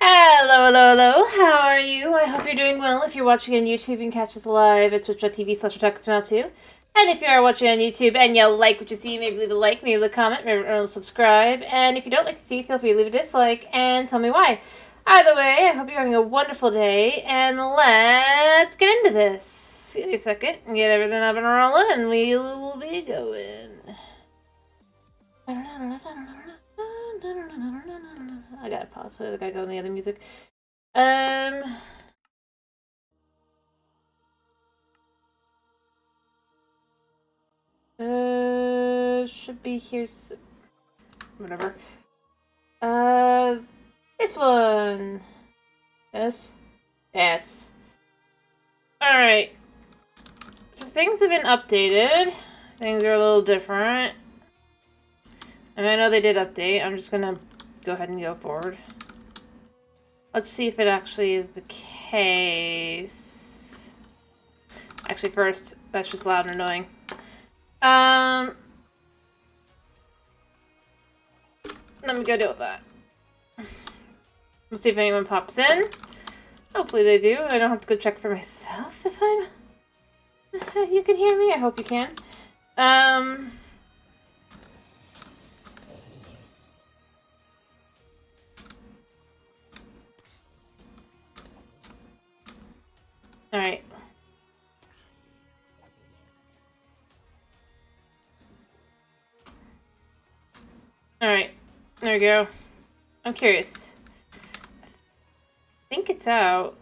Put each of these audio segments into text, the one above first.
Hello, hello, hello. How are you? I hope you're doing well. If you're watching on YouTube, you can catch us live at twitch.tv/TalkSmell2. And if you are watching on YouTube and you like what you see, maybe leave a like, maybe leave a comment, maybe subscribe. And if you don't like to see, feel free to leave a dislike and tell me why. Either way, I hope you're having a wonderful day, and let's get into this. Give me a second and get everything up and rolling, and we'll be going. I gotta pause so I gotta go in the other music. Should be here. Whatever. This one. Yes. Yes. Alright. So things have been updated. Things are a little different. And I know they did update. I'm just gonna go ahead and go forward. Let's see if it actually is the case. Actually, first, that's just loud and annoying. Let me go deal with that. We'll see if anyone pops in. Hopefully they do. I don't have to go check for myself if I'm... You can hear me? I hope you can. Alright. Alright. There we go. I'm curious. I think it's out.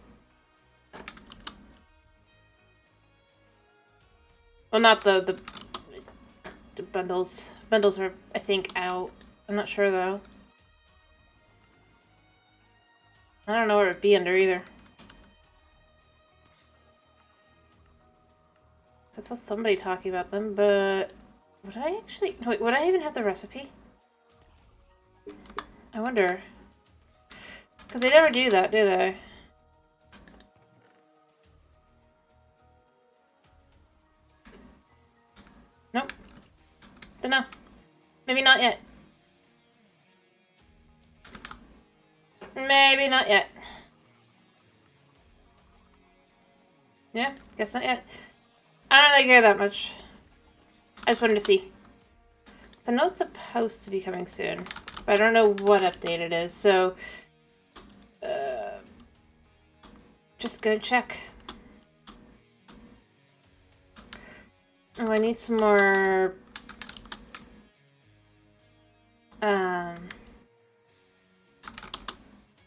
Well, not the bundles. Bundles are, I think, out. I'm not sure, though. I don't know where it'd be under, either. I saw somebody talking about them, but... Would I actually... Wait, would I even have the recipe? I wonder. Because they never do that, do they? Nope. Dunno. Maybe not yet. Maybe not yet. Yeah, guess not yet. I don't really care that much. I just wanted to see. So I know it's supposed to be coming soon, but I don't know what update it is, so... just gonna check. Oh, I need some more...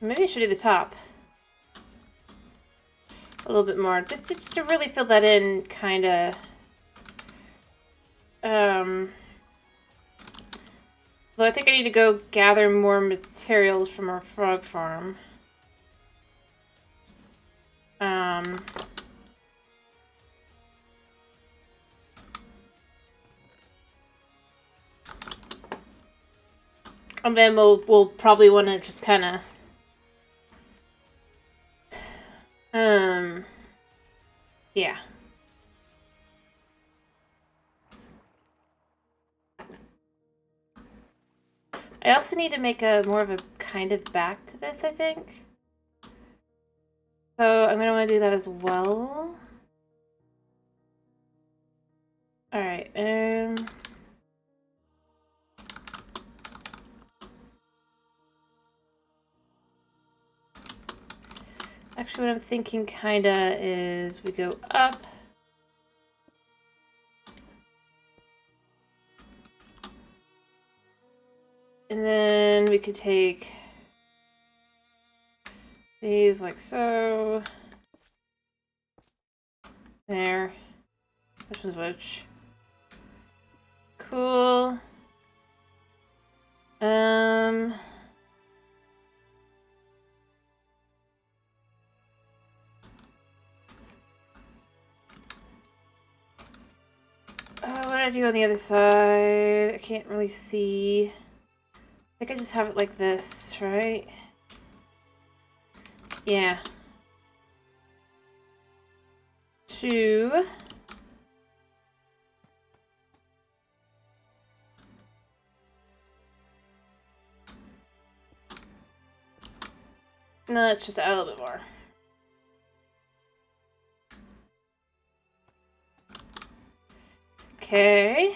Maybe I should do the top. A little bit more. Just to really fill that in, kinda... Though I think I need to go gather more materials from our frog farm. And then we'll probably want to just kind of yeah. I also need to make a more of a kind of back to this, I think. So I'm gonna want to do that as well. Alright, actually what I'm thinking kinda is we go up. And then we could take these like so. There. Which one's which? Cool. What did I do on the other side? I can't really see. I think I just have it like this, right? Yeah. 2. No, let's just add a little bit more. Okay.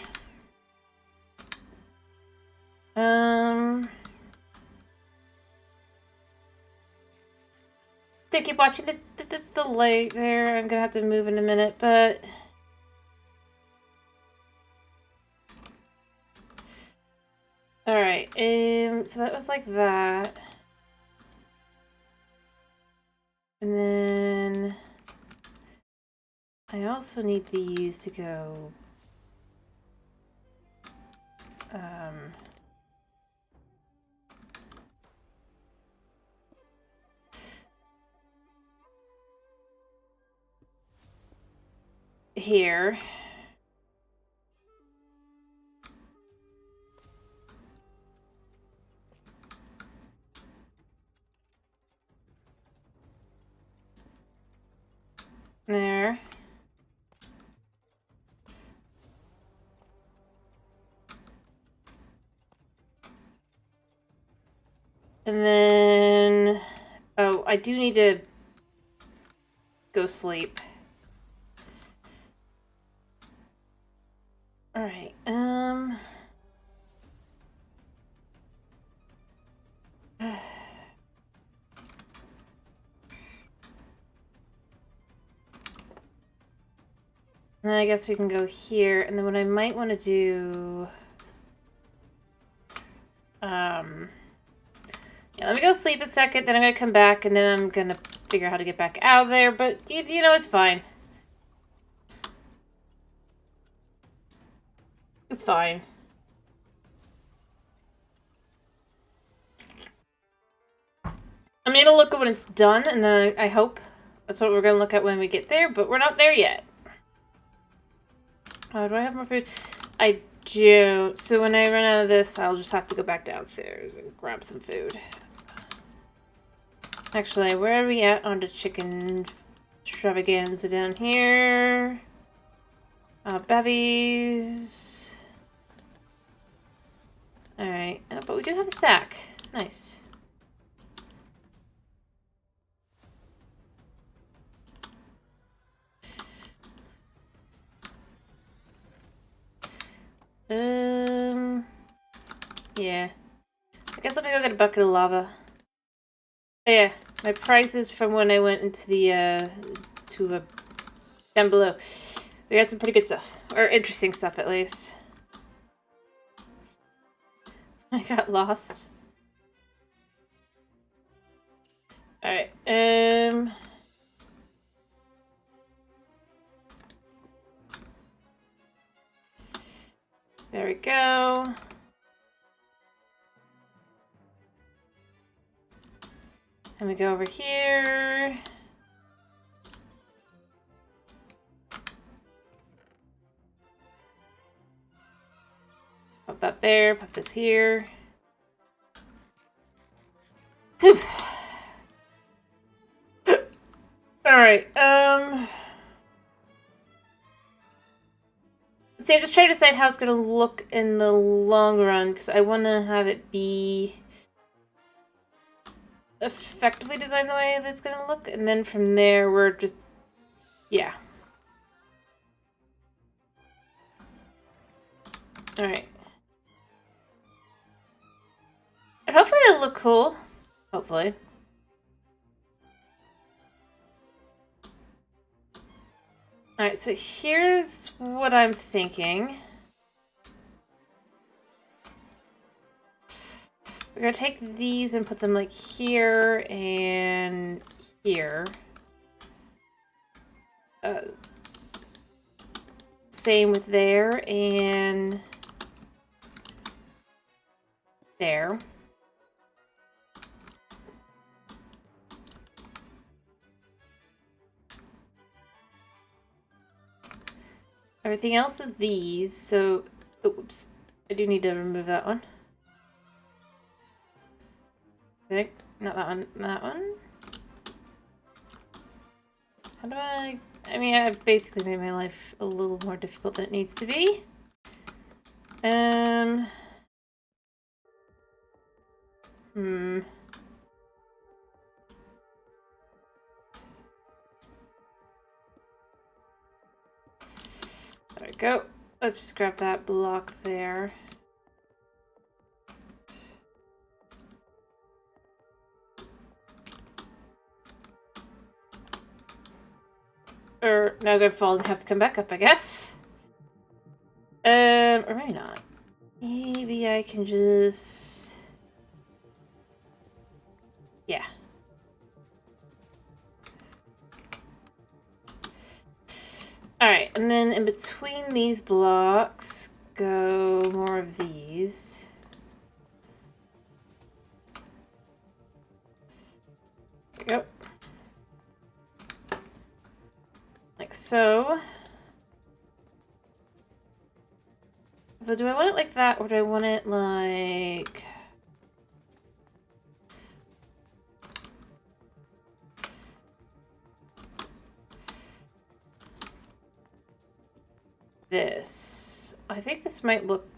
They keep watching the light there. I'm gonna have to move in a minute, but all right. So that was like that, and then I also need these to go. Here. There. And then, oh, I do need to go sleep. All right. And then I guess we can go here, and then what I might want to do, yeah, let me go sleep a second, then I'm gonna come back, and then I'm gonna figure out how to get back out of there, but you know, it's fine. It's fine. I'm gonna look at when it's done, and then I hope that's what we're gonna look at when we get there, but we're not there yet. Oh, do I have more food? I do. So when I run out of this, I'll just have to go back downstairs and grab some food. Actually, where are we at on the chicken extravaganza down here? Babbies. Alright, but we do have a stack. Nice. Yeah. I guess let me go get a bucket of lava. Oh, yeah, my prices from when I went into the, down below. We got some pretty good stuff. Or interesting stuff, at least. I got lost. Alright, there we go. And we go over here. Put that there, put this here. Whew. Alright, see, I'm just trying to decide how it's gonna look in the long run, because I want to have it be effectively designed the way that's gonna look, and then from there we're just, yeah. Alright. And hopefully it'll look cool. Hopefully. Alright, so here's what I'm thinking. We're gonna take these and put them like here and here. same with there and there. Everything else is these, so oops. I do need to remove that one. Okay, not that one, that one. How do I mean, I've basically made my life a little more difficult than it needs to be. There we go. Let's just grab that block there. Or now I'm gonna fall and have to come back up, I guess. Or maybe not. Maybe I can just... yeah. Alright, and then in between these blocks, go more of these. There we go. Like so. So do I want it like that, or do I want it like... this? I think this might look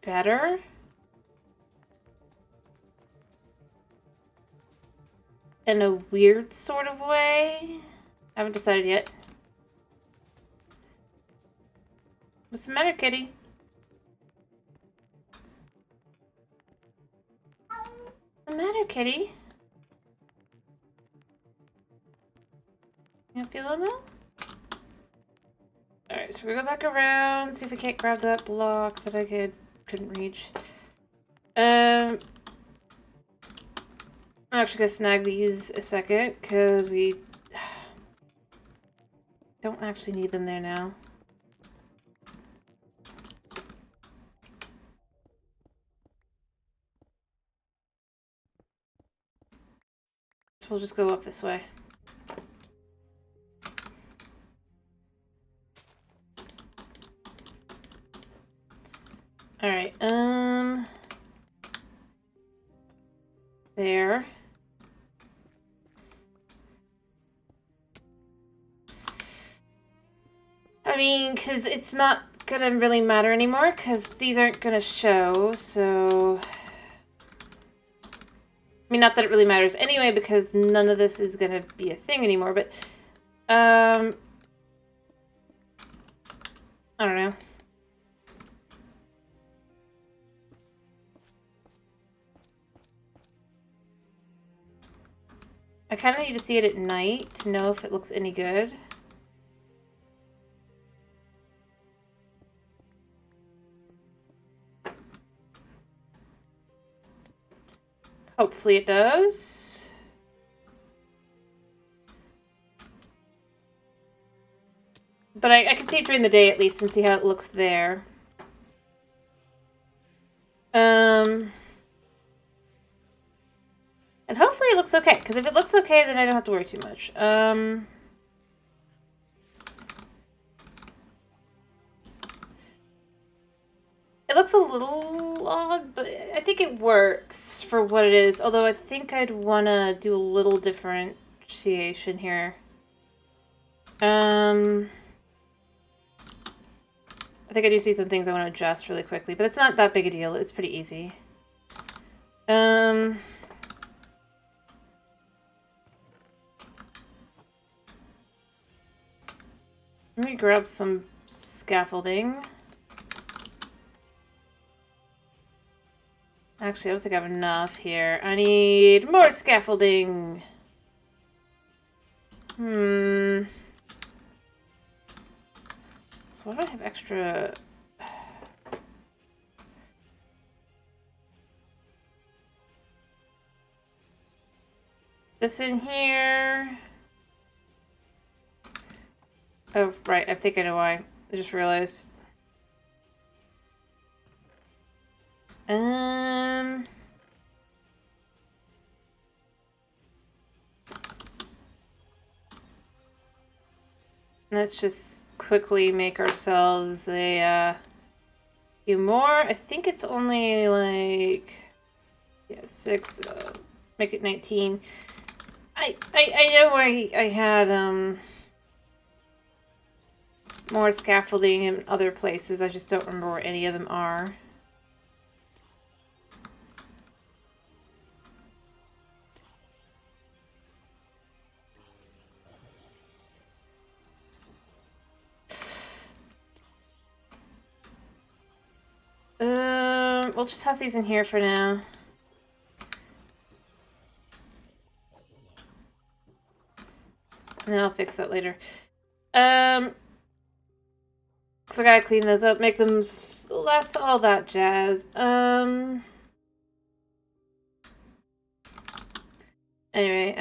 better. In a weird sort of way. I haven't decided yet. What's the matter, kitty? What's the matter, kitty? You don't feel well? Alright, so we're gonna go back around, see if we can't grab that block that I couldn't reach. I'm actually gonna snag these a second, because we don't actually need them there now. So we'll just go up this way. Alright, there. I mean, because it's not gonna really matter anymore, because these aren't gonna show, so... I mean, not that it really matters anyway, because none of this is gonna be a thing anymore, but... I don't know. I kind of need to see it at night to know if it looks any good. Hopefully it does. But I can see it during the day at least and see how it looks there. And hopefully it looks okay, because if it looks okay, then I don't have to worry too much. It looks a little odd, but I think it works for what it is. Although I think I'd want to do a little differentiation here. I think I do see some things I want to adjust really quickly, but it's not that big a deal. It's pretty easy. Let me grab some scaffolding. Actually, I don't think I have enough here. I need more scaffolding. So why do I have extra... this in here. Oh, right. I think I know why. I just realized. Let's just quickly make ourselves a few more. I think it's only like, yeah, 6. Make it 19. I know I had more scaffolding in other places. I just don't remember where any of them are. We'll just house these in here for now. And then I'll fix that later. So I gotta clean those up, make them last, all that jazz. Anyway,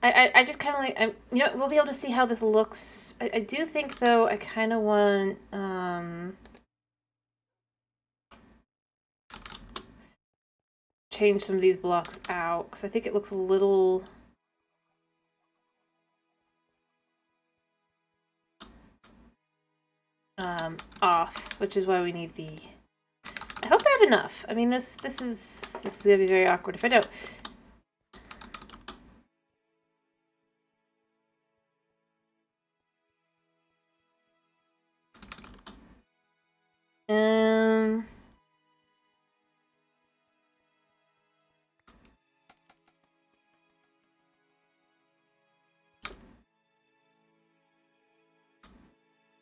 I just kind of like, you know, we'll be able to see how this looks. I do think, though, I kind of want, change some of these blocks out, because I think it looks a little... off, which is why we need the... I hope I have enough. I mean, this is gonna be very awkward if I don't.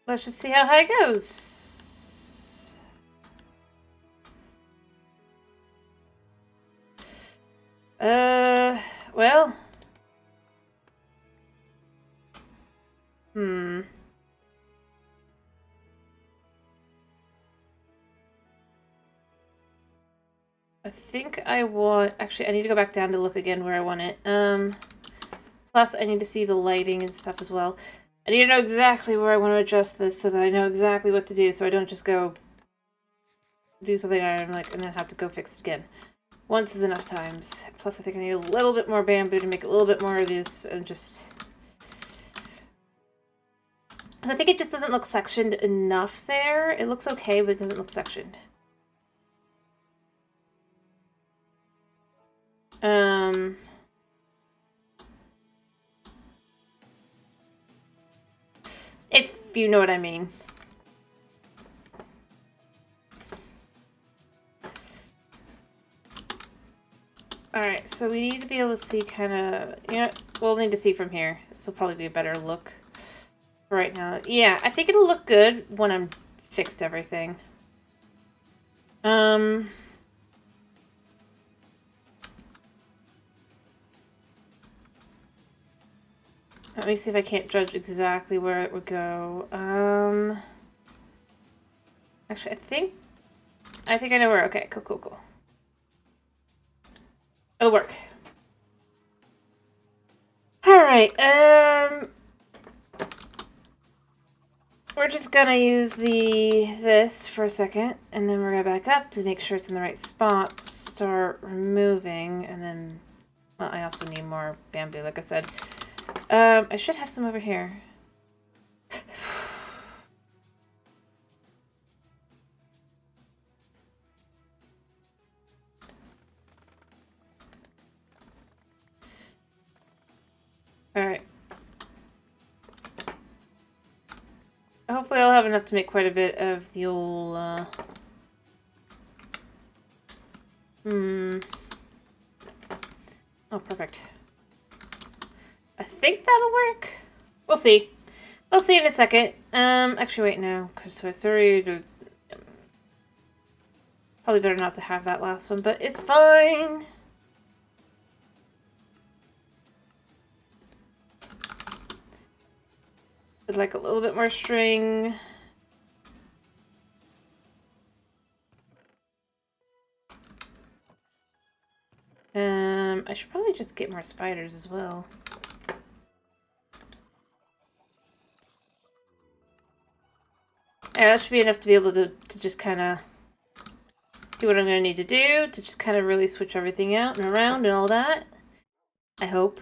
Let's just see how high it goes. Well. I think I want... Actually, I need to go back down to look again where I want it. Plus, I need to see the lighting and stuff as well. I need to know exactly where I want to adjust this so that I know exactly what to do, so I don't just go do something and then have to go fix it again. Once is enough times. Plus, I think I need a little bit more bamboo to make a little bit more of this, and just... I think it just doesn't look sectioned enough there. It looks okay, but it doesn't look sectioned. If you know what I mean. Alright, so we need to be able to see kind of... You know, we'll need to see from here. This will probably be a better look right now. Yeah, I think it'll look good when I'm fixed everything. Let me see if I can't judge exactly where it would go. Actually, I think I know where. Okay, cool. It'll work. Alright, we're just gonna use this for a second, and then we're gonna back up to make sure it's in the right spot to start removing, and then, well, I also need more bamboo, like I said. I should have some over here. Alright. Hopefully I'll have enough to make quite a bit of the old, Oh, perfect. I think that'll work. We'll see. We'll see in a second. Actually, wait, no. Because I probably better not to have that last one, but it's fine. I'd like a little bit more string. I should probably just get more spiders as well. Yeah, that should be enough to be able to just kind of do what I'm going to need to do, to just kind of really switch everything out and around and all that. I hope.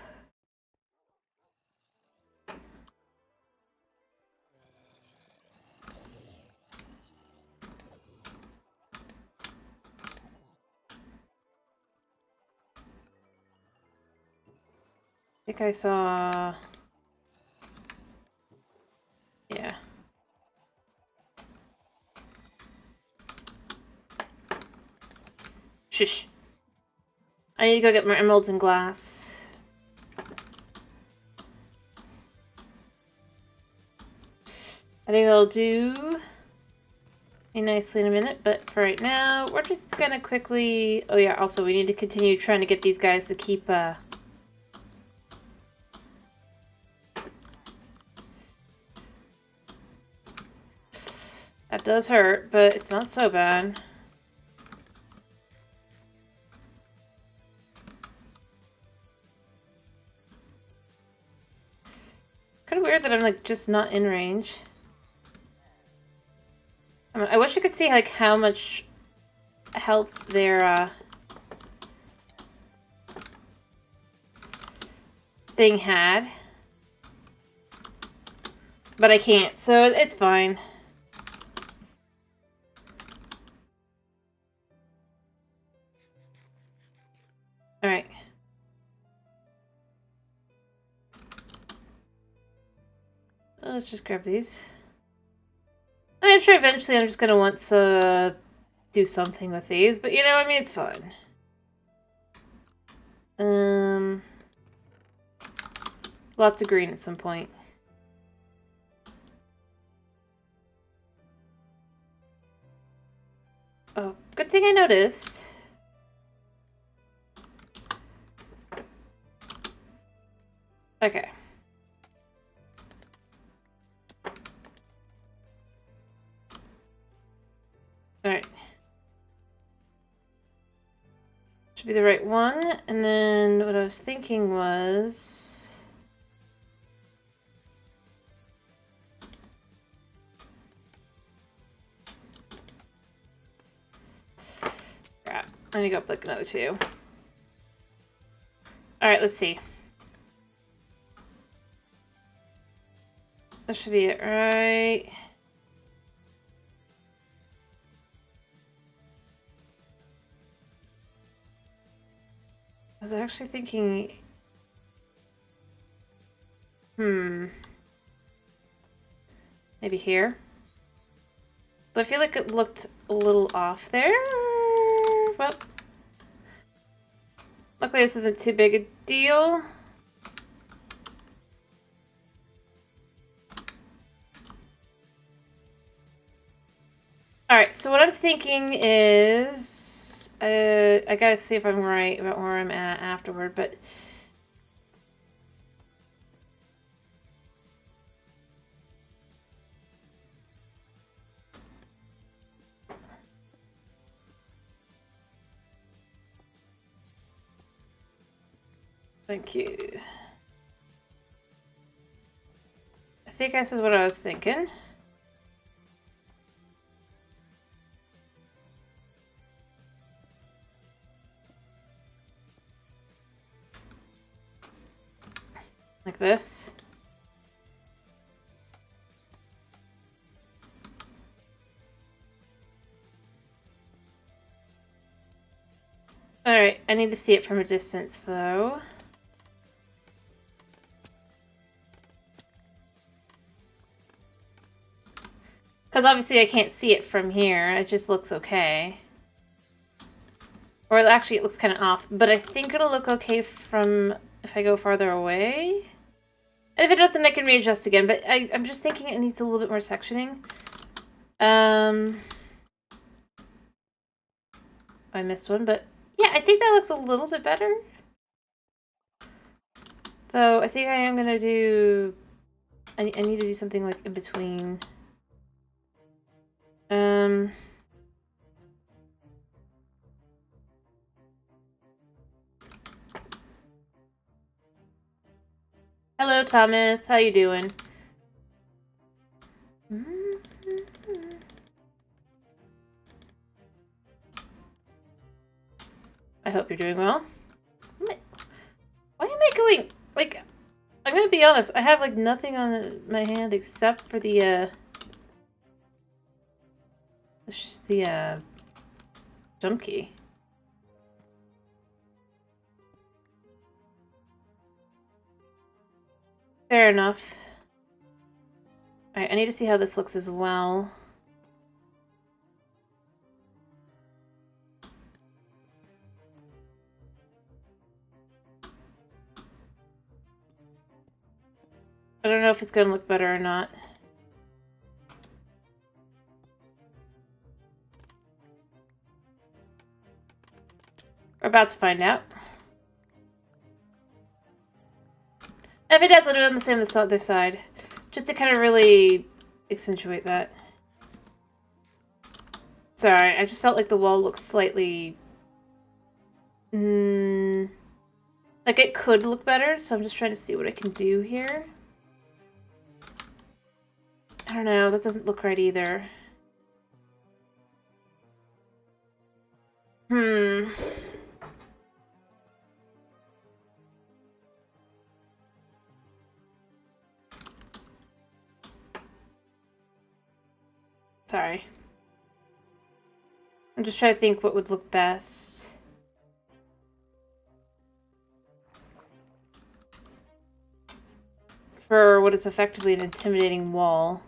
I think I saw... Yeah. Shush. I need to go get more emeralds and glass. I think that'll do me nicely in a minute, but for right now, we're just gonna quickly... Oh yeah, also we need to continue trying to get these guys to keep, That does hurt, but it's not so bad. Kind of weird that I'm, like, just not in range. I wish I could see, like, how much health their, thing had. But I can't, so it's fine. Alright. Let's just grab these. I'm sure eventually I'm just gonna want to do something with these, but you know, I mean, it's fun. Lots of green at some point. Oh, good thing I noticed. Okay. Alright. Should be the right one. And then what I was thinking was... Crap. I need to go up like another two. Alright, let's see. That should be it, right? I was actually thinking... Maybe here? But I feel like it looked a little off there. Well, luckily this isn't too big a deal. Alright, so what I'm thinking is... I gotta see if I'm right about where I'm at afterward, but... Thank you. I think this is what I was thinking. Like this. Alright, I need to see it from a distance, though. Because obviously I can't see it from here. It just looks okay. Or actually it looks kind of off. But I think it'll look okay from if I go farther away. And if it doesn't, I can readjust again. But I'm just thinking it needs a little bit more sectioning. I missed one, but yeah, I think that looks a little bit better. Though I think I am going to do... I need to do something like in between. Hello, Thomas. How you doing? you're doing well. Why am I going... Like, I'm gonna be honest. I have, like, nothing on my hand except for the jump key. Fair enough. Alright, I need to see how this looks as well. I don't know if it's going to look better or not. We're about to find out. If it does, I'll do it on the same on the other side. Just to kind of really accentuate that. Sorry, I just felt like the wall looks slightly... like it could look better, so I'm just trying to see what I can do here. I don't know, that doesn't look right either. Sorry. I'm just trying to think what would look best. For what is effectively an intimidating wall.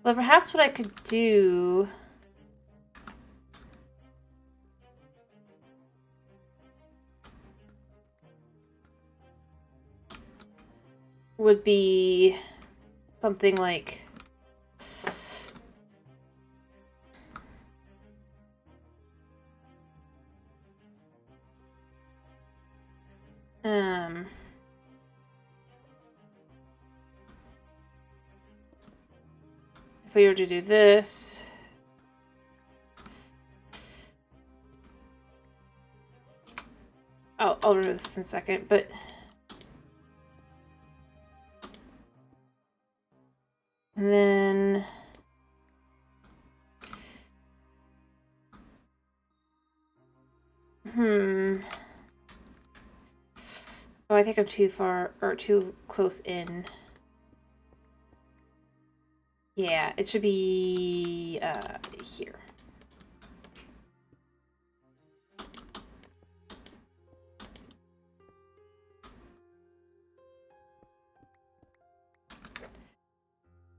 Well, perhaps what I could do... would be something like... if we were to do this... I'll remove this in a second, but... And then... Oh, I think I'm too far, or too close in. Yeah, it should be, here.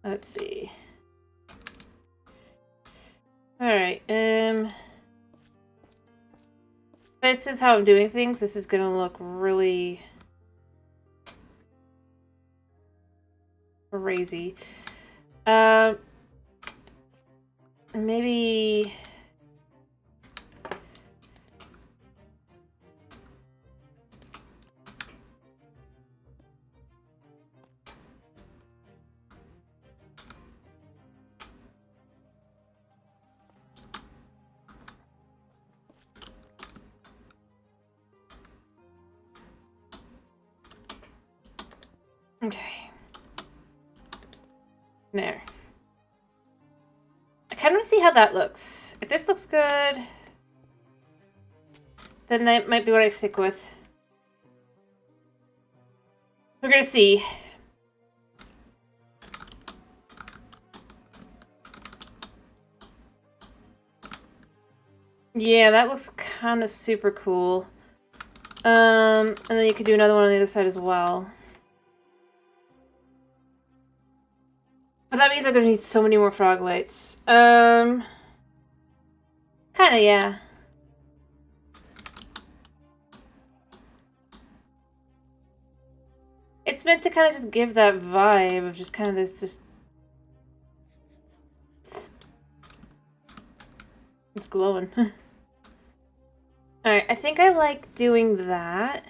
Let's see. Alright, this is how I'm doing things. This is gonna look really crazy. Maybe... Okay. There. I kind of see how that looks. If this looks good, then that might be what I stick with. We're gonna see. Yeah, that looks kind of super cool. And then you could do another one on the other side as well. But that means I'm gonna need so many more frog lights. Kinda, yeah. It's meant to kind of just give that vibe of just kind of this just... It's glowing. Alright, I think I like doing that.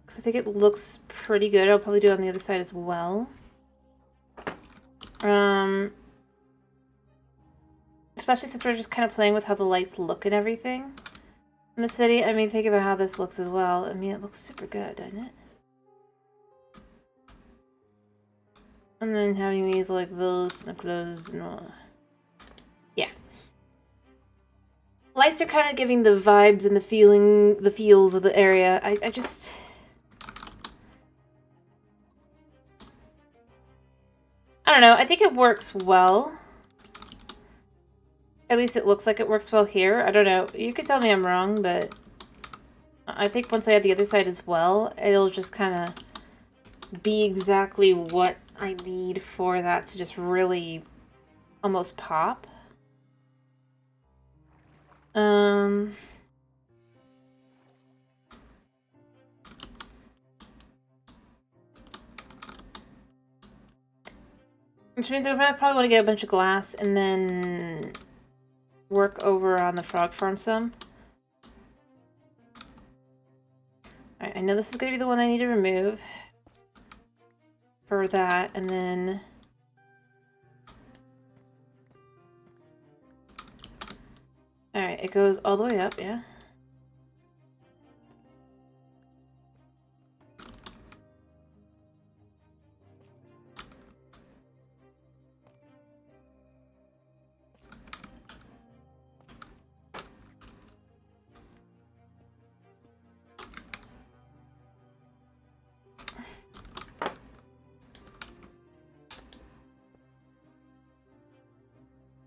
Because I think it looks pretty good. I'll probably do it on the other side as well. Especially since we're just kind of playing with how the lights look and everything in the city. I mean, think about how this looks as well. I mean, it looks super good, doesn't it? And then having these like those and closed and all. Yeah. Lights are kind of giving the vibes and the feels of the area. I just... I don't know, I think it works well. At least it looks like it works well here. I don't know, you could tell me I'm wrong, but I think once I add the other side as well, it'll just kind of be exactly what I need for that to just really almost pop. Which means I probably want to get a bunch of glass and then work over on the frog farm some. Alright, I know this is going to be the one I need to remove for that, and then... Alright, it goes all the way up, yeah?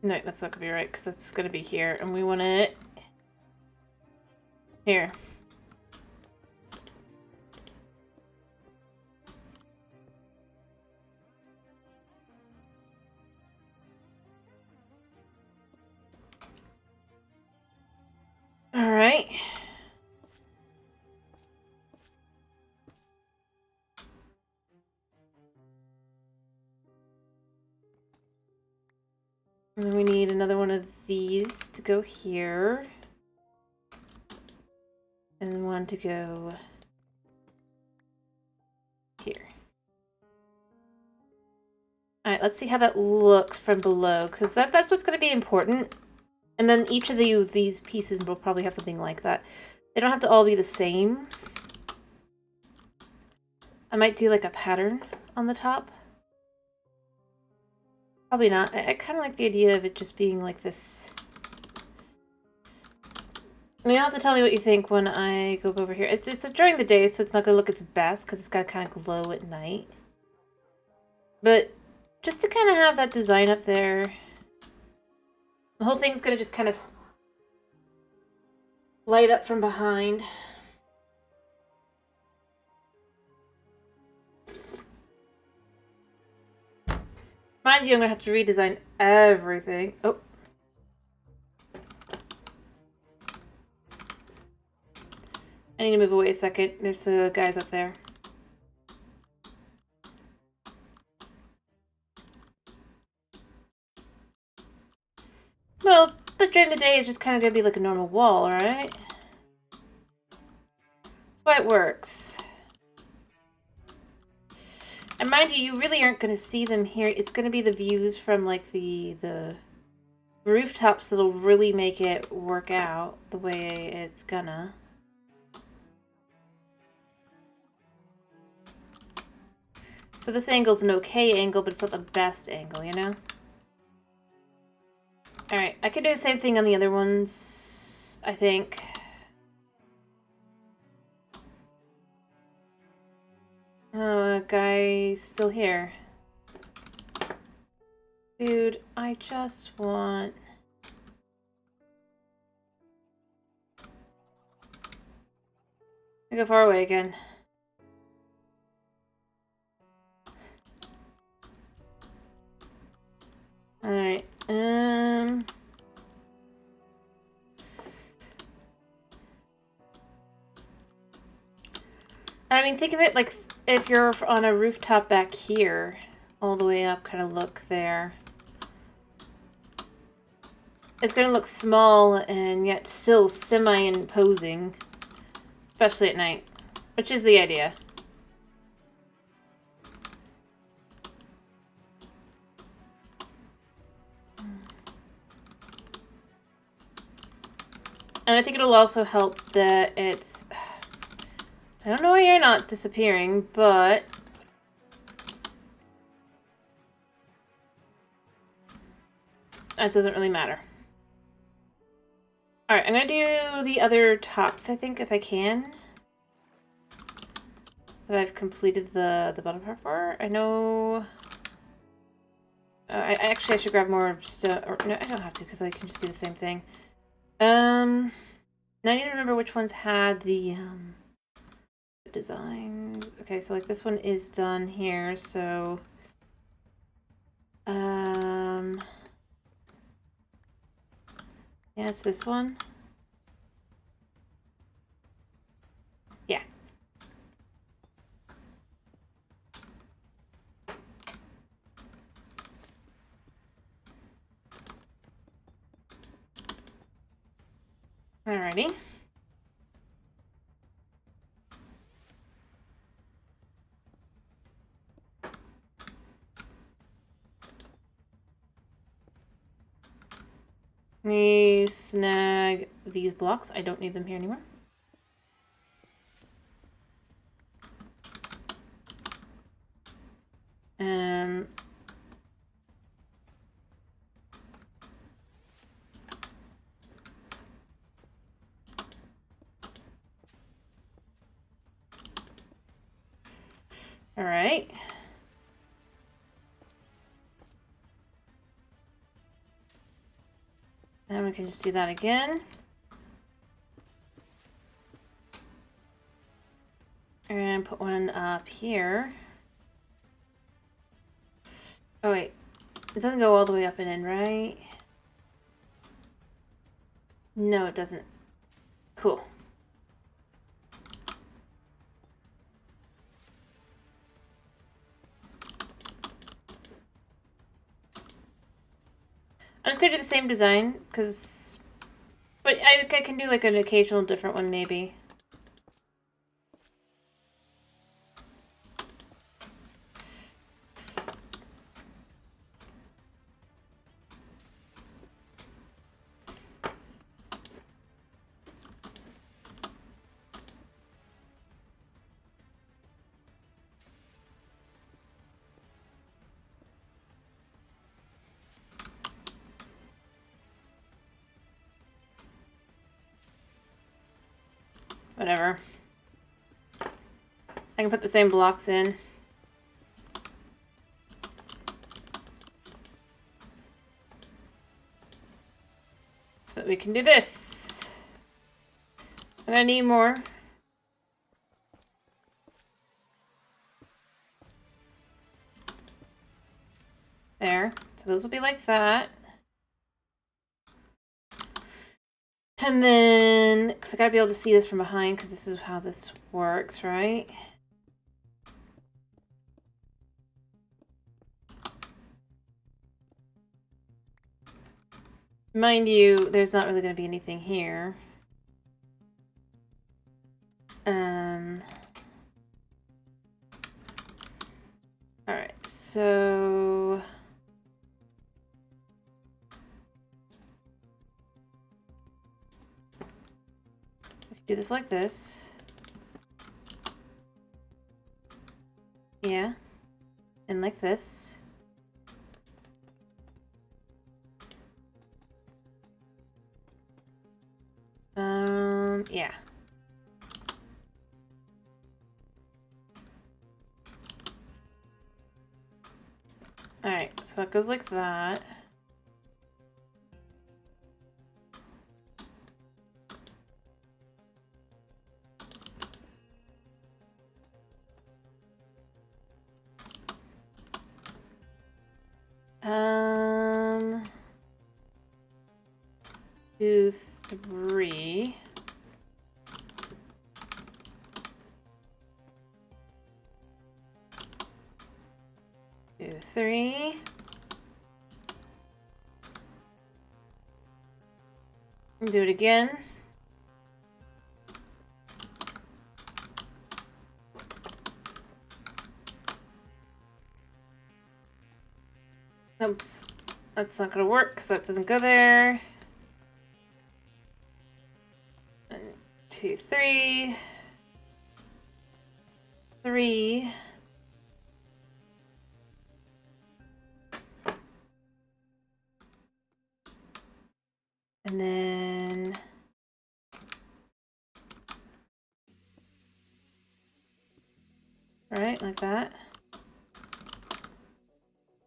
No, that's not gonna be right, because it's gonna be here, and we want it here. Alright. And then we need another one of these to go here. And then one to go here. Alright, let's see how that looks from below, because that's what's going to be important. And then each of these pieces will probably have something like that. They don't have to all be the same. I might do like a pattern on the top. Probably not. I kind of like the idea of it just being like this. I mean, you'll have to tell me what you think when I go over here. It's during the day, so it's not going to look its best because it's got to kind of glow at night. But just to kind of have that design up there. The whole thing's going to just kind of light up from behind. Mind you, I'm going to have to redesign everything. Oh. I need to move away a second. There's the guys up there. Well, but during the day it's just kind of going to be like a normal wall, right? That's why it works. And mind you, you really aren't going to see them here. It's going to be the views from like the rooftops that'll really make it work out the way it's gonna. So this angle's an okay angle, but it's not the best angle, you know? Alright, I could do the same thing on the other ones, I think. Oh, guy's still here. Dude, I just want... I go far away again. Alright, I mean, think of it like if you're on a rooftop back here, all the way up, kind of look there. It's going to look small and yet still semi-imposing, especially at night, which is the idea. And I think it'll also help that it's... I don't know why you're not disappearing, but... that doesn't really matter. Alright, I'm gonna do the other tops, I think, if I can. That I've completed the bottom part for. I know... I should grab more stuff. Or, no, I don't have to, because I can just do the same thing. Now I need to remember which ones had the designs. Okay, so like this one is done here, so... yeah, it's this one. Yeah. Alrighty. Let me snag these blocks. I don't need them here anymore. Alright. And we can just do that again. And put one up here. Oh wait, it doesn't go all the way up and in, right? No, it doesn't. Cool. I'm just gonna do the same design, because... But I can do like an occasional different one, maybe. Whatever. I can put the same blocks in. So that we can do this. I'm gonna need more. There. So those will be like that. And then, because I gotta be able to see this from behind, because this is how this works, right? Mind you, there's not really gonna be anything here. Alright, so... do this like this. Yeah. And like this. Yeah. Alright, so it goes like that. Two, three. Two, three. Do it again. Oops. That's not gonna work because that doesn't go there. 1, 2, 3. 3. And then... Right, like that.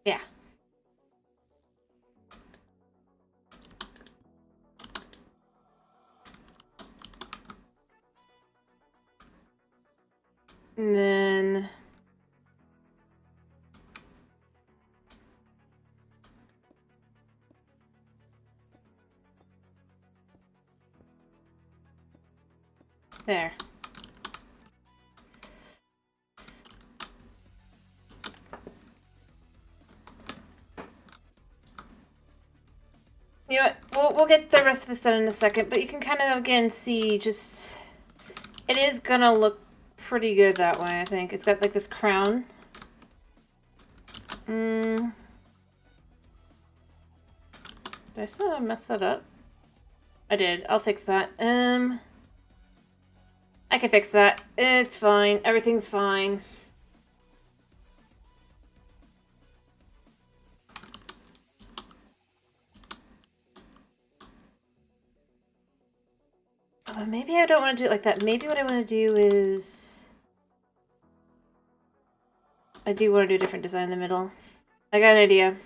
Yeah. And then... There. You know what? We'll get the rest of this done in a second, but you can kind of, again, see just... It is gonna look pretty good that way, I think. It's got, like, this crown. Did I still mess that up? I did. I'll fix that. I can fix that. It's fine. Everything's fine. Although maybe I don't want to do it like that. Maybe what I want to do is... I do want to do a different design in the middle. I got an idea.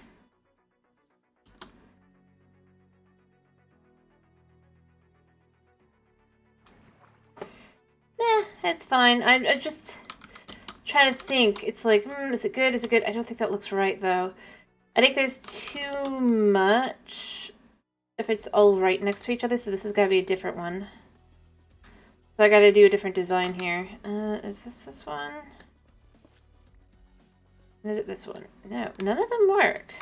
Nah, it's fine. I just trying to think. It's like, is it good? Is it good? I don't think that looks right, though. I think there's too much if it's all right next to each other, so this has got to be a different one. So I got to do a different design here. Is this one? Is it this one? No, none of them work.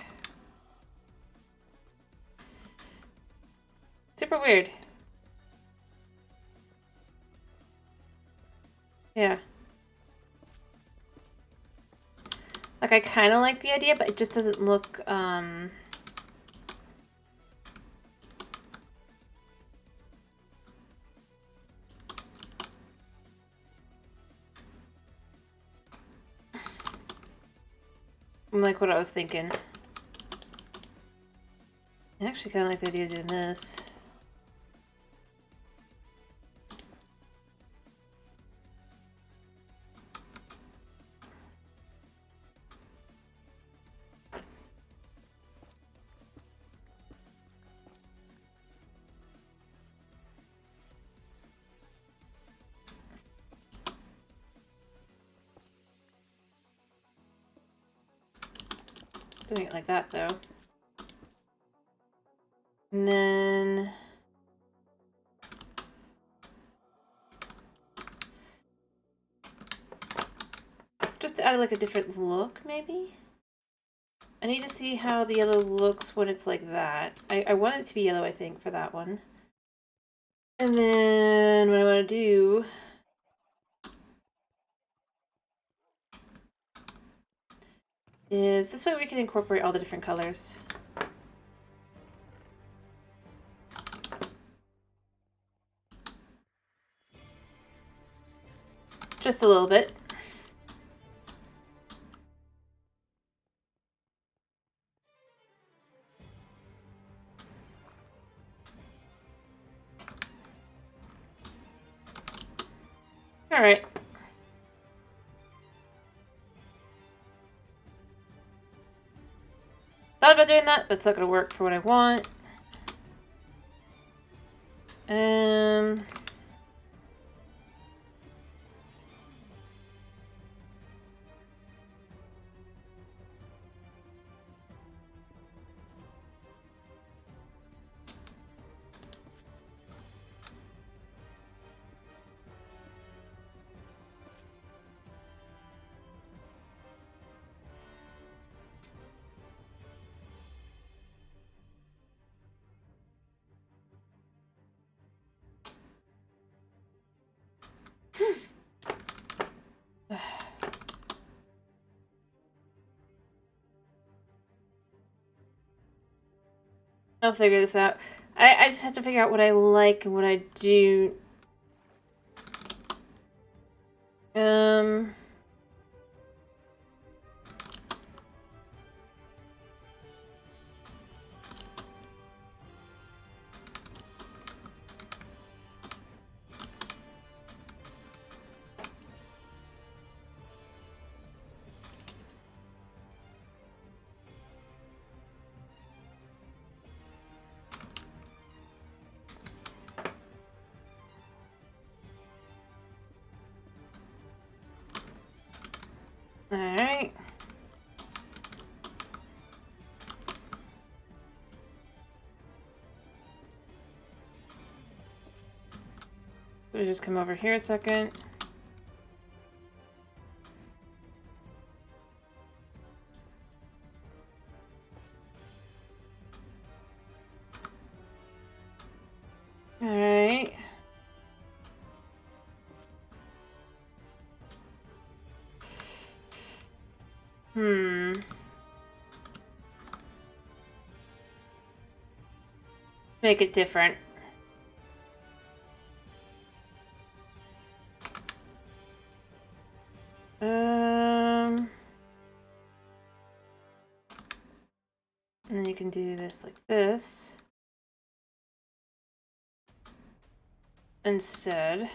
Super weird. Yeah. Like, I kind of like the idea, but it just doesn't look, like what I was thinking. I actually kind of like the idea of doing this. Doing it like that, though. And then... just to add, like, a different look, maybe? I need to see how the yellow looks when it's like that. I want it to be yellow, I think, for that one. And then what I want to do... is this way we can incorporate all the different colors. Just a little bit. Alright. Thought about doing that, but it's not going to work for what I want. I'll figure this out. I just have to figure out what I like and what I do. Alright. Let me just come over here a second. Alright. Make it different. And then you can do this like this instead.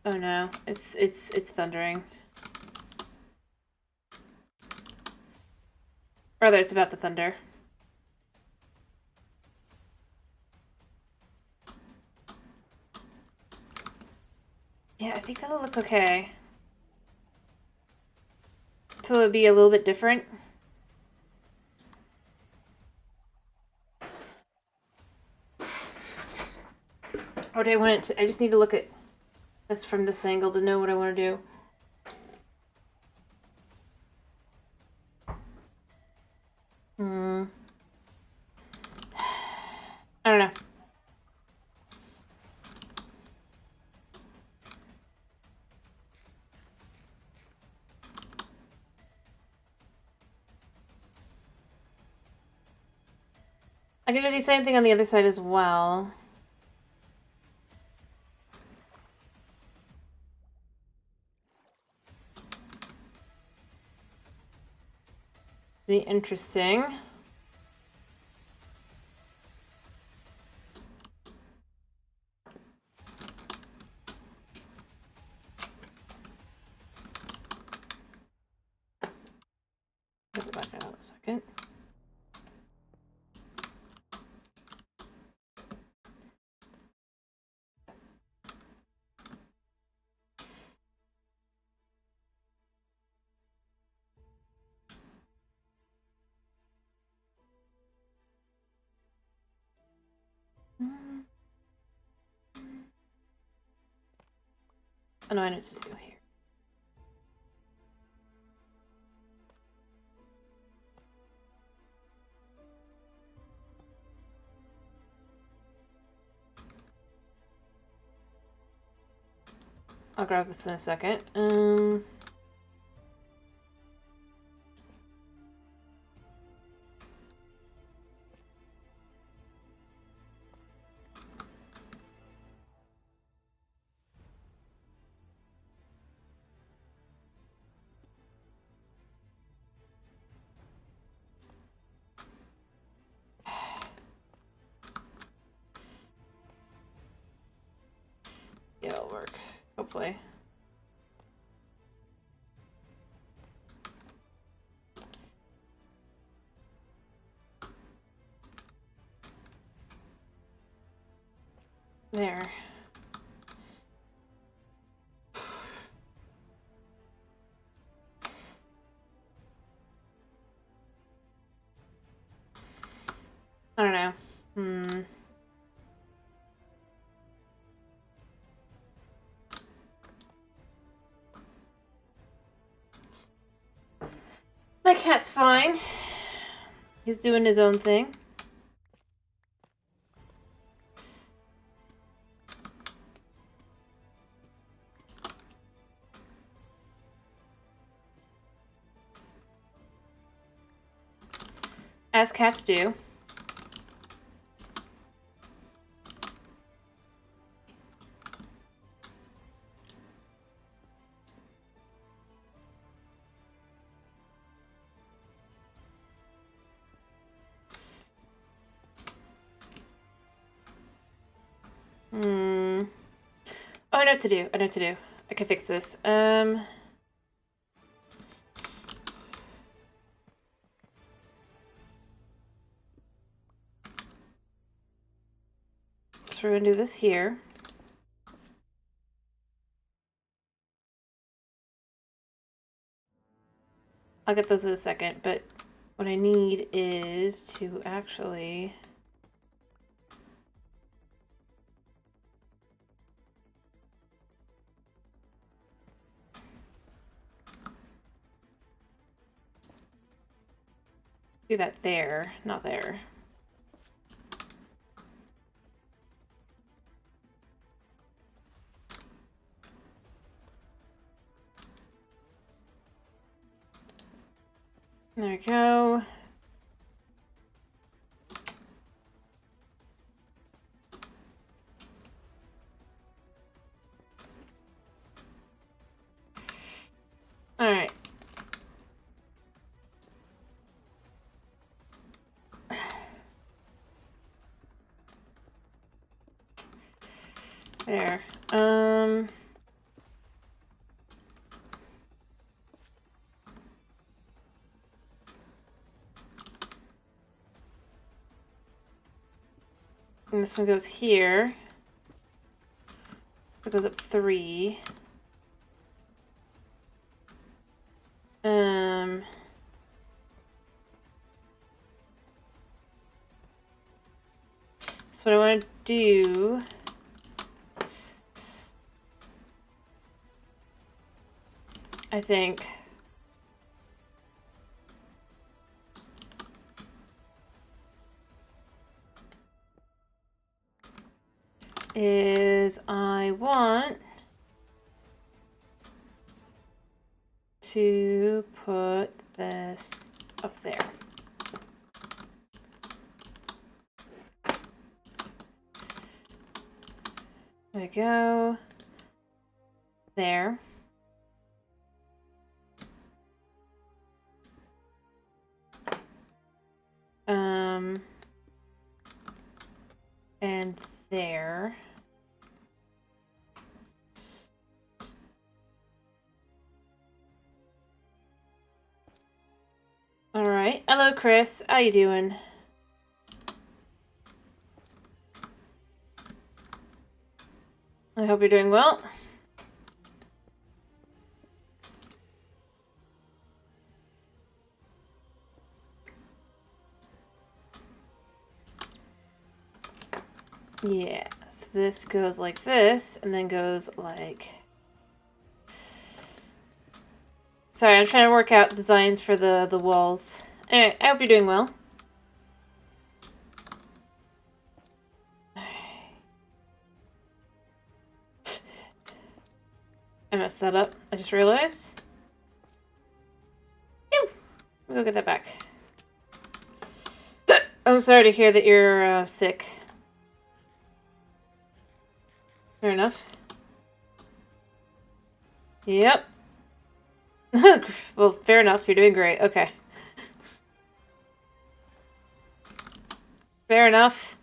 Oh no, it's thundering. Rather, it's about the thunder. Yeah, I think that'll look okay. So it'll be a little bit different. Or do I want it to, I just need to look at this from this angle to know what I want to do. I don't know. I can do the same thing on the other side as well. Be interesting. Go back out a second. Oh no, I know what to do here. I'll grab this in a second. Yeah, it'll work. Hopefully. There. I don't know. My cat's fine. He's doing his own thing. As cats do. Oh, I know what to do. I know what to do. I can fix this. So we're going to do this here. I'll get those in a second, but what I need is to actually... do that there, not there. There we go. All right. There. And this one goes here. It goes up 3. So what I want to do... I think... is I want to put this up there. There we go. There. And there. All right. Hello, Chris. How you doing? I hope you're doing well. Yeah, so this goes like this, and then goes like... Sorry, I'm trying to work out designs for the walls. Anyway, I hope you're doing well. I messed that up. I just realized. Phew! Let me go get that back. I'm sorry to hear that you're sick. Fair enough. Yep. Well, fair enough. You're doing great. Okay. Fair enough.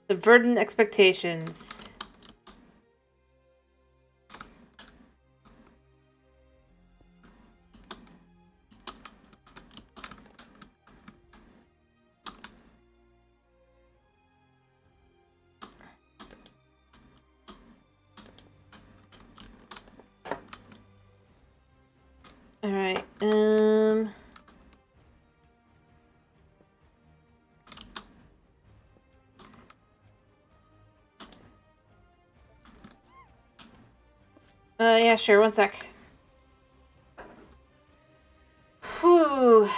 Subverting expectations. All right. Yeah, sure. One sec. Whew.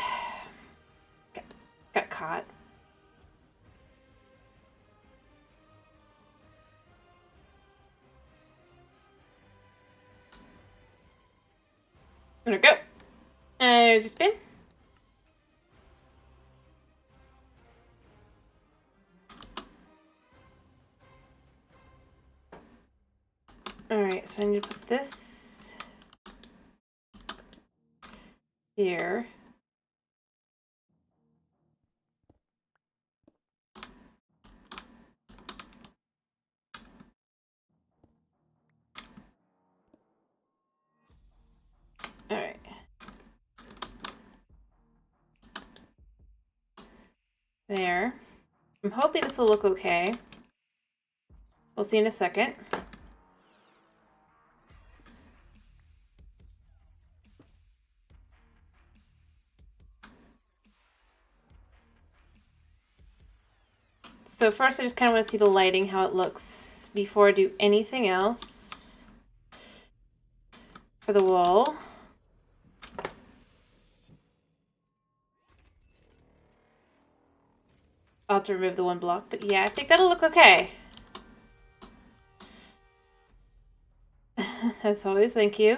Got caught. There we go. There's your spin. Alright, so I need to put this here. Alright. There. I'm hoping this will look okay. We'll see in a second. So first I just kind of want to see the lighting, how it looks, before I do anything else for the wall. I'll have to remove the one block, but yeah, I think that'll look okay. As always, thank you.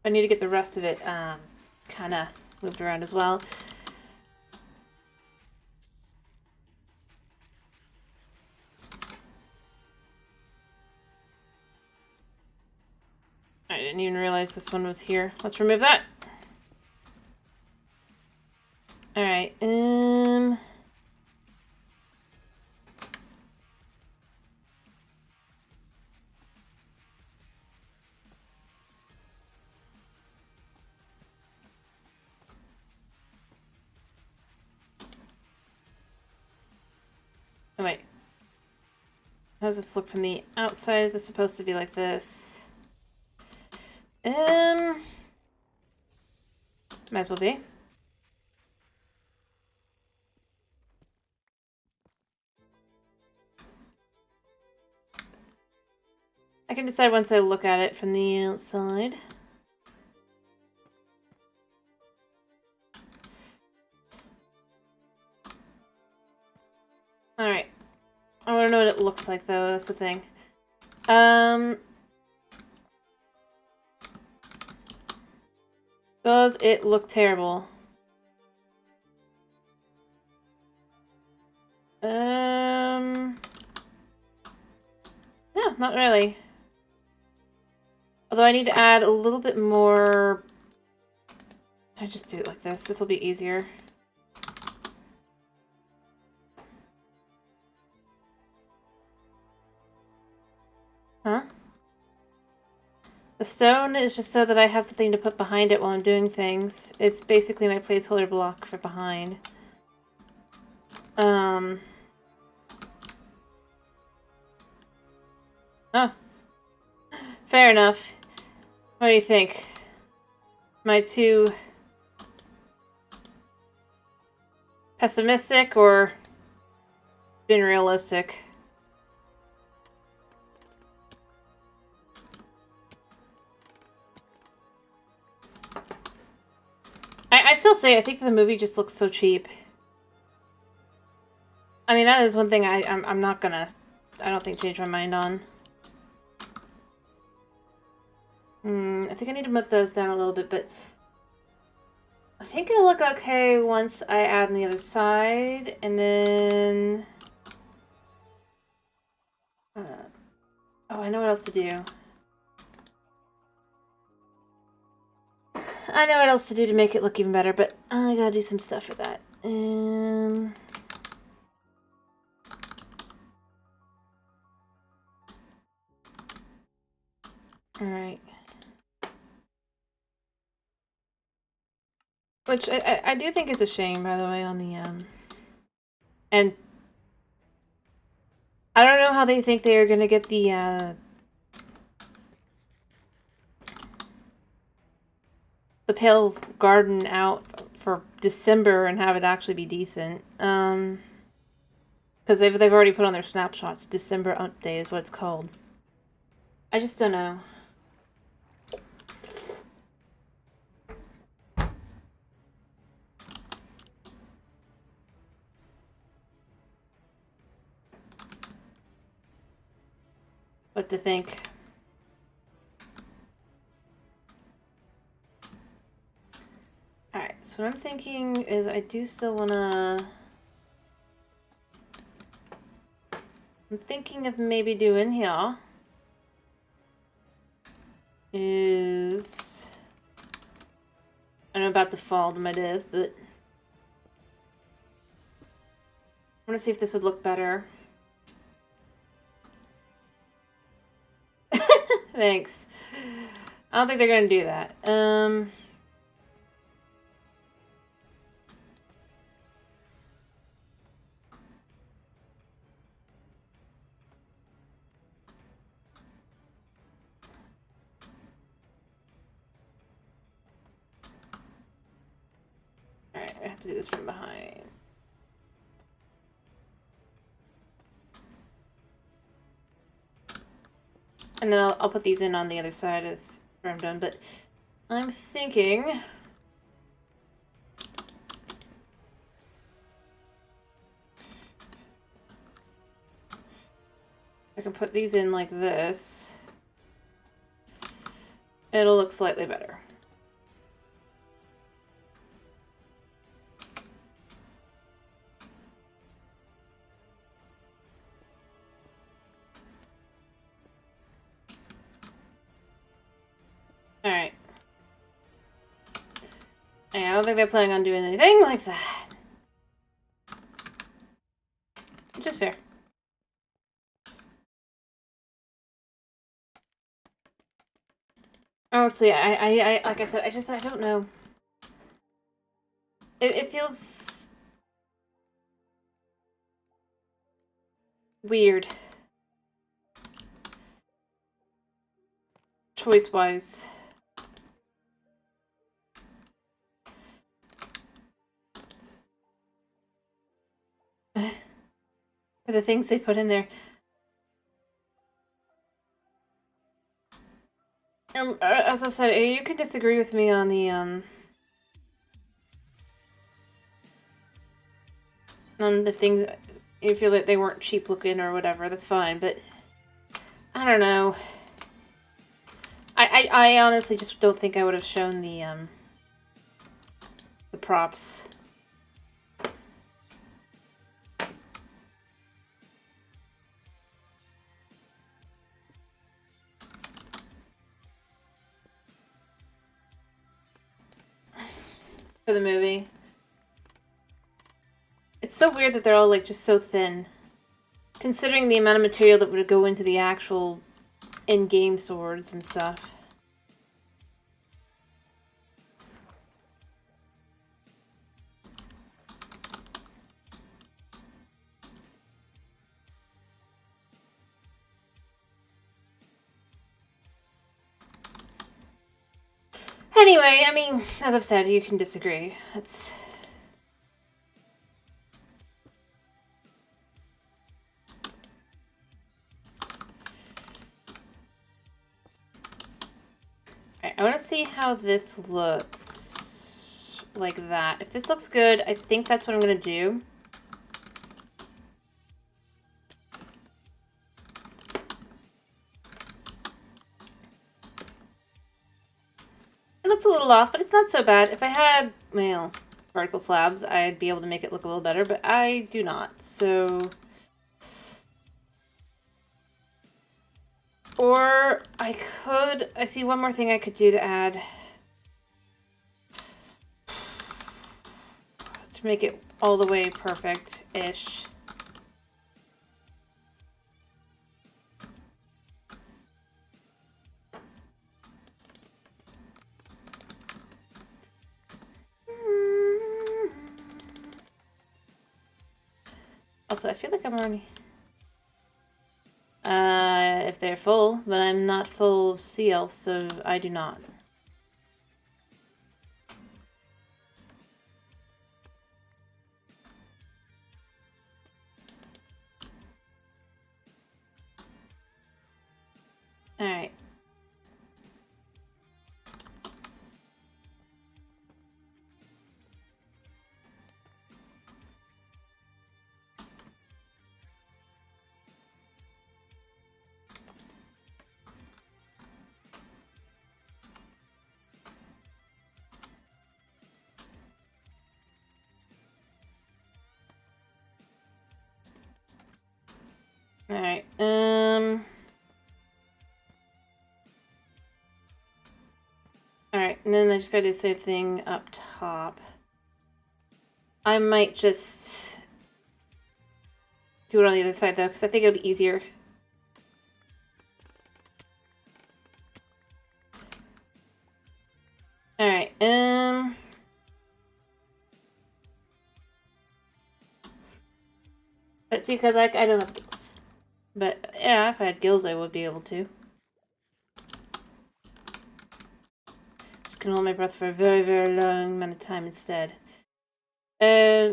I need to get the rest of it kind of moved around as well. I didn't even realize this one was here. Let's remove that. Alright, Oh wait. How does this look from the outside? Is this supposed to be like this? Might as well be. I can decide once I look at it from the outside. Alright. I want to know what it looks like, though. That's the thing. Does it look terrible? No, not really. Although I need to add a little bit more... I just do it like this. This will be easier. Huh? The stone is just so that I have something to put behind it while I'm doing things. It's basically my placeholder block for behind. Oh. Fair enough. What do you think? Am I too pessimistic or being realistic? I still say I think the movie just looks so cheap. I mean, that is one thing I'm not gonna, I don't think, change my mind on. I think I need to put those down a little bit, but I think it'll look okay once I add on the other side, and then... oh, I know what else to do. I know what else to do to make it look even better, but I gotta do some stuff for that. Alright. Which I do think is a shame, by the way, on the, and I don't know how they think they are gonna get the Pale Garden out for December and have it actually be decent. Because they've already put on their snapshots. December update is what it's called. I just don't know. What to think. Alright, so what I'm thinking is I do still wanna... I'm thinking of maybe doing here is... I'm about to fall to my death, but... I want to see if this would look better. Thanks. I don't think they're gonna do that. to do this from behind. And then I'll put these in on the other side as I'm done, but I'm thinking I can put these in like this. It'll look slightly better. Alright. I don't think they're planning on doing anything like that. Which is fair. Honestly, I like I said, I don't know. It feels weird. Choice-wise. For the things they put in there. As I said, you can disagree with me on the things you feel that they weren't cheap looking or whatever. That's fine, but I don't know. I honestly just don't think I would have shown the props. For the movie. It's so weird that they're all like just so thin. Considering the amount of material that would go into the actual in-game swords and stuff. Anyway, I mean, as I've said, you can disagree. It's... Alright, I want to see how this looks like that. If this looks good, I think that's what I'm going to do. It looks a little off, but it's not so bad. If I had, well, vertical slabs, I'd be able to make it look a little better, but I do not, so... Or I could... I see one more thing I could do to add. To make it all the way perfect-ish. Also, I feel like I'm already... if they're full, but I'm not full of sea elf, so I do not. Alright. Alright, Alright, and then I just gotta do the same thing up top. I might just do it on the other side, though, because I think it'll be easier. Alright, let's see, because I don't have gills. But, yeah, if I had gills, I would be able to. Just can hold my breath for a very, very long amount of time instead. Uh...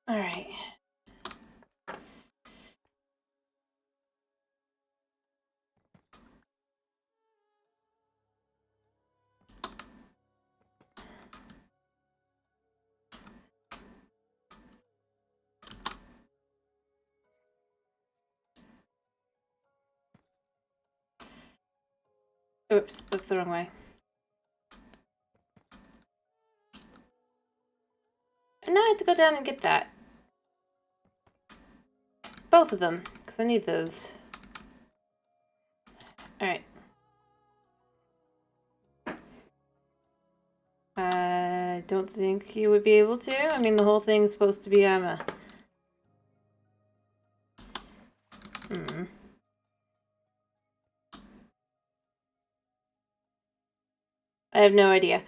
Alright. Oops, that's the wrong way. And now I have to go down and get that. Both of them, because I need those. Alright. I don't think you would be able to. I mean, the whole thing's supposed to be I have no idea.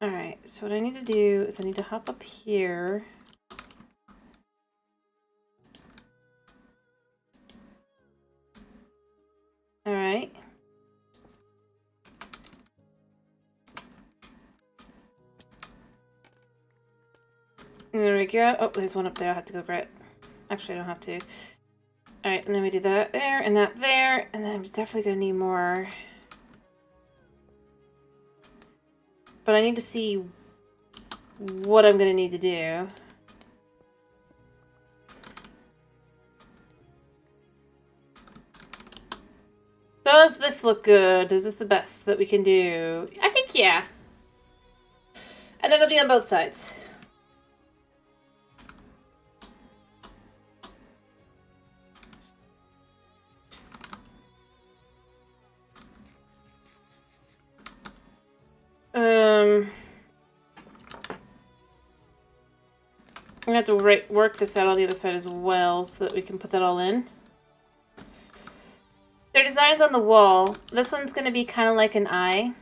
Alright, so what I need to do is I need to hop up here. Alright. There we go. Oh, there's one up there. I'll have to go grab it. Actually, I don't have to. Alright, and then we do that there, and that there, and then I'm definitely going to need more. But I need to see what I'm going to need to do. Does this look good? Is this the best that we can do? I think yeah. And then it'll be on both sides. I'm gonna have to work this out on the other side as well so that we can put that all in. Their designs on the wall. This one's gonna be kind of like an eye.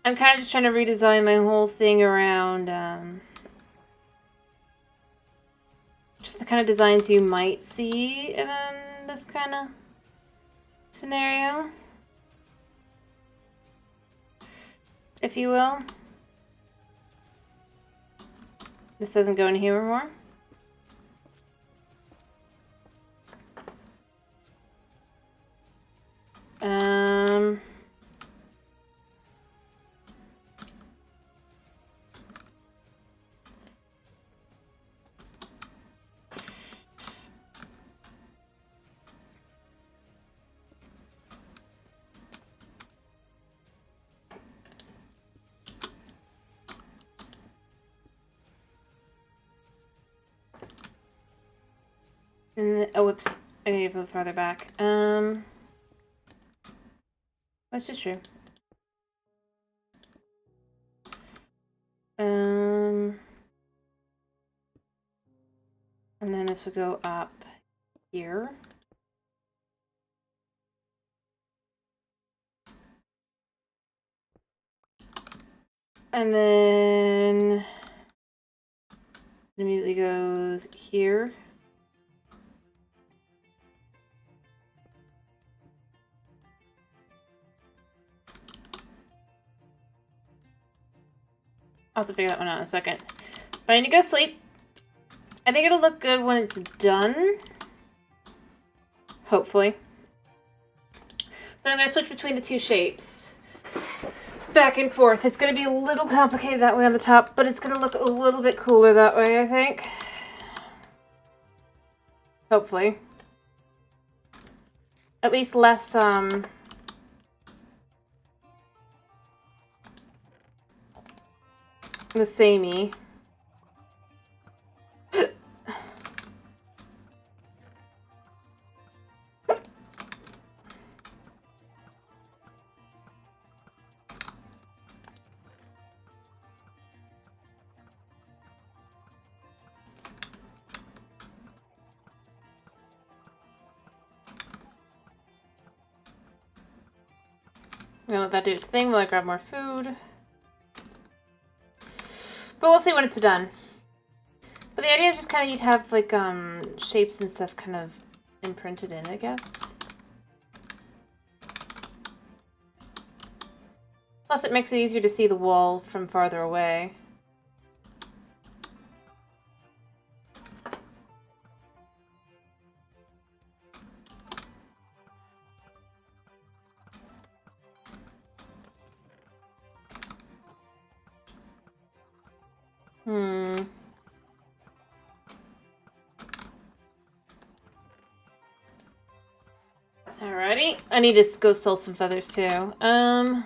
I'm kind of just trying to redesign my whole thing around just the kind of designs you might see in this kind of scenario, if you will. This doesn't go in here anymore. Oh, whoops. I need to go farther back. That's just true. And then this would go up here. And then it immediately goes here. I'll have to figure that one out in a second. But I need to go sleep. I think it'll look good when it's done. Hopefully. Then I'm going to switch between the two shapes. Back and forth. It's going to be a little complicated that way on the top, but it's going to look a little bit cooler that way, I think. Hopefully. At least less, the samey. I'm gonna let that do its thing while I grab more food. But we'll see when it's done. But the idea is just kind of you'd have, like, shapes and stuff kind of imprinted in, I guess. Plus, it makes it easier to see the wall from farther away. Alrighty. I need to go sell some feathers, too. Oh,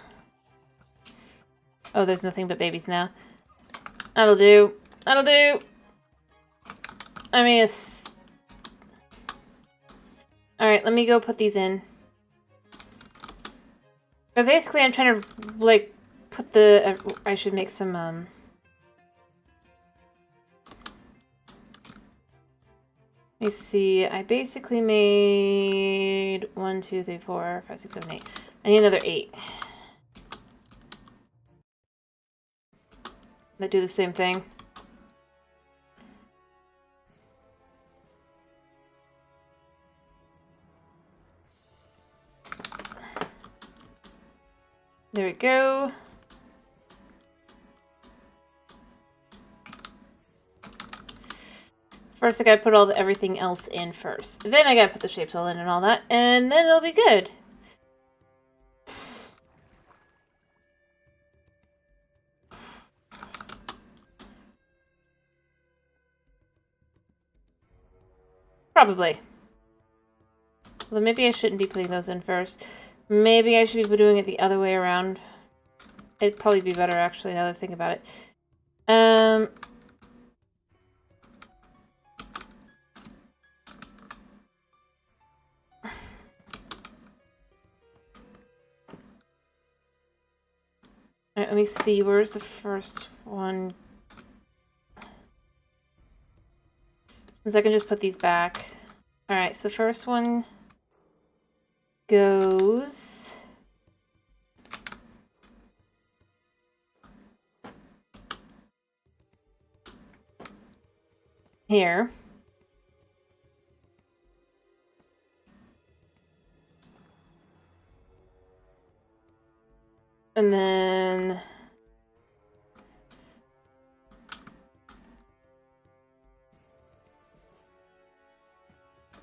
there's nothing but babies now. That'll do. That'll do. I mean, it's... Alright, let me go put these in. But basically, I'm trying to, like, put the... I should make some, let me see. I basically made 1, 2, 3, 4, 5, 6, 7, 8. I need another 8. That do the same thing. There we go. First, I gotta put everything else in first. Then I gotta put the shapes all in and all that, and then it'll be good. Probably. Well, maybe I shouldn't be putting those in first. Maybe I should be doing it the other way around. It'd probably be better, actually, now that I think about it. Alright, let me see. Where's the first one? Since I can just put these back. Alright, so the first one goes... here. And then...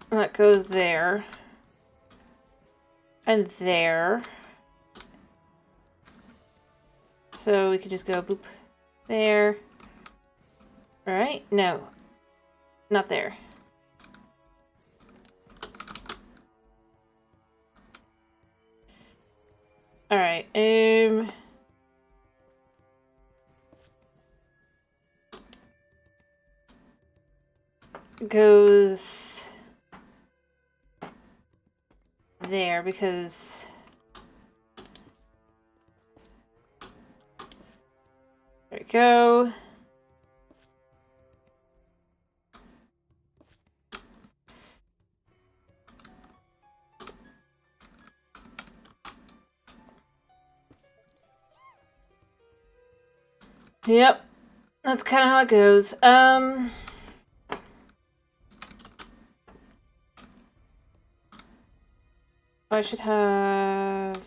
that goes there. And there. So we could just go boop there. Right? No. Not there. Alright, goes there because there we go. Yep, that's kind of how it goes. I should have...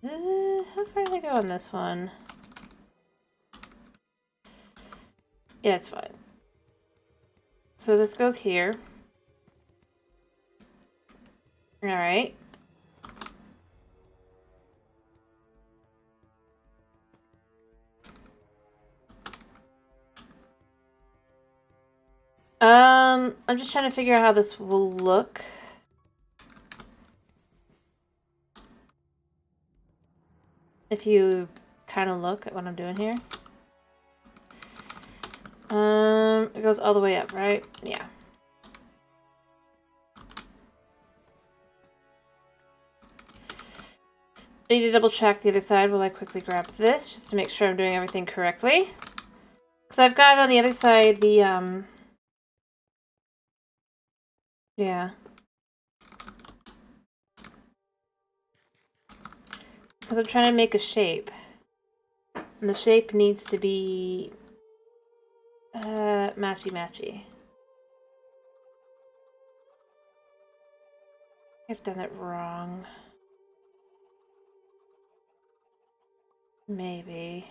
how far did I go on this one? Yeah, it's fine. So this goes here. Alright. I'm just trying to figure out how this will look. If you kind of look at what I'm doing here. It goes all the way up, right? Yeah. I need to double check the other side while I quickly grab this, just to make sure I'm doing everything correctly. Because I've got on the other side the, yeah. Because I'm trying to make a shape. And the shape needs to be matchy-matchy. I've done it wrong. Maybe.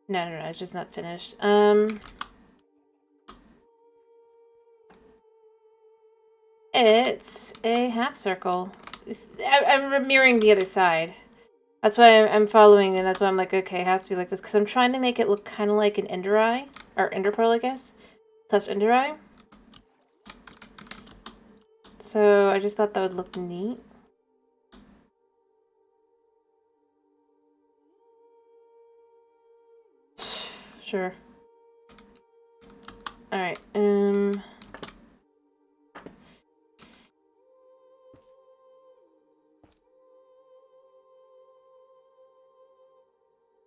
No, it's just not finished. It's a half circle. I'm mirroring the other side. That's why I'm following, and that's why I'm like, okay, it has to be like this, because I'm trying to make it look kind of like an ender eye, or ender pearl, I guess, plus ender eye. So I just thought that would look neat. Sure. Alright,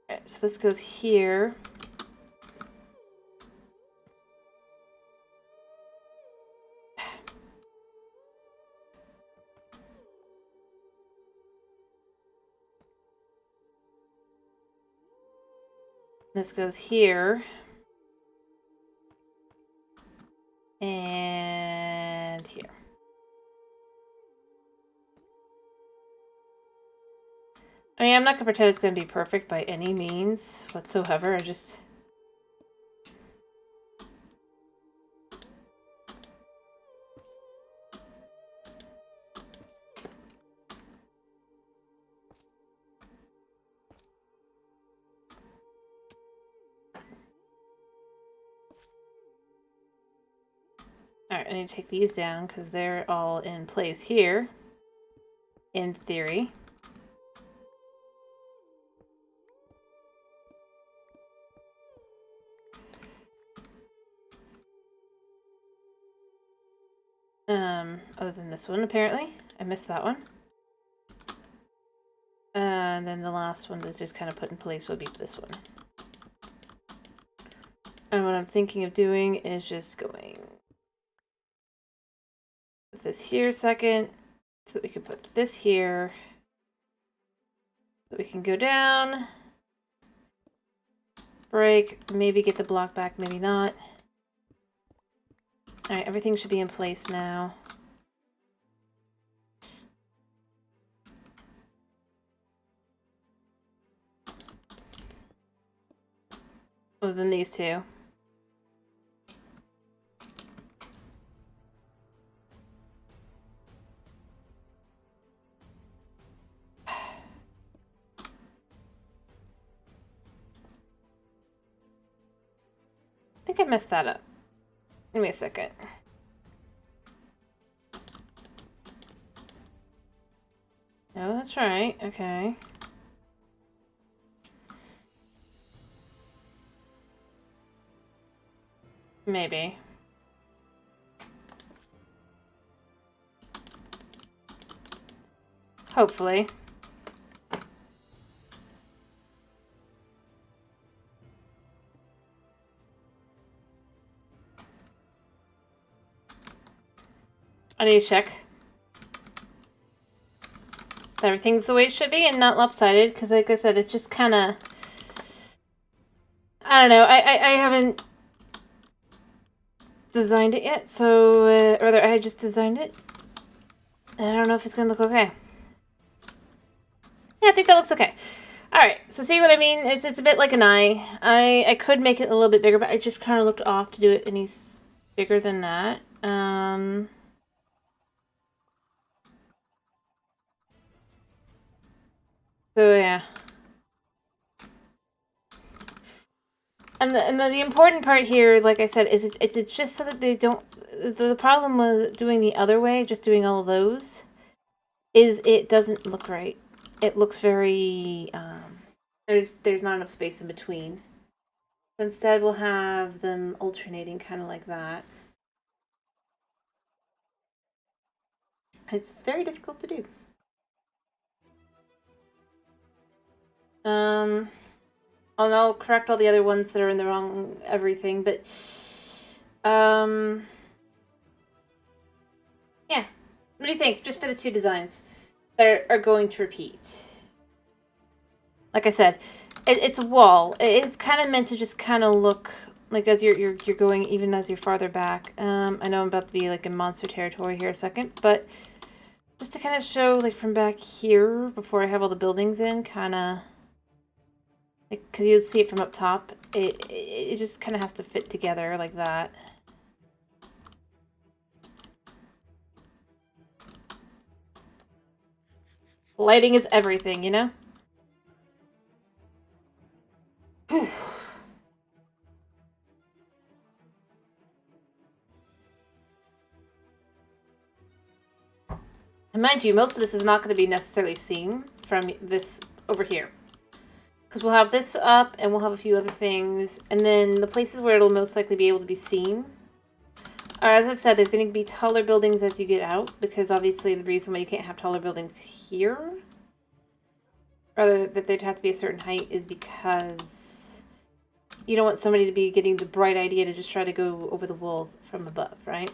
Alright, so this goes here. This goes here. And here. I mean, I'm not going to pretend it's going to be perfect by any means whatsoever. I just... Alright, I need to take these down because they're all in place here, in theory. Other than this one, apparently. I missed that one. And then the last one that's just kind of put in place will be this one. And what I'm thinking of doing is just going with this here second, so that we can put this here. So we can go down, break, maybe get the block back, maybe not. Alright, everything should be in place now. Other than these two. I think I messed that up. Give me a second. No, that's right. Okay. Maybe. Hopefully. I need to check that everything's the way it should be and not lopsided, because like I said, it's just kind of... I don't know, I haven't designed it yet, so... or rather, I just designed it. And I don't know if it's going to look okay. Yeah, I think that looks okay. Alright, so see what I mean? It's a bit like an eye. I could make it a little bit bigger, but I just kind of looked off to do it any bigger than that. So yeah. And the important part here, like I said, is it's just so that they don't... The problem with doing the other way, just doing all of those, is it doesn't look right. It looks very... there's not enough space in between. So instead, we'll have them alternating kind of like that. It's very difficult to do. I'll correct all the other ones that are in the wrong everything, but yeah. What do you think? Just for the two designs. that are going to repeat. Like I said, it's a wall. It's kind of meant to just kind of look like as you're going, even as you're farther back. I know I'm about to be like in monster territory here a second, but just to kind of show like from back here before I have all the buildings in, kind of like because you'd see it from up top. It just kind of has to fit together like that. Lighting is everything, you know? Whew. And mind you, most of this is not going to be necessarily seen from this over here. Because we'll have this up, and we'll have a few other things. And then the places where it'll most likely be able to be seen are, as I've said, there's going to be taller buildings as you get out. Because obviously the reason why you can't have taller buildings here, rather that they'd have to be a certain height, is because you don't want somebody to be getting the bright idea to just try to go over the wall from above, right?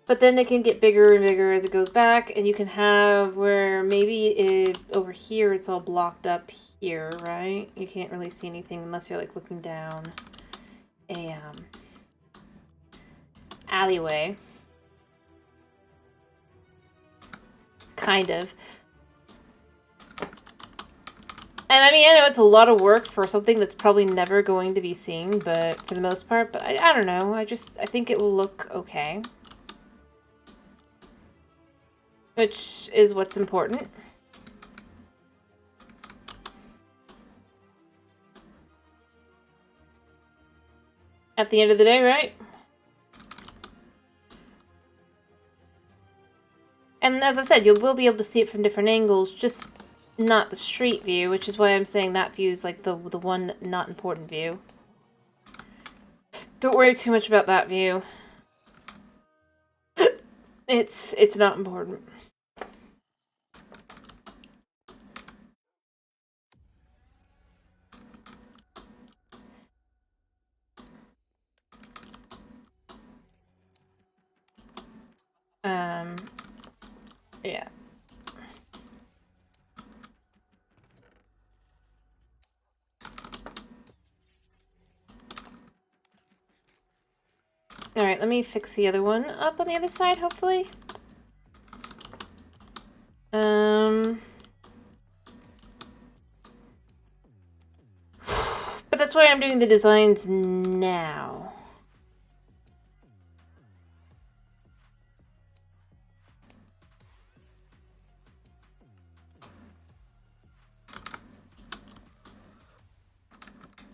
But then it can get bigger and bigger as it goes back, and you can have where maybe over here it's all blocked up here, right? You can't really see anything unless you're like looking down a alleyway. Kind of. And I mean, I know it's a lot of work for something that's probably never going to be seen, but for the most part, but I don't know. I think it will look okay. Which is what's important. At the end of the day, right? And as I said, you will be able to see it from different angles, just not the street view, which is why I'm saying that view is like the one not important view. Don't worry too much about that view. It's not important. Yeah. Alright, let me fix the other one up on the other side, hopefully. But that's why I'm doing the designs now.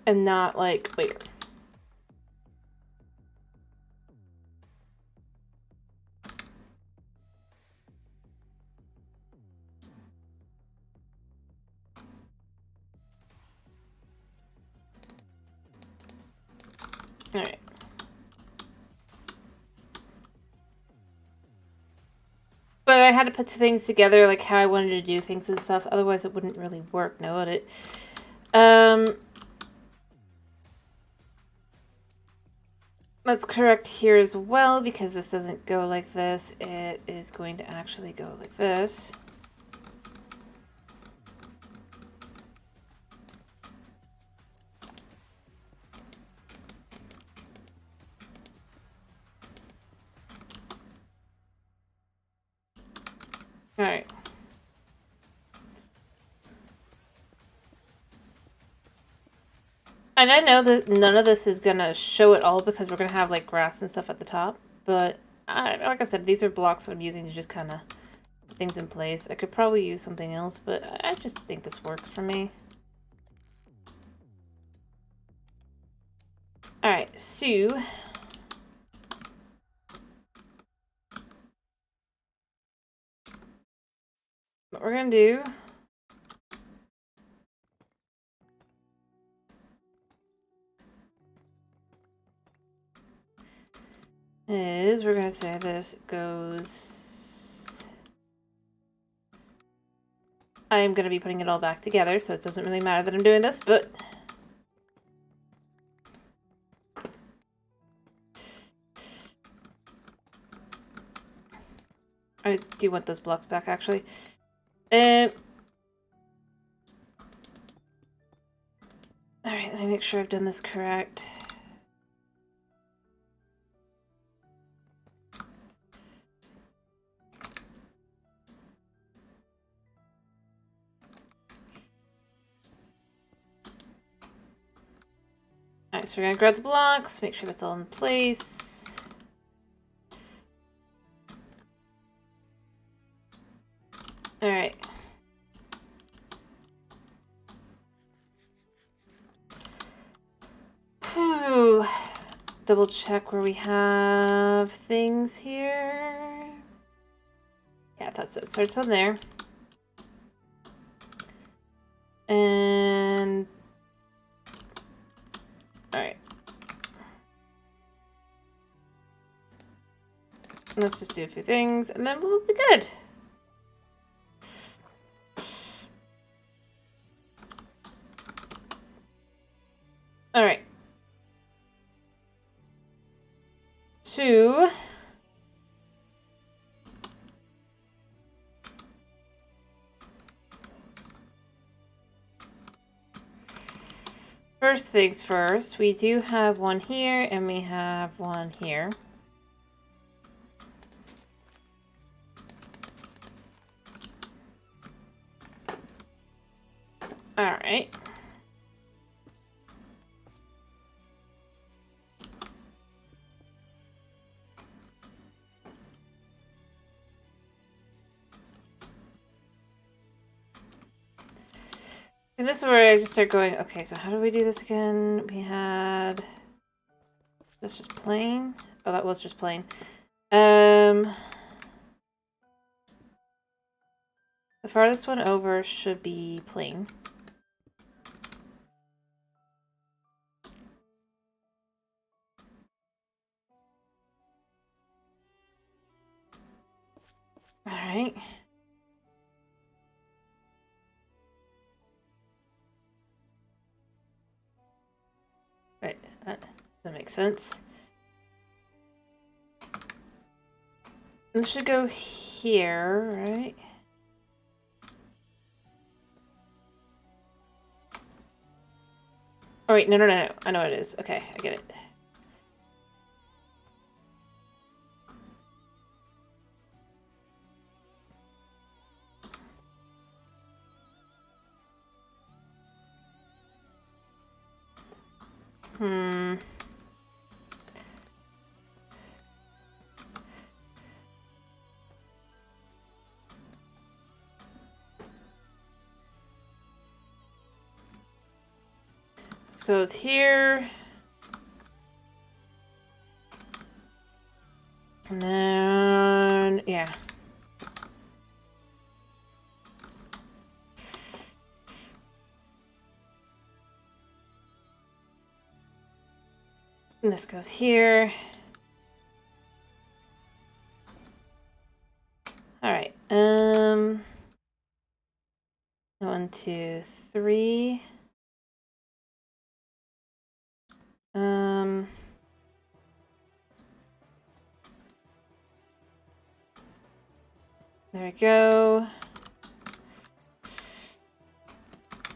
And not, like, later. Alright. But I had to put things together, like how I wanted to do things and stuff, otherwise it wouldn't really work, no, would it? That's correct here as well, because this doesn't go like this. It is going to actually go like this. Alright. And I know that none of this is going to show it all because we're going to have like grass and stuff at the top. But like I said, these are blocks that I'm using to just kind of put things in place. I could probably use something else, but I just think this works for me. Alright, so what we're going to do is we're going to say this goes... I'm going to be putting it all back together, so it doesn't really matter that I'm doing this, but... I do want those blocks back, actually. Alright, let me make sure I've done this correct. Alright, so we're gonna grab the blocks, make sure that's all in place. Alright. Whew. Double check where we have things here. Yeah, I thought so. It starts on there. And... Alright. Let's just do a few things, and then we'll be good. Alright. 2. First things first, we do have one here, and we have one here. Alright. And this is where I just start going, okay, so how do we do this again? We had... That's just plain? Oh, that was just plain. The farthest one over should be plain. Alright. Right, that makes sense. This should go here, right? Oh wait, no. I know what it is. Okay, I get it. This goes here. And then, yeah. And this goes here. Alright, 1, 2, 3. There we go.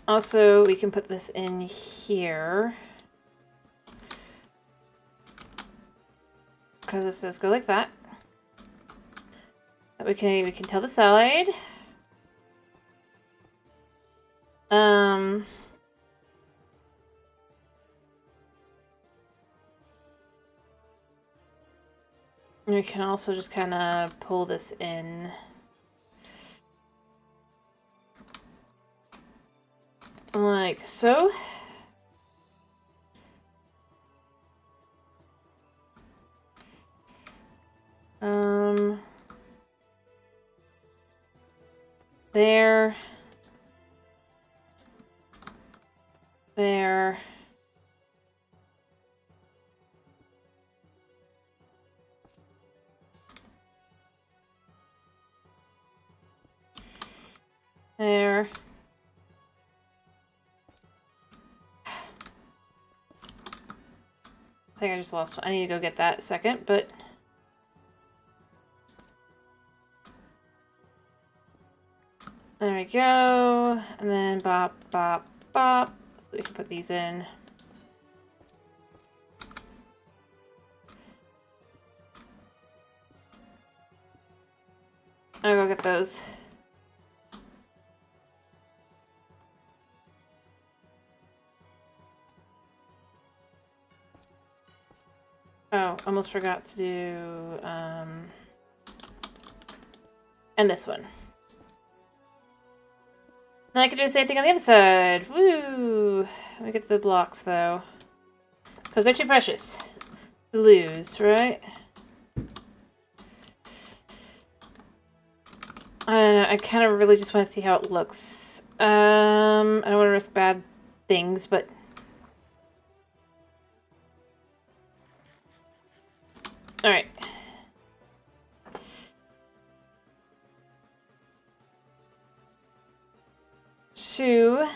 Also, we can put this in here. Because this does go like that. That we can tell the side. And we can also just kind of pull this in. Like so. There. There. There. I think I just lost one. I need to go get that second, but... There we go. And then bop, bop, bop. So we can put these in. I'll go get those. Oh, almost forgot to do, and this one. Then I can do the same thing on the other side. Woo! Let me get the blocks, though. Because they're too precious to lose, right? I kind of really just want to see how it looks. I don't want to risk bad things, but... Alright. Two.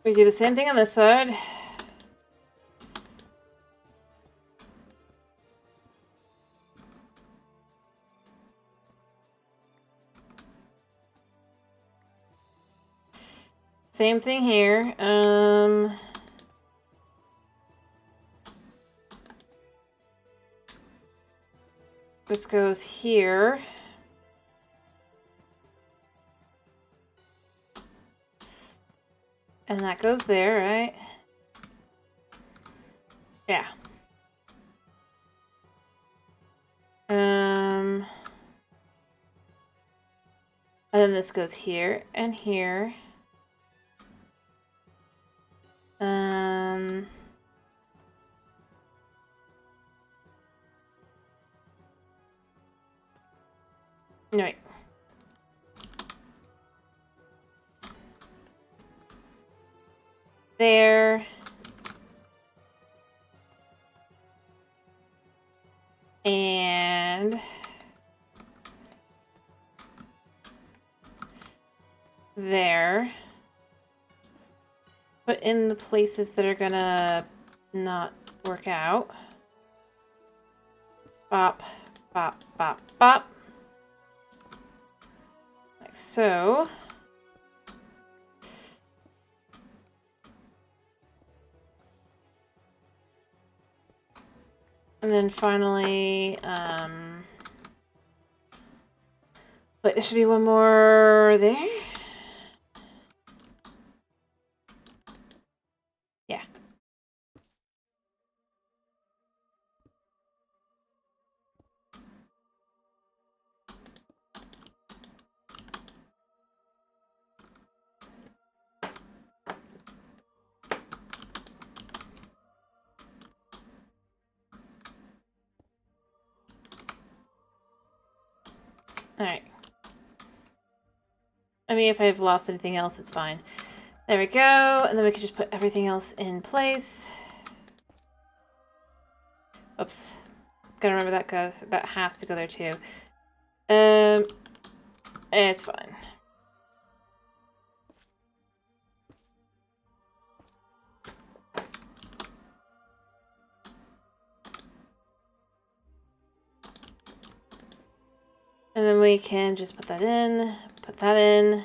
We do the same thing on this side. Same thing here. This goes here. And that goes there, right? Yeah. And then this goes here and here. No, wait. There. And there. Put in the places that are gonna not work out. Bop, bop, bop, bop. Like so. And then finally, wait, there should be one more there? Yeah. Alright. I mean, if I've lost anything else, it's fine. There we go, and then we can just put everything else in place. Oops. Gotta remember that goes, that has to go there too. It's fine. And then we can just put that in, put that in.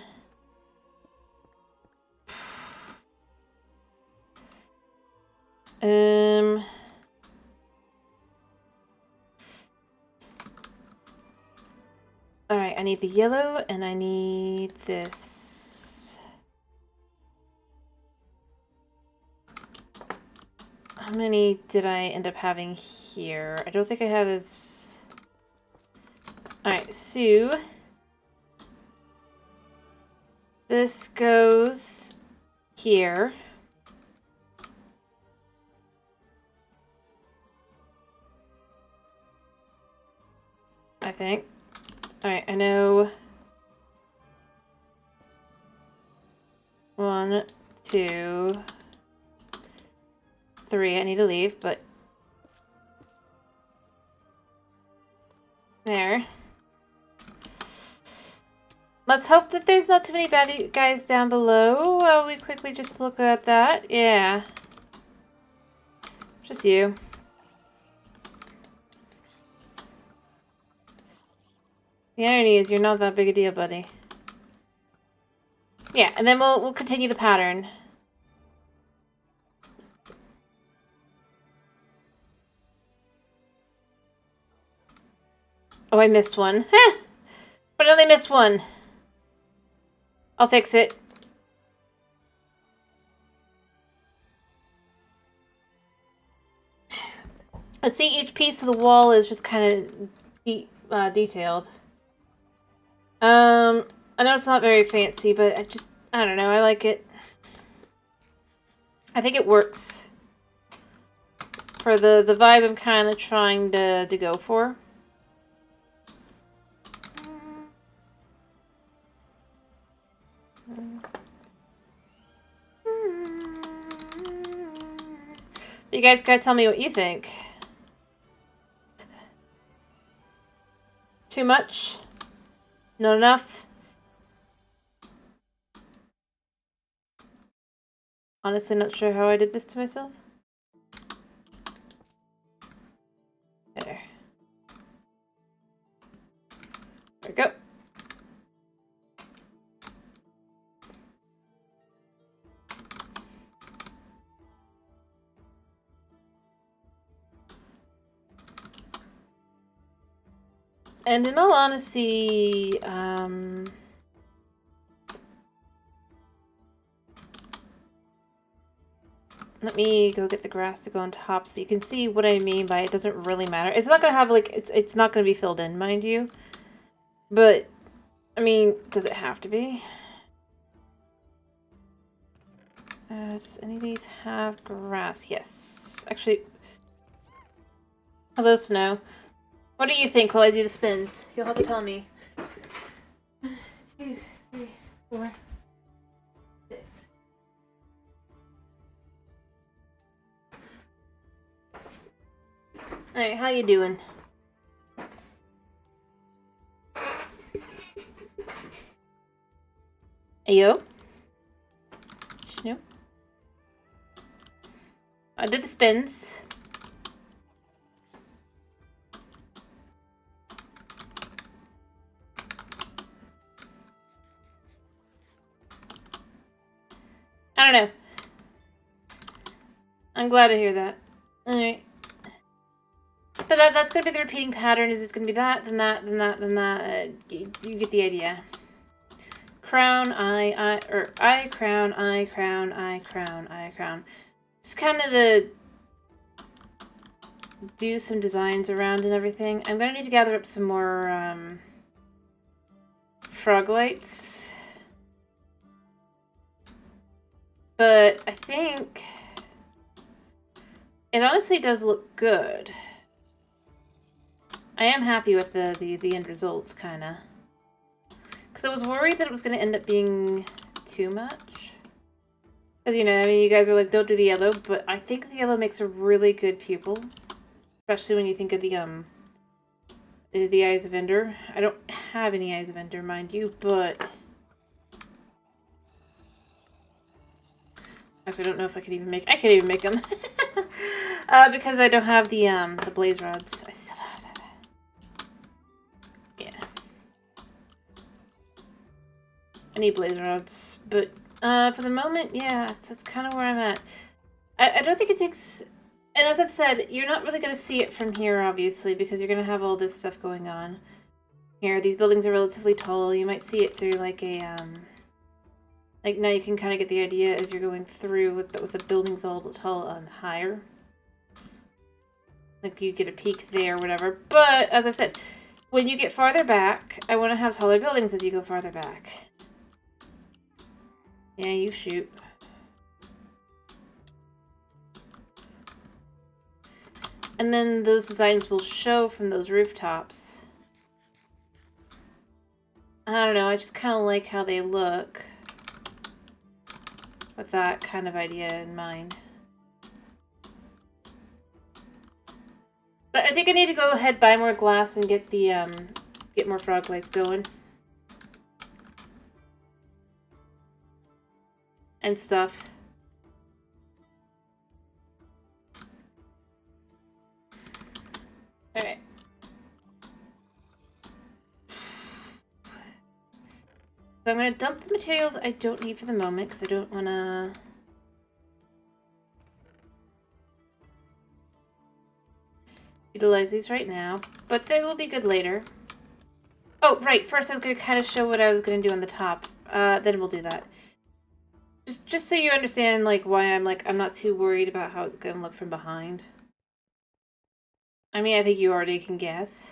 Alright, I need the yellow and I need this. How many did I end up having here? I don't think I had this. Alright, so this goes here. I think. Alright, I know. 1, 2, 3. I need to leave, but there. Let's hope that there's not too many bad guys down below while we quickly just look at that. Yeah. Just you. The irony is you're not that big a deal, buddy. Yeah, and then we'll continue the pattern. Oh, I missed one. But I only missed one. I'll fix it. I see each piece of the wall is just kind of detailed. I know it's not very fancy, but I don't know, I like it. I think it works for the vibe I'm kind of trying to go for. You guys gotta tell me what you think. Too much? Not enough? Honestly, not sure how I did this to myself. There. There we go. And in all honesty, let me go get the grass to go on top so you can see what I mean by it doesn't really matter. It's not gonna have like it's not gonna be filled in, mind you. But I mean, does it have to be? Does any of these have grass? Yes. Actually, hello, Snow. What do you think while I do the spins? You'll have to tell me. 1, 2, 3, 4, 6. Alright, how you doing? Ayo? Snoop? I did the spins. I don't know. I'm glad to hear that. Alright. But that's gonna be the repeating pattern. Is it's gonna be that, then that, then that, then that. You get the idea. Crown, I, crown, I, crown, I, crown, I, crown. Just kind of to do some designs around and everything. I'm gonna need to gather up some more frog lights. But I think it honestly does look good. I am happy with the end results, kinda. Because I was worried that it was going to end up being too much. Because, you know, I mean, you guys were like, don't do the yellow, but I think the yellow makes a really good pupil. Especially when you think of the Eyes of Ender. I don't have any Eyes of Ender, mind you, but... Actually, I don't know if I could even make... I can't even make them. Because I don't have the blaze rods. I still don't have that. Yeah. I need blaze rods, but for the moment, yeah, that's kind of where I'm at. I don't think it takes... And as I've said, you're not really going to see it from here, obviously, because you're going to have all this stuff going on. Here, these buildings are relatively tall. You might see it through, like, a, Like, now you can kind of get the idea as you're going through with the buildings all tall and higher. Like, you get a peak there, whatever. But, as I've said, when you get farther back, I want to have taller buildings as you go farther back. Yeah, you shoot. And then those designs will show from those rooftops. I don't know, I just kind of like how they look. With that kind of idea in mind. But I think I need to go ahead, buy more glass, and get the, get more frog lights going. and stuff. Alright. So I'm going to dump the materials I don't need for the moment because I don't want to... utilize these right now, but they will be good later. Oh, right. First I was going to kind of show what I was going to do on the top. Then we'll do that. Just so you understand, like, why I'm not too worried about how it's going to look from behind. I mean, I think you already can guess.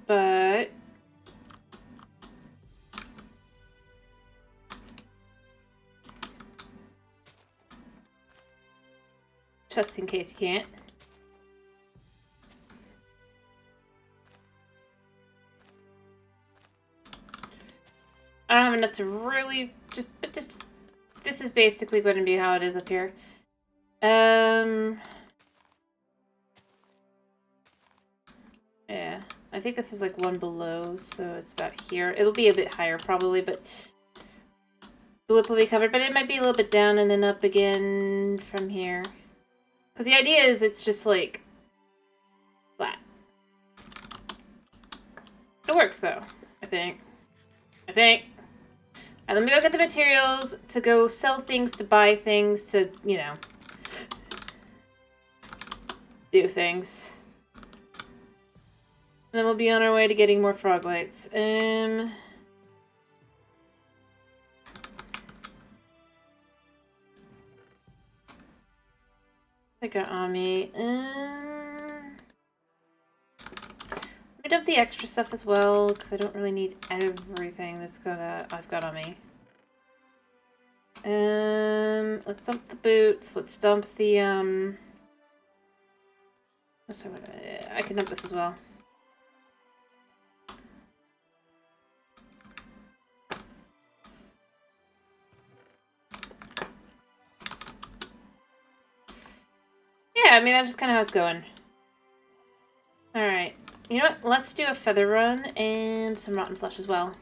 But... just in case you can't. I don't have enough to really but this is basically going to be how it is up here. Yeah, I think this is like one below, so it's about here. It'll be a bit higher probably, but the lip will be covered, but it might be a little bit down and then up again from here. But the idea is it's just like flat. It works though, I think. Let me go get the materials to go sell things, to buy things, to, you know, do things. And then we'll be on our way to getting more frog lights. I got on me. Let me dump the extra stuff as well, because I don't really need everything I've got on me. Let's dump the boots. Let's dump the, oh, sorry, I can dump this as well. Yeah, I mean, that's just kind of how it's going. Alright. You know what? Let's do a feather run and some rotten flesh as well.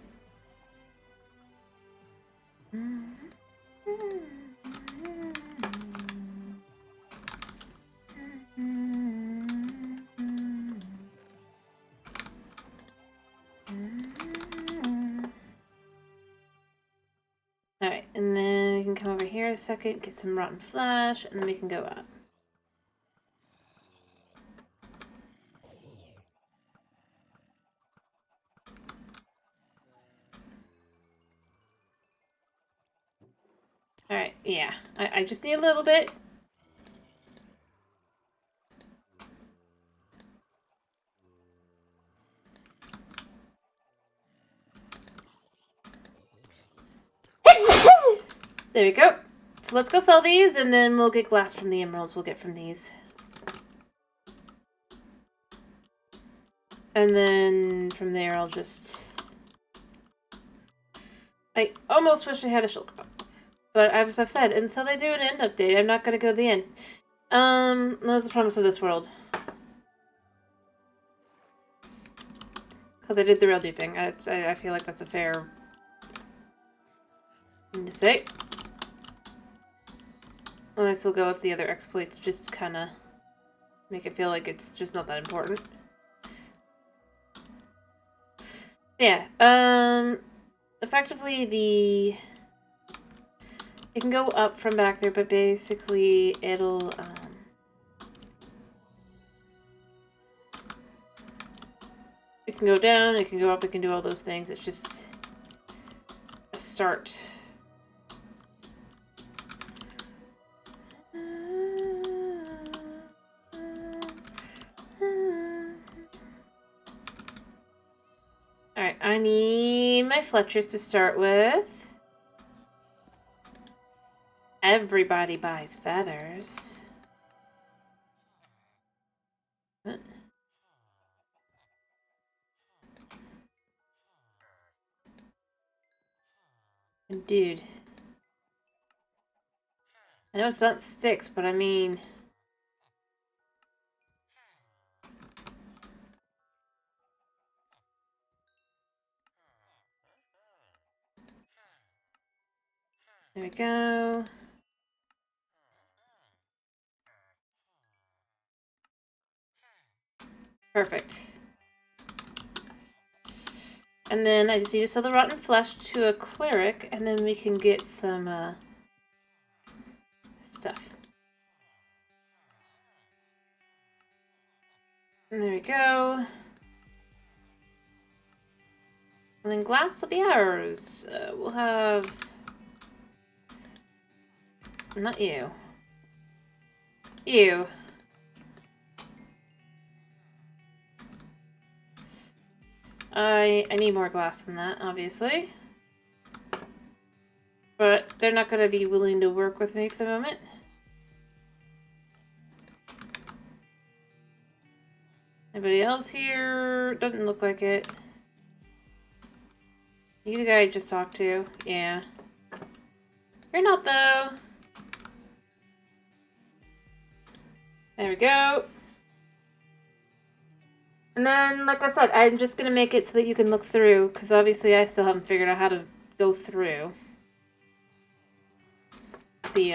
Alright, and then we can come over here a second, get some rotten flesh, and then we can go up. Alright, yeah. I just need a little bit. There we go. So let's go sell these, and then we'll get glass from the emeralds we'll get from these. And then from there I'll just... I almost wish I had a shulker box. But as I've said, until they do an end update, I'm not going to go to the end. That's the promise of this world. Because I did the real duping. I feel like that's a fair thing to say. Unless we'll go with the other exploits, just kind of make it feel like it's just not that important. Yeah, effectively it can go up from back there, but basically it'll, it can go down, it can go up, it can do all those things. It's just a start. Alright, I need my Fletchers to start with. Everybody buys feathers. What? Dude. I know it's not sticks, but I mean... There we go. Perfect. And then I just need to sell the rotten flesh to a cleric, and then we can get some, stuff. And there we go. And then glass will be ours. We'll have... Not you. You. I need more glass than that, obviously. But they're not going to be willing to work with me for the moment. Anybody else here? Doesn't look like it. You the guy I just talked to? Yeah. You're not, though. There we go. And then, like I said, I'm just going to make it so that you can look through, because obviously I still haven't figured out how to go through the,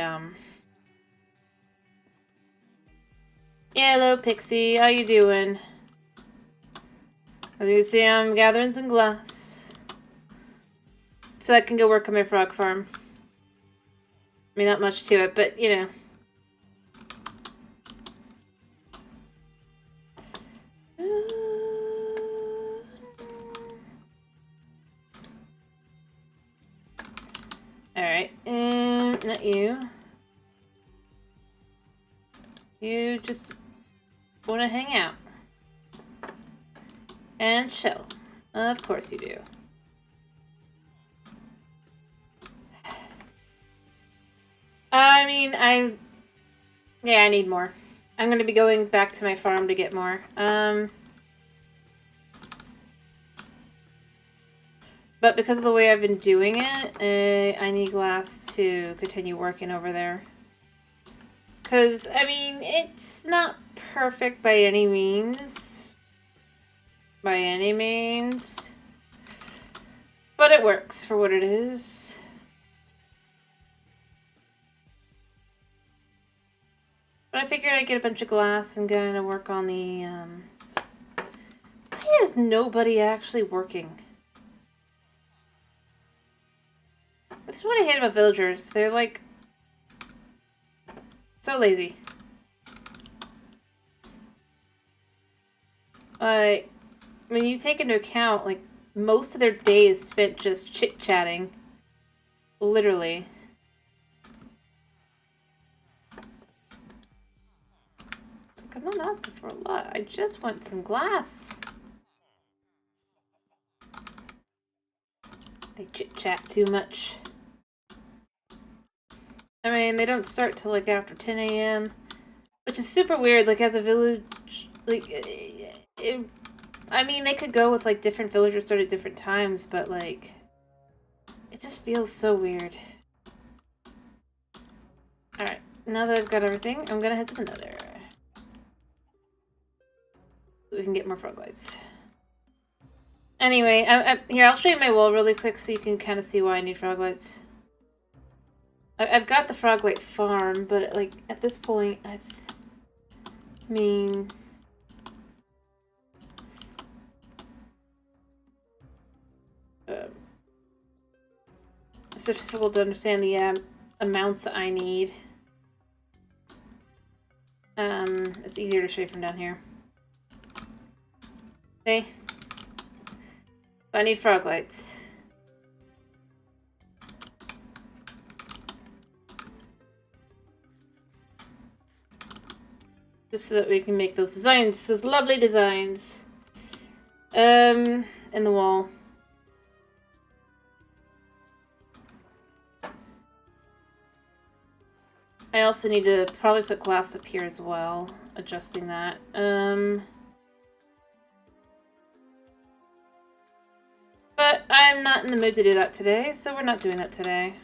Hello, Pixie. How you doing? As you can see, I'm gathering some glass. So I can go work on my frog farm. I mean, not much to it, but, you know. Alright, and not you. You just want to hang out. And chill. Of course you do. I mean, yeah, I need more. I'm going to be going back to my farm to get more. But because of the way I've been doing it, I need glass to continue working over there. Because, I mean, it's not perfect by any means. By any means. But it works for what it is. But I figured I'd get a bunch of glass and go to work on the, Why is nobody actually working? That's what I hate about villagers. They're, like, so lazy. When you take into account, like, most of their day is spent just chit-chatting. Literally. It's like, I'm not asking for a lot. I just want some glass. They chit-chat too much. I mean, they don't start till, like, after 10 a.m. Which is super weird, like, as a village, like, I mean, they could go with, like, different villagers start at different times, but, like, it just feels so weird. Alright, now that I've got everything, I'm gonna head to the nether. So we can get more frog lights. Anyway, here, I'll show you my wall really quick so you can kind of see why I need frog lights. I've got the frog light farm, but, like, at this point, I mean... it's difficult to understand the amounts I need. It's easier to show you from down here. Okay. I need frog lights. Just so that we can make those designs, those lovely designs. In the wall. I also need to probably put glass up here as well, adjusting that. But I'm not in the mood to do that today, so we're not doing that today.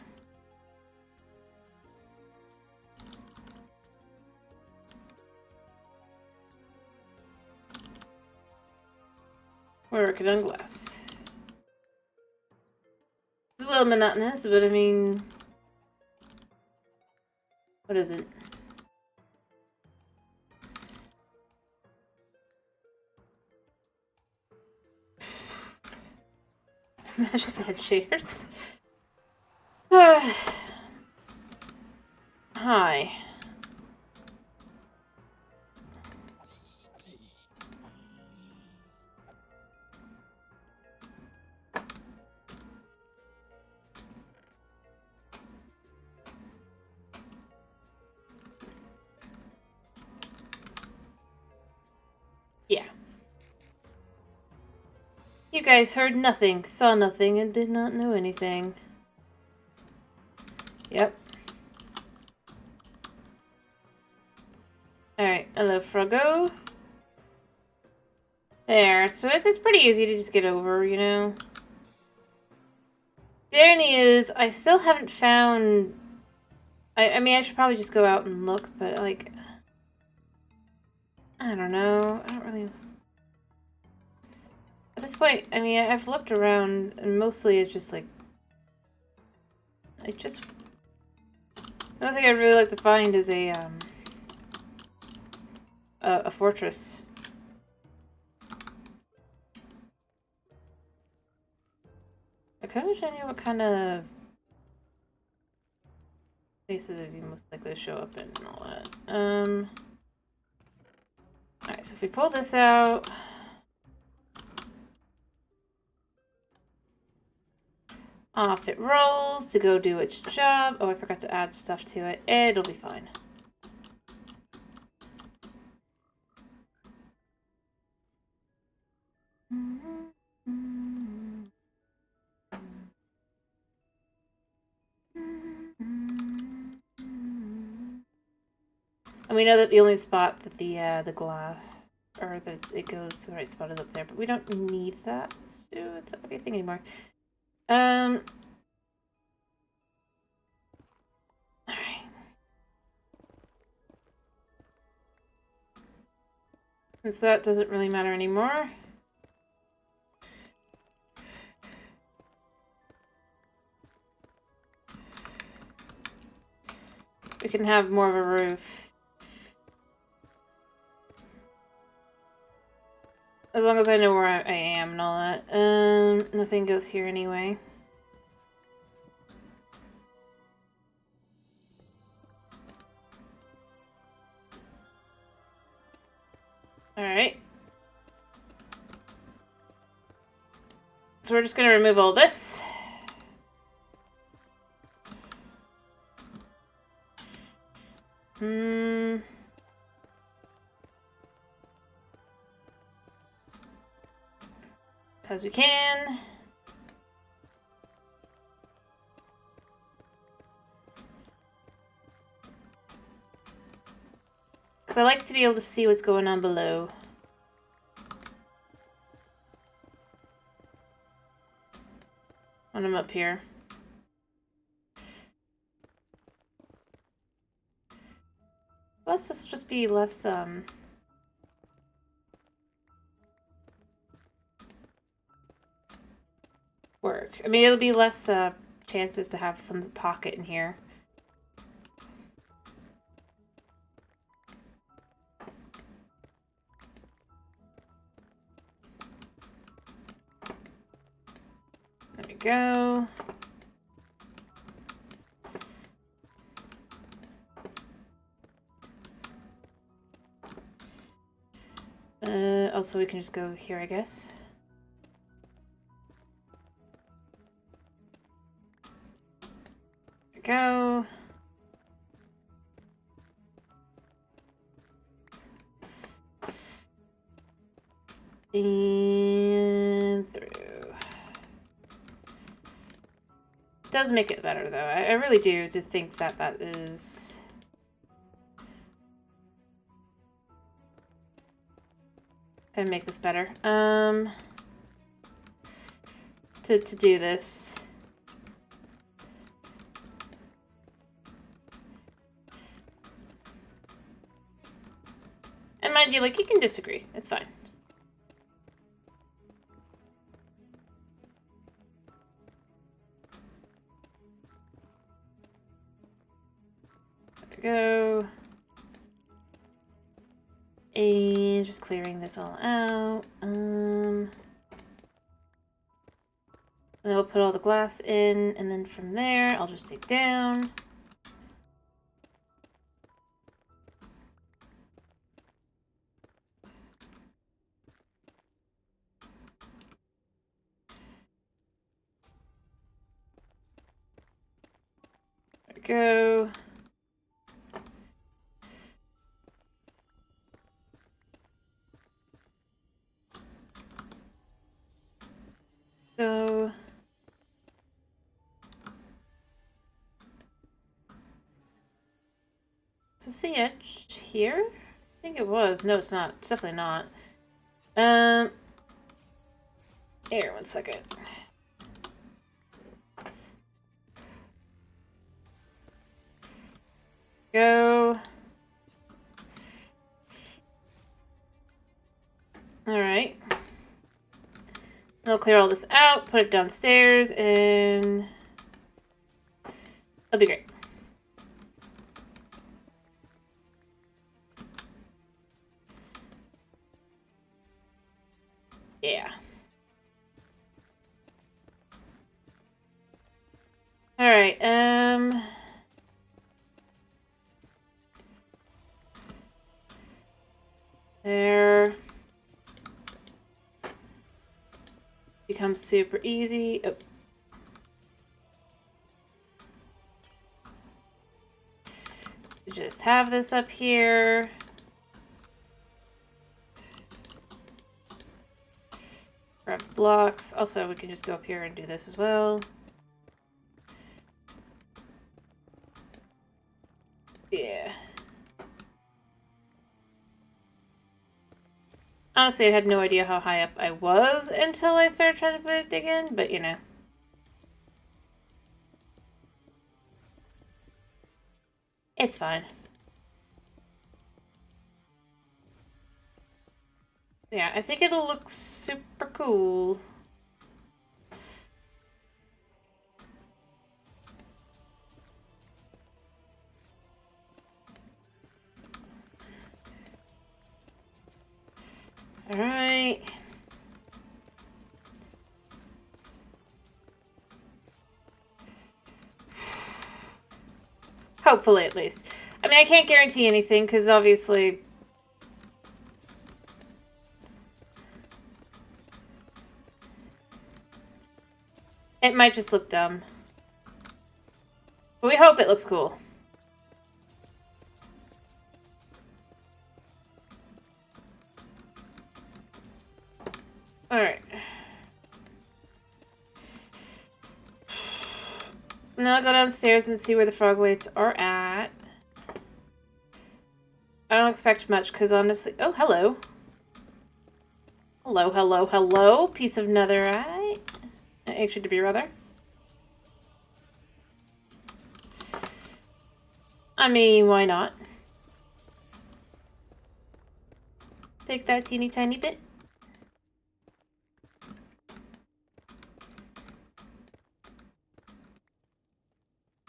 We're working on glass. It's a little monotonous, but I mean... What is it? Imagine if I had chairs. Hi. Yeah. You guys heard nothing, saw nothing, and did not know anything. Yep. Alright, hello, Froggo. There, so it's pretty easy to just get over, you know? The irony is, I still haven't found... I mean, I should probably just go out and look, but, like... I don't know. I don't really... At this point, I mean, I've looked around, and mostly it's just, like... Another thing I'd really like to find is a fortress. I kind of wish I knew what kind of places would be most likely to show up in and all that. Alright, so if we pull this out... Off it rolls to go do its job. Oh, I forgot to add stuff to it. It'll be fine. And we know that the only spot that the glass, or that it goes to the right spot is up there, but we don't need that. So it's not anything anymore. Alright. Since that doesn't really matter anymore. We can have more of a roof. As long as I know where I am and all that. Nothing goes here anyway. Alright. So we're just gonna remove all this. Because we can. Because I like to be able to see what's going on below. When I'm up here. Plus, this will just be less, work. I mean, it'll be less, chances to have some pocket in here. There we go. Also, we can just go here, I guess. There we go. And through. It does make it better, though. I really do think that that is... gonna make this better. To do this. And mind you, like, you can disagree. It's fine. we go. And just clearing this all out. And then we'll put all the glass in, and then from there, I'll just take down. There we go. So is this the edge here? I think it was. No, it's not. It's definitely not. Here, 1 second. Go. Alright. I'll clear all this out, put it downstairs, and it'll be great. Yeah. Alright, there. Becomes super easy. Oh. So just have this up here. Grab blocks. Also, we can just go up here and do this as well. Yeah. Honestly, I had no idea how high up I was until I started trying to dig in, but you know. It's fine. Yeah, I think it'll look super cool. All right. Hopefully, at least. I mean, I can't guarantee anything, because obviously... it might just look dumb. But we hope it looks cool. Alright. Now I'll go downstairs and see where the frog lights are at. I don't expect much, because honestly... oh, hello. Hello, hello, hello. Piece of netherite. Actually, to be rather. I mean, why not? Take that teeny tiny bit.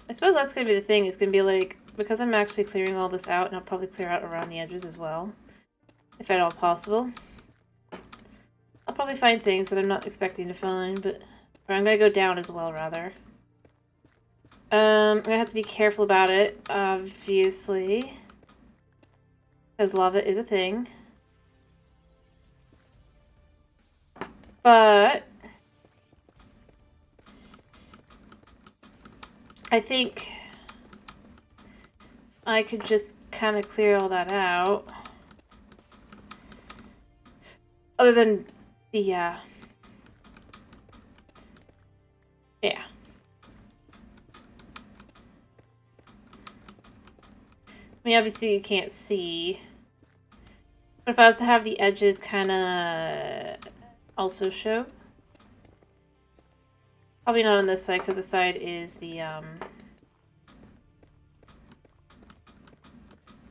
I suppose that's going to be the thing. It's going to be like, because I'm actually clearing all this out, and I'll probably clear out around the edges as well. If at all possible. I'll probably find things that I'm not expecting to find, but... or I'm going to go down as well, rather. I'm going to have to be careful about it, obviously. Because lava is a thing. But... I think... I could just kind of clear all that out. Other than the, yeah. I mean, obviously you can't see. But if I was to have the edges kind of also show. Probably not on this side, because the side is the,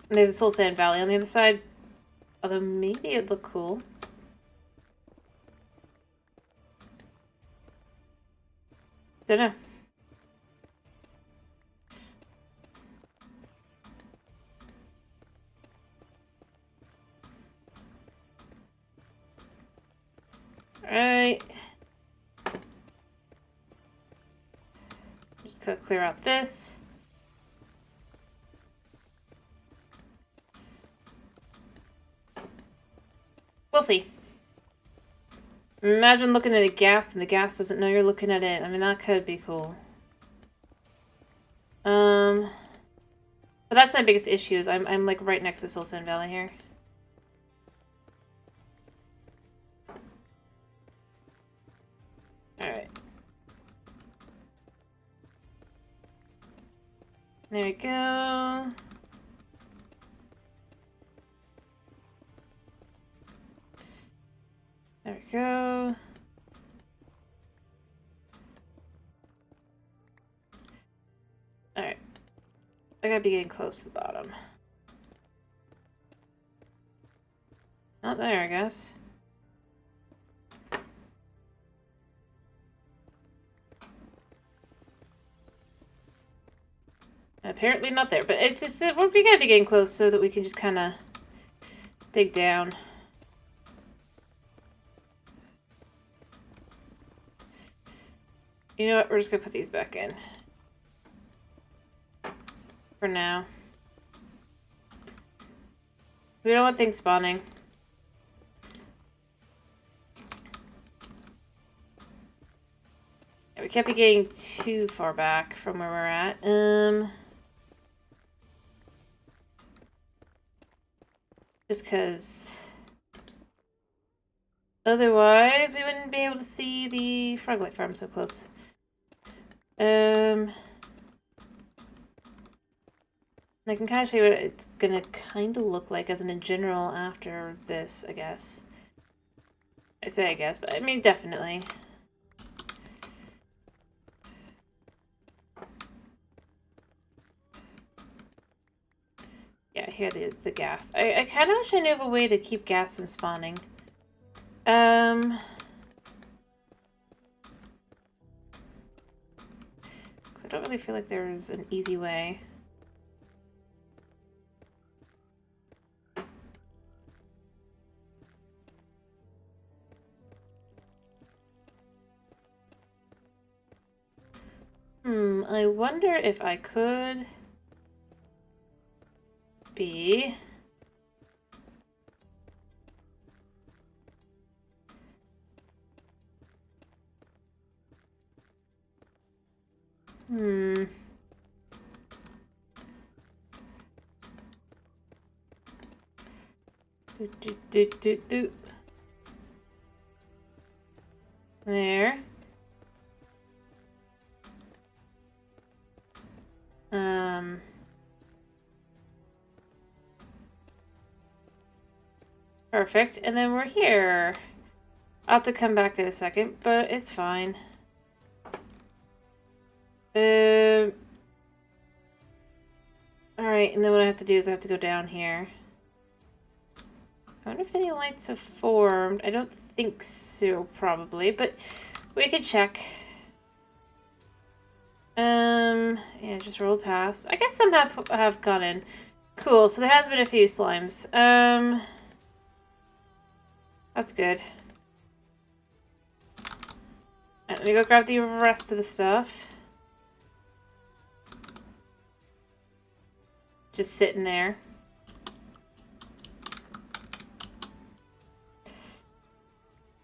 there's a Soul Sand Valley on the other side. Although maybe it'd look cool. Don't know. clear out this. We'll see. Imagine looking at a gas and the gas doesn't know you're looking at it. I mean, that could be cool. But that's my biggest issue is I'm like right next to Silicon Valley here. Alright. There we go. There we go. Alright. I gotta be getting close to the bottom. Not there, I guess. Apparently not there, but it's just we gotta be getting close so that we can just kind of dig down. You know what? We're just gonna put these back in for now. We don't want things spawning. Yeah, we can't be getting too far back from where we're at. Just because otherwise we wouldn't be able to see the froglet farm so close. I can kind of show you what it's gonna kind of look like as in general after this, I guess. I say I guess, but I mean definitely. Yeah, I hear the gas. I kind of wish I knew of a way to keep gas from spawning. I don't really feel like there's an easy way. I wonder if I could be... There. Perfect. And then we're here. I'll have to come back in a second, but it's fine. Alright, and then what I have to do is I have to go down here. I wonder if any lights have formed. I don't think so, probably, but we could check. Yeah, just roll past. I guess some have gone in. Cool, so there has been a few slimes. That's good. Let me go grab the rest of the stuff. Just sitting there.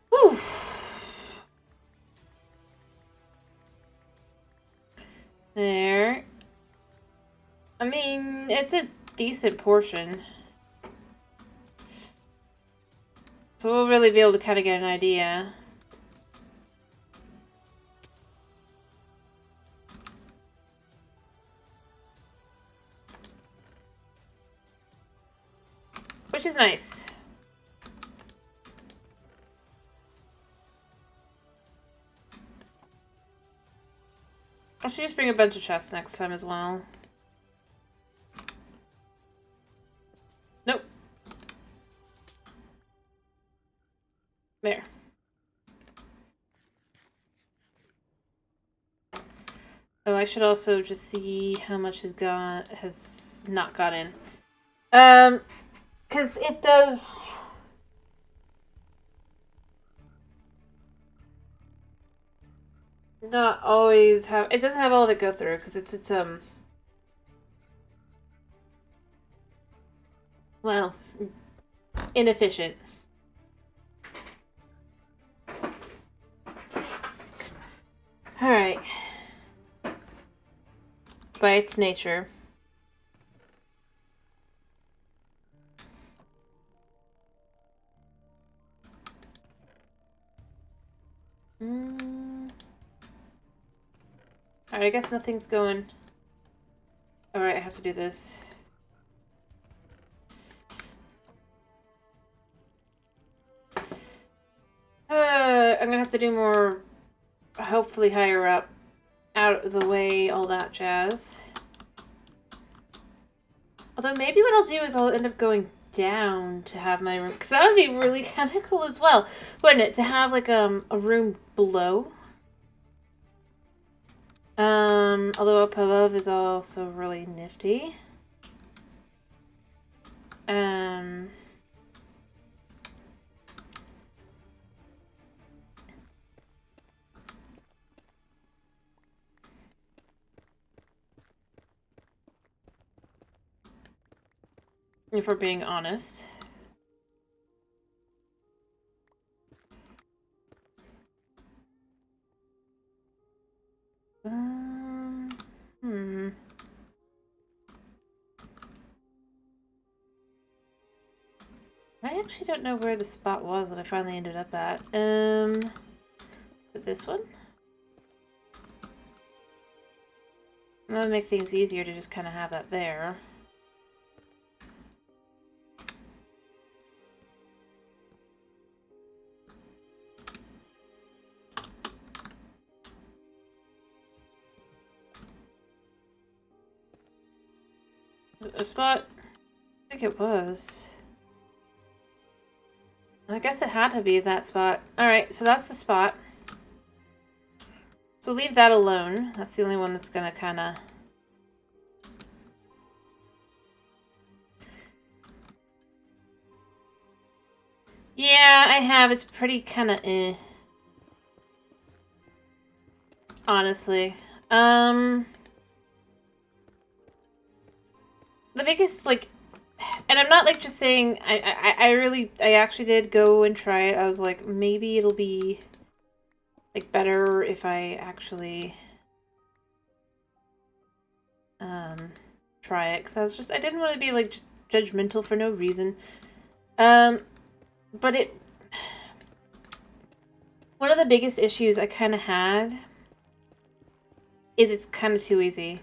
Whew. There. I mean, it's a decent portion. So we'll really be able to kind of get an idea. Which is nice. I should just bring a bunch of chests next time as well. Nope. There. Oh, I should also just see how much has not got in. Because it does... not always have... It doesn't have all of it go through, because it's well, inefficient. Alright. By its nature. Alright, I guess nothing's going... Alright, I have to do this. I'm gonna have to do more, hopefully higher up, out of the way, all that jazz. Although maybe what I'll do is I'll end up going down to have my room, because that would be really kind of cool as well, wouldn't it? To have like a room below. Although up above is also really nifty. If we're being honest. I actually don't know where the spot was that I finally ended up at. This one? That would make things easier to just kind of have that there. A spot? I think it was. I guess it had to be that spot. Alright, so that's the spot. So leave that alone. That's the only one that's gonna kinda... Yeah, I have. It's pretty kinda eh. Honestly. The biggest, like... And I'm not, like, just saying... I actually did go and try it. I was like, maybe it'll be... like, better if I actually try it, because I didn't want to be, like, just judgmental for no reason. But one of the biggest issues I kind of had is it's kind of too easy.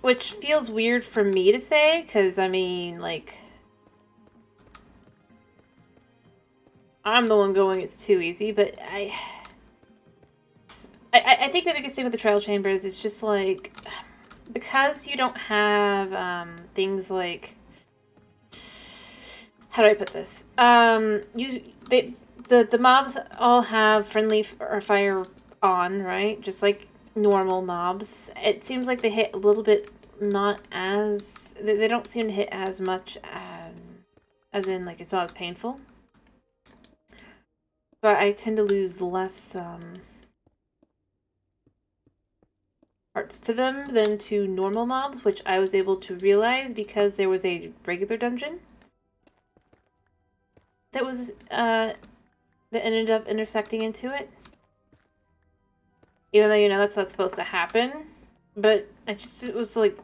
Which feels weird for me to say, because, I mean, like... I'm the one going, it's too easy, but I think the biggest thing with the trial chambers is just like, because you don't have things like, how do I put this? The mobs all have friendly or fire on, right? Just like normal mobs. It seems like they hit a little bit not as, they don't seem to hit as much as in like it's not as painful. But I tend to lose less parts to them than to normal mobs, which I was able to realize because there was a regular dungeon that was that ended up intersecting into it. Even though, you know, that's not supposed to happen. But it was like...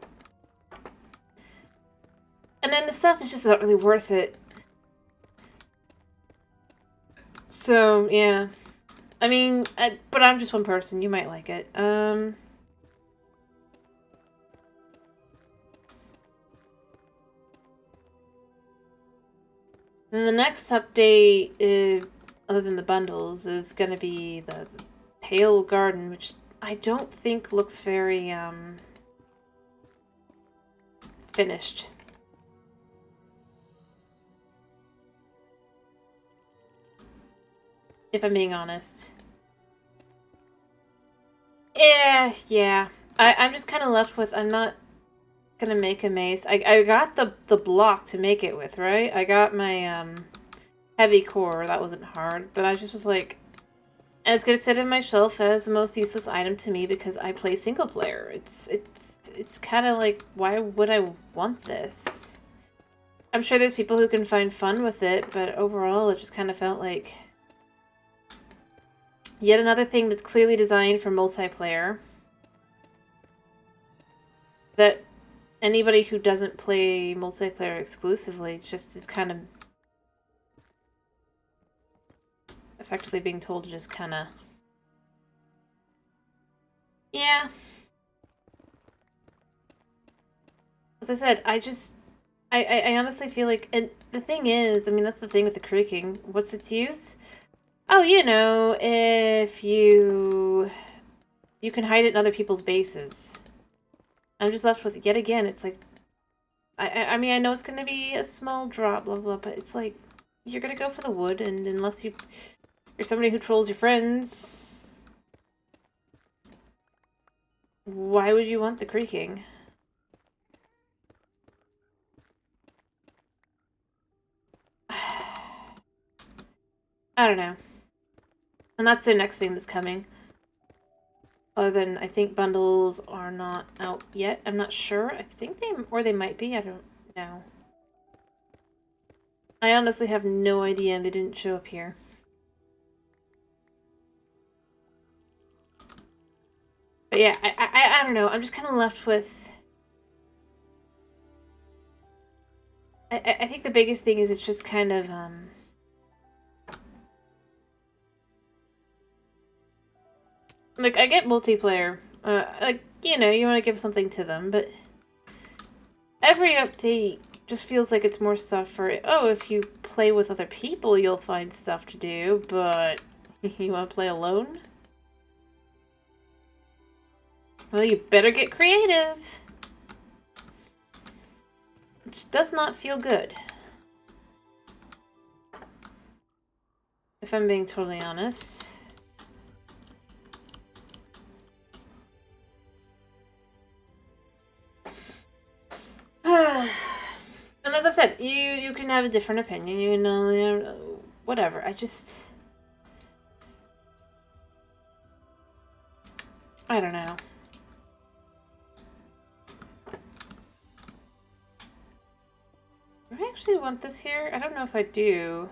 And then the stuff is just not really worth it. So, yeah. I mean, but I'm just one person. You might like it. And the next update, other than the bundles, is going to be the Pale Garden, which I don't think looks very, finished. If I'm being honest. Yeah. I'm just kind of left with, I'm not gonna make a mace. I got the block to make it with, right? I got my, heavy core. That wasn't hard, but I just was like, and it's gonna sit on my shelf as the most useless item to me because I play single player. It's kind of like, why would I want this? I'm sure there's people who can find fun with it, but overall it just kind of felt like yet another thing that's clearly designed for multiplayer that anybody who doesn't play multiplayer exclusively just is kind of effectively being told to just kind of, yeah. As I said, I honestly feel like, and the thing is, I mean, that's the thing with the creaking. What's its use? Oh, you know, if you can hide it in other people's bases. I'm just left with, yet again, it's like, I mean, I know it's going to be a small drop, blah, blah, but it's like, you're going to go for the wood, and unless you're somebody who trolls your friends, why would you want the creaking? I don't know. And that's the next thing that's coming. Other than, I think bundles are not out yet. I'm not sure. I think they might be. I don't know. I honestly have no idea. They didn't show up here. But yeah, I don't know. I'm just kind of left with... I think the biggest thing is it's just kind of, like, I get multiplayer. Like, you know, you want to give something to them, but every update just feels like it's more stuff for, oh, if you play with other people, you'll find stuff to do, but you want to play alone? Well, you better get creative. Which does not feel good. If I'm being totally honest. And as I've said, you can have a different opinion, you know, whatever. I don't know. Do I actually want this here? I don't know if I do.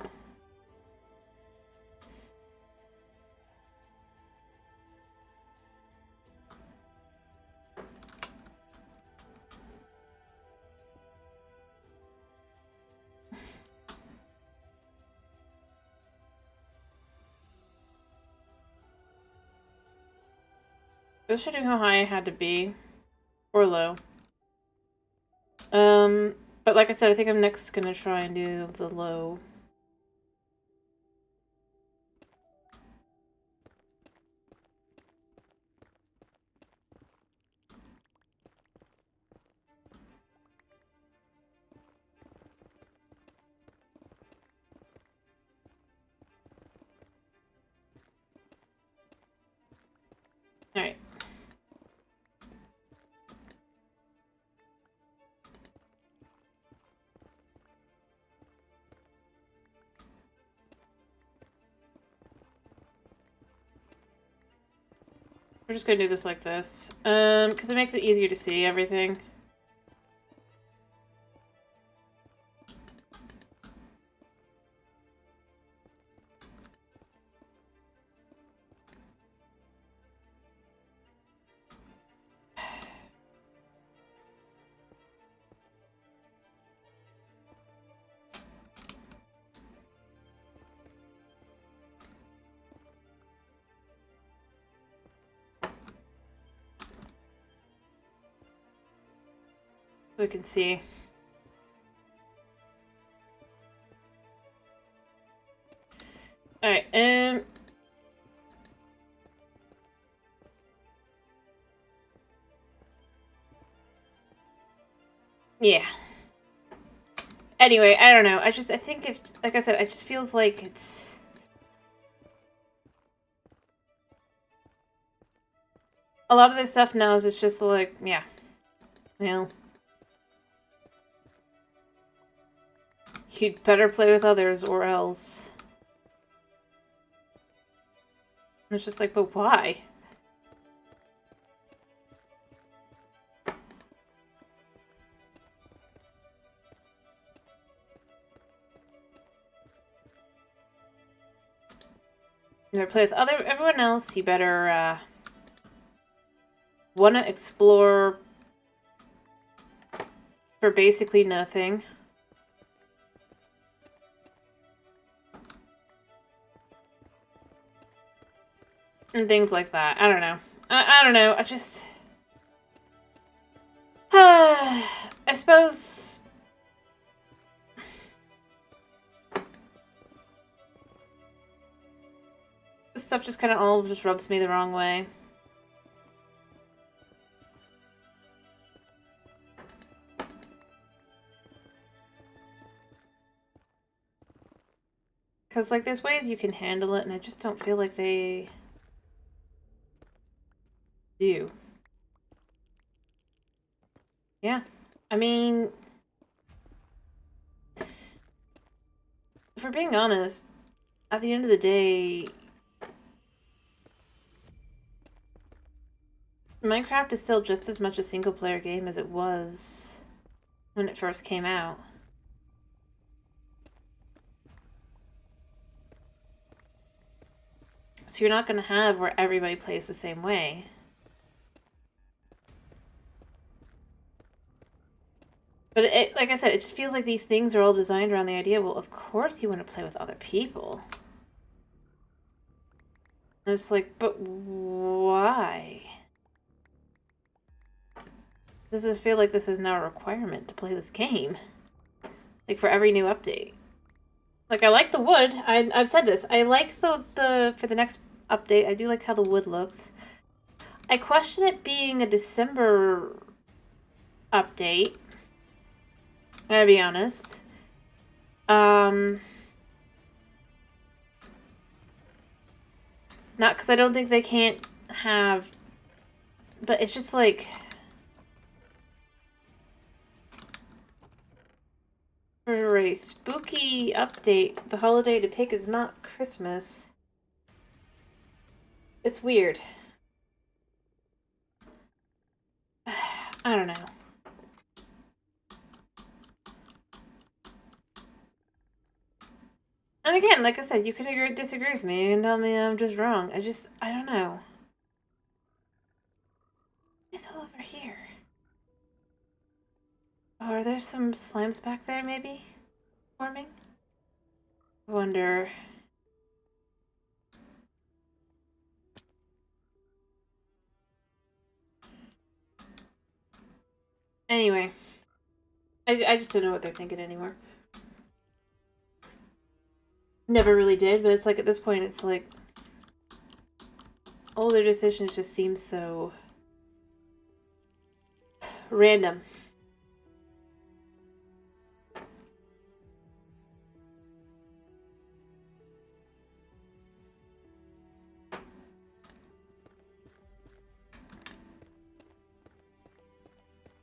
I was checking how high I had to be. Or low. But like I said, I think I'm next gonna try and do the low. Alright. We're just gonna do this like this. Because it makes it easier to see everything. So we can see. Alright, yeah. Anyway, I don't know. I think if, like I said, it just feels like it's... A lot of this stuff now is it's just like, yeah. Well... You'd better play with others or else. And it's just like, but why? You better play with everyone else. You better want to explore for basically nothing. And things like that. I don't know. I don't know. I just... I suppose... This stuff just kind of all just rubs me the wrong way. Because, like, there's ways you can handle it, and I just don't feel like they do. Yeah. I mean... If we're being honest, at the end of the day... Minecraft is still just as much a single-player game as it was when it first came out. So you're not going to have where everybody plays the same way. But it, like I said, it just feels like these things are all designed around the idea, well, of course you want to play with other people. And it's like, but why? Does this feel like this is now a requirement to play this game? Like, for every new update. Like, I like the wood. I've said this. I like the for the next update, I do like how the wood looks. I question it being a December update. I gotta be honest. Not because I don't think they can't have... But it's just like... For a spooky update, the holiday to pick is not Christmas. It's weird. I don't know. And again, like I said, you could disagree with me and tell me I'm just wrong. I don't know. It's all over here. Oh, are there some slimes back there, maybe? Forming? I wonder... Anyway. I just don't know what they're thinking anymore. Never really did, but it's like, at this point, it's like... All their decisions just seem so... random.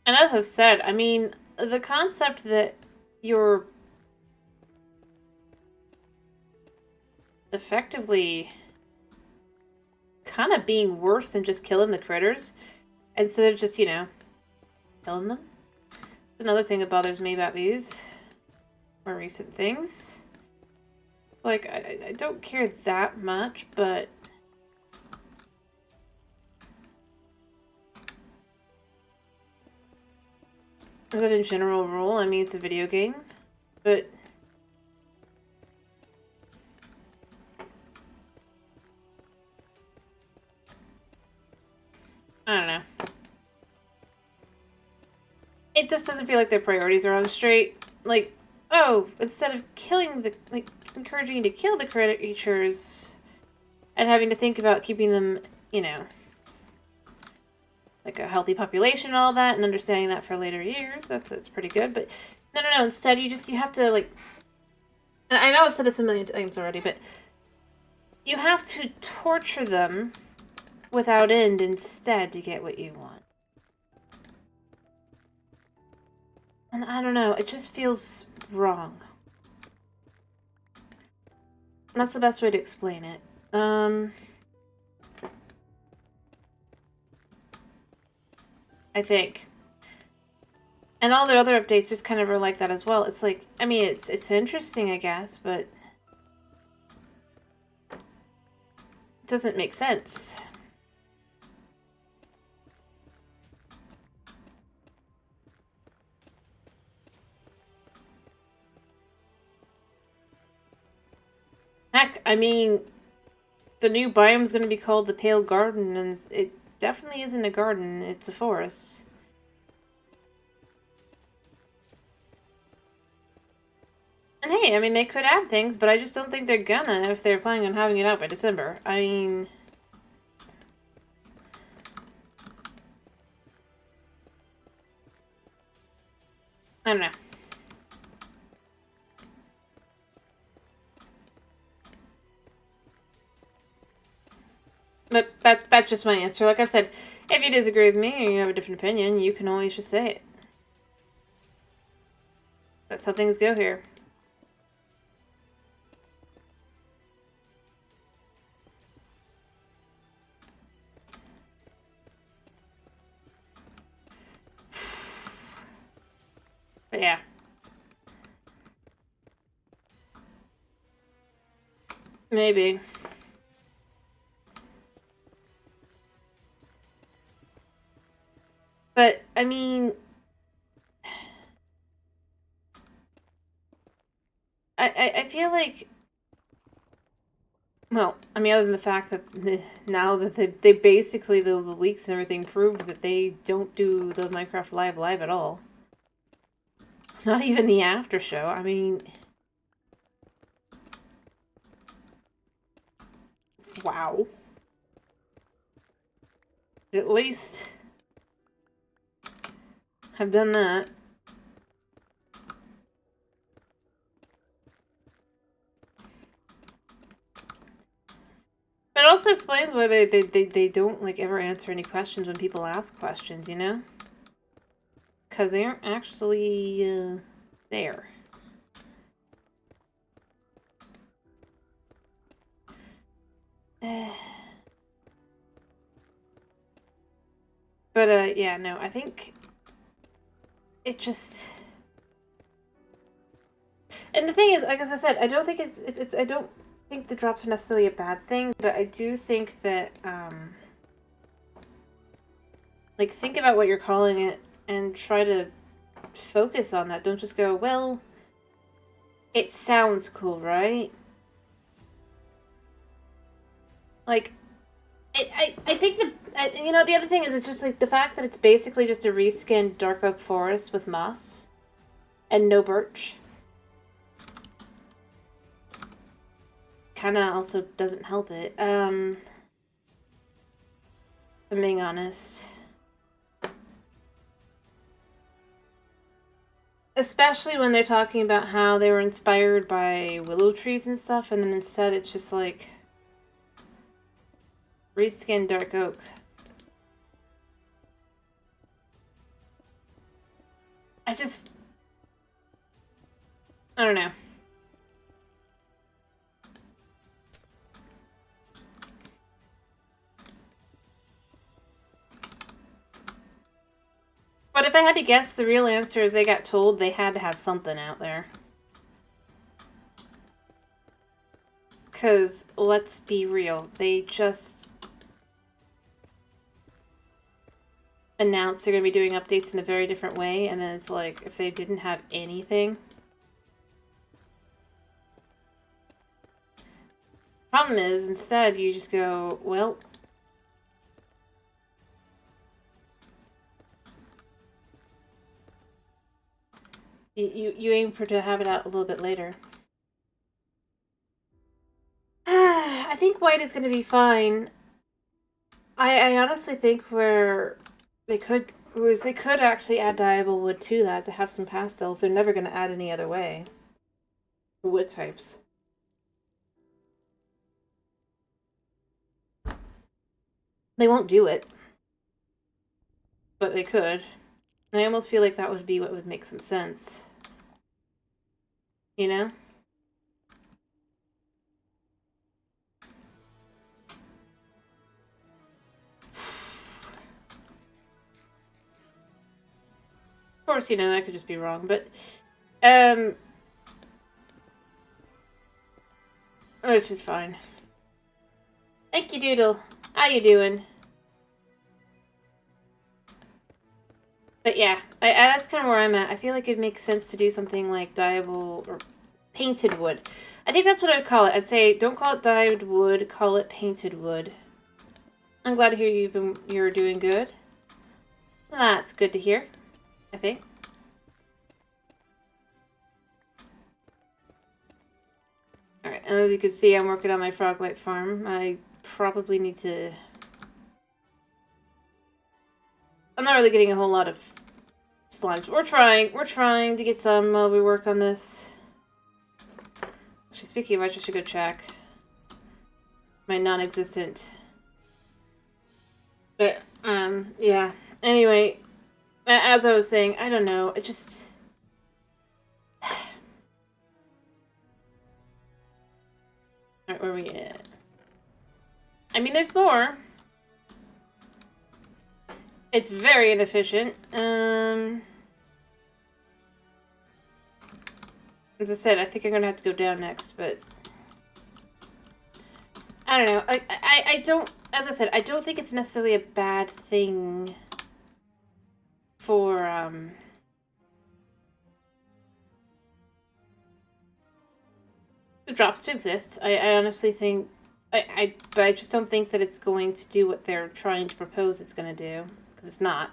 And as I've said, I mean, the concept that you're effectively kind of being worse than just killing the critters instead of just, you know, killing them. Another thing that bothers me about these more recent things. Like, I don't care that much, but... Is that a general rule? I mean, it's a video game, but... I don't know. It just doesn't feel like their priorities are on straight. Like, oh, instead of killing the... like, encouraging you to kill the creatures and having to think about keeping them, you know, like a healthy population and all that, and understanding that for later years, that's pretty good. But no, instead you have to, like, and I know I've said this a million times already, but you have to torture them without end instead to get what you want. And I don't know, it just feels wrong. That's the best way to explain it. I think. And all their other updates just kind of are like that as well. It's like, I mean, it's interesting, I guess, but it doesn't make sense. Heck, I mean, the new biome is going to be called the Pale Garden, and it definitely isn't a garden, it's a forest. And hey, I mean, they could add things, but I just don't think they're gonna if they're planning on having it out by December. I mean... I don't know. But that's just my answer. Like I've said, if you disagree with me or you have a different opinion, you can always just say it. That's how things go here. But yeah. Maybe. But, I mean... I feel like... Well, I mean, other than the fact that now that they basically, the leaks and everything proved that they don't do the Minecraft Live at all. Not even the after show. I mean... Wow. At least... have done that. But it also explains why they don't, like, ever answer any questions when people ask questions, you know? Because they aren't actually, there. But, yeah, no, I think it just... And the thing is, like as I said, I don't think it's I don't think the drops are necessarily a bad thing, but I do think that, like, think about what you're calling it and try to focus on that. Don't just go, well, it sounds cool, right? Like, I think that, you know, the other thing is it's just, like, the fact that it's basically just a reskinned dark oak forest with moss and no birch kind of also doesn't help it. If I'm being honest. Especially when they're talking about how they were inspired by willow trees and stuff, and then instead it's just like reskinned dark oak. I don't know. But if I had to guess, the real answer is they got told they had to have something out there. Because, let's be real, they just announced they're going to be doing updates in a very different way, and then it's like, if they didn't have anything... Problem is, instead, you just go, well... You aim for to have it out a little bit later. I think white is going to be fine. I honestly think where they could actually add dyeable wood to that to have some pastels. They're never going to add any other way. Wood types. They won't do it. But they could. And I almost feel like that would be what would make some sense. You know? course, you know, I could just be wrong, but, which is fine. Thank you, Doodle. How you doing? But yeah, that's kind of where I'm at. I feel like it makes sense to do something like dyeable or painted wood. I think that's what I'd call it. I'd say don't call it dyed wood, call it painted wood. I'm glad to hear you're doing good. That's good to hear, I think. Alright, and as you can see, I'm working on my Froglight farm. I probably need to... I'm not really getting a whole lot of slimes, but we're trying to get some while we work on this. Actually, speaking of which, I should go check my non-existent. But, yeah. Anyway, as I was saying, I don't know, it just... Alright, where are we at? I mean, there's more. It's very inefficient. As I said, I think I'm gonna have to go down next, but... I don't know. I don't... As I said, I don't think it's necessarily a bad thing for, the drops to exist. I honestly think... but I just don't think that it's going to do what they're trying to propose it's gonna do. Because it's not.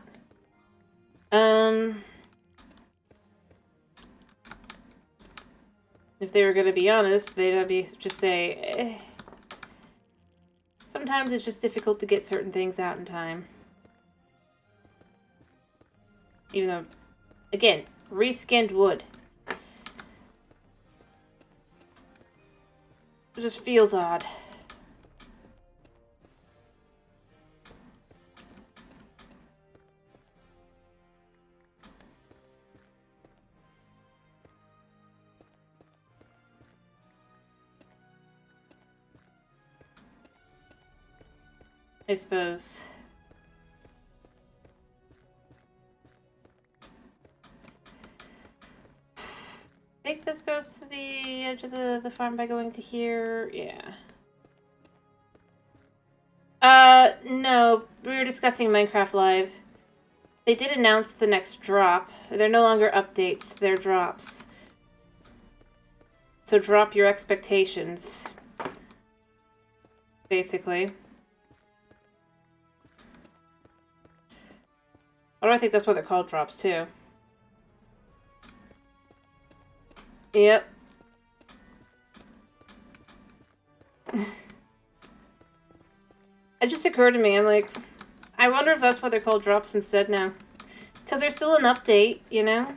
If they were gonna be honest, they'd just say, eh. Sometimes it's just difficult to get certain things out in time. Even though, again, reskinned wood. It just feels odd. I suppose. I think this goes to the edge of the farm by going to here. Yeah. No. We were discussing Minecraft Live. They did announce the next drop. They're no longer updates, they're drops. So drop your expectations. Basically. Or I think that's what they're called, drops, too. Yep. It just occurred to me, I'm like, I wonder if that's why they're called drops instead now. Because they're still an update, you know?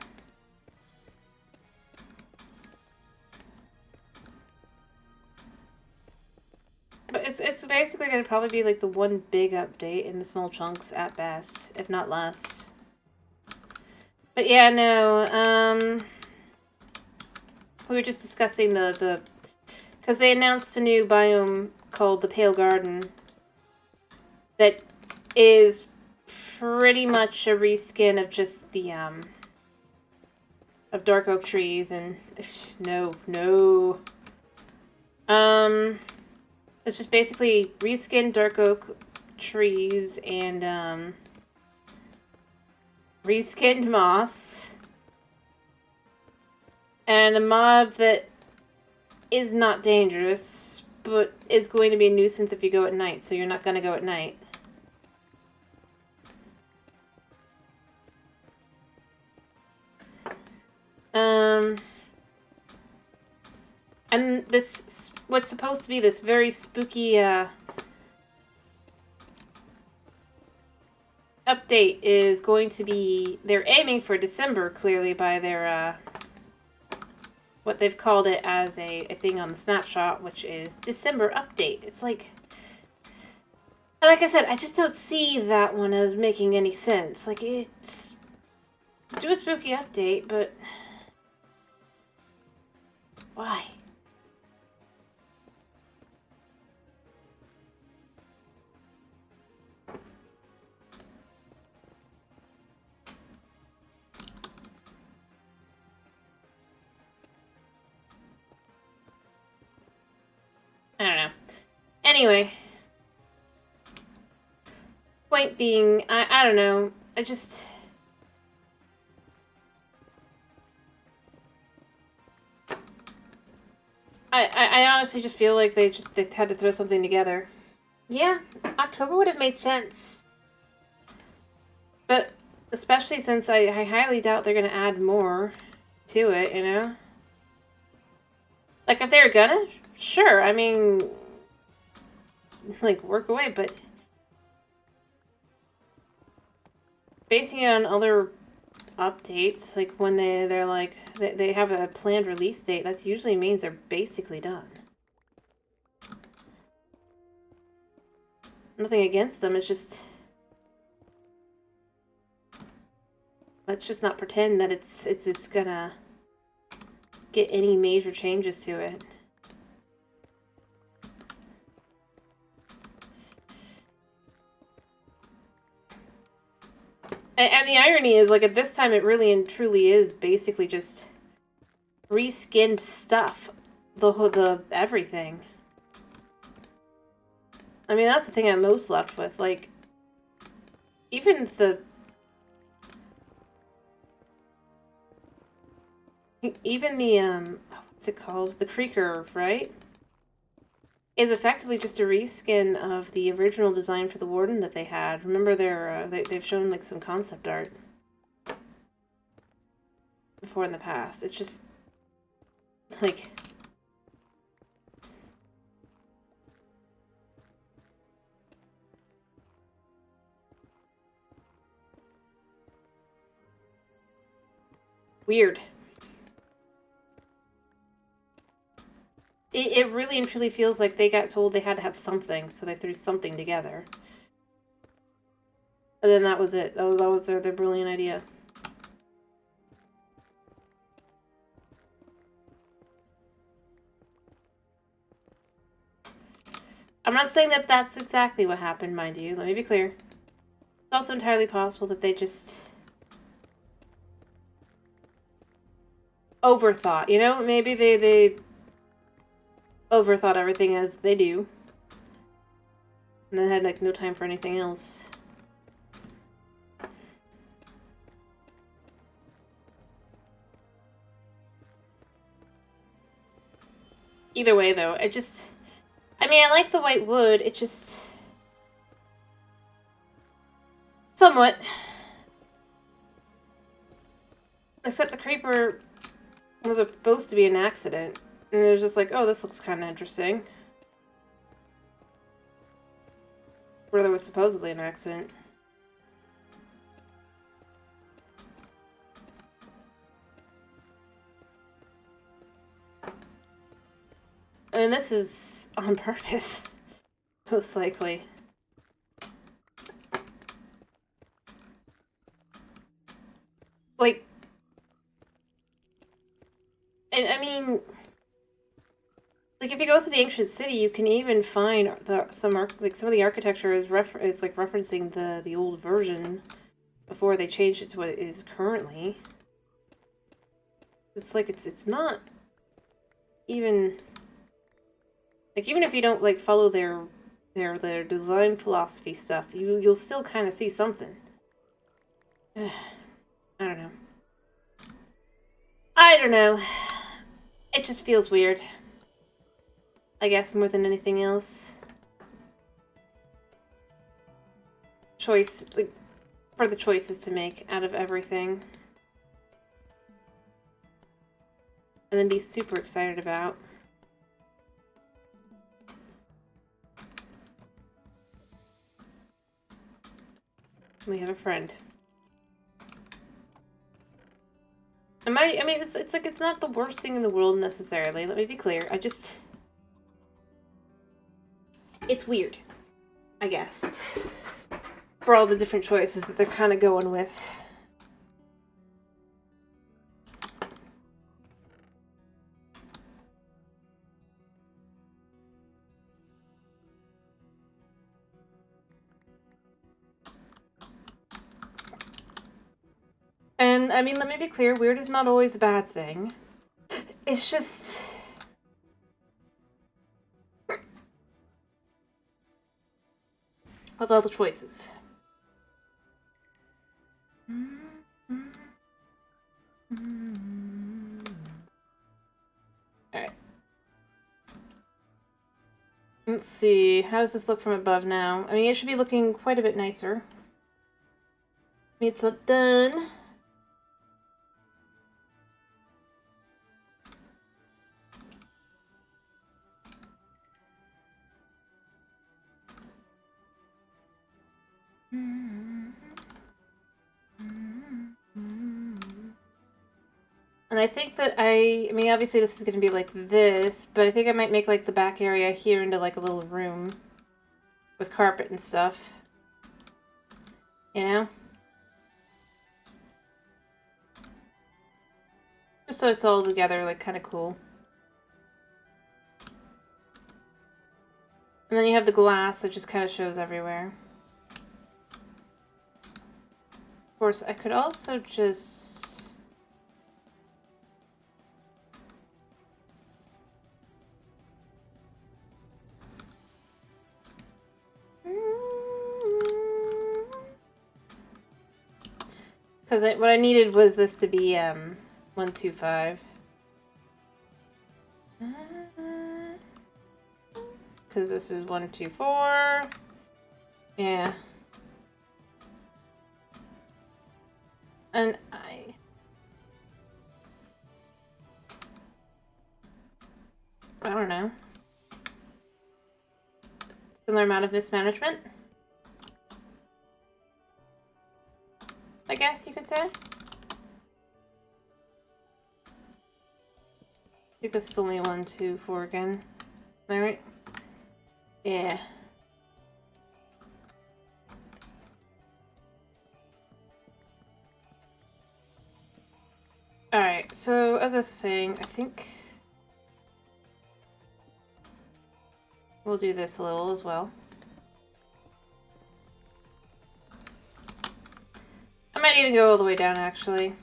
But it's basically going to probably be like the one big update in the small chunks at best, if not less. But yeah, no, we were just discussing the because they announced a new biome called the Pale Garden that is pretty much a reskin of just the, of dark oak trees and, no. It's just basically reskinned dark oak trees and, reskinned moss. And a mob that is not dangerous, but is going to be a nuisance if you go at night, so you're not going to go at night. And this, what's supposed to be this very spooky, update is going to be, they're aiming for December, clearly, by their, what they've called it as a thing on the snapshot, which is December update. It's like I said, I just don't see that one as making any sense. Like, it's... Do a spooky update, but... Why? Anyway. Point being, I don't know. I honestly just feel like they had to throw something together. Yeah, October would have made sense. But especially since I highly doubt they're going to add more to it, you know? Like, if they were gonna, sure, I mean, like, work away, but basing it on other updates, like, when they're like, they have a planned release date, that usually means they're basically done. Nothing against them, it's just... Let's just not pretend that it's gonna get any major changes to it. And the irony is, like, at this time, it really and truly is basically just reskinned stuff. The everything. I mean, that's the thing I'm most left with. Like, even the what's it called? The Creaker, right? Is effectively just a reskin of the original design for the Warden that they had. Remember, they've shown, like, some concept art before in the past. It's just, like... weird. It really and truly feels like they got told they had to have something, so they threw something together. And then that was it. That was their brilliant idea. I'm not saying that that's exactly what happened, mind you. Let me be clear. It's also entirely possible that they just... overthought, you know? Maybe they overthought everything as they do. And then had, like, no time for anything else. Either way, though, I mean, I like the white wood, it just... somewhat. Except the creeper was supposed to be an accident. And it was just like, oh, this looks kind of interesting. Where there was supposedly an accident. And this is on purpose. Most likely. Like... and, I mean... like, if you go through the ancient city, you can even find some of the architecture is like referencing the old version before they changed it to what it is currently. It's like it's not even like, even if you don't, like, follow their design philosophy stuff, you'll still kind of see something. I don't know. I don't know. It just feels weird. I guess more than anything else. Choice, like, for the choices to make out of everything. And then be super excited about. We have a friend. I mean, it's like, it's not the worst thing in the world necessarily. Let me be clear. It's weird, I guess, for all the different choices that they're kind of going with. And, I mean, let me be clear, weird is not always a bad thing. It's just... with all the choices. Alright. Let's see. How does this look from above now? I mean, it should be looking quite a bit nicer. It's not done. And I think that I mean, obviously this is going to be like this, but I think I might make like the back area here into like a little room with carpet and stuff. You know? Just so it's all together, like kind of cool. And then you have the glass that just kind of shows everywhere. Of course, I could also just... Because what I needed was this to be 125. Because this is 124. Yeah. And I don't know. Similar amount of mismanagement, I guess you could say. Because it's only 1, 2, 4 again. Am I right? Yeah. Alright, so as I was saying, I think we'll do this a little as well. I might even go all the way down, actually.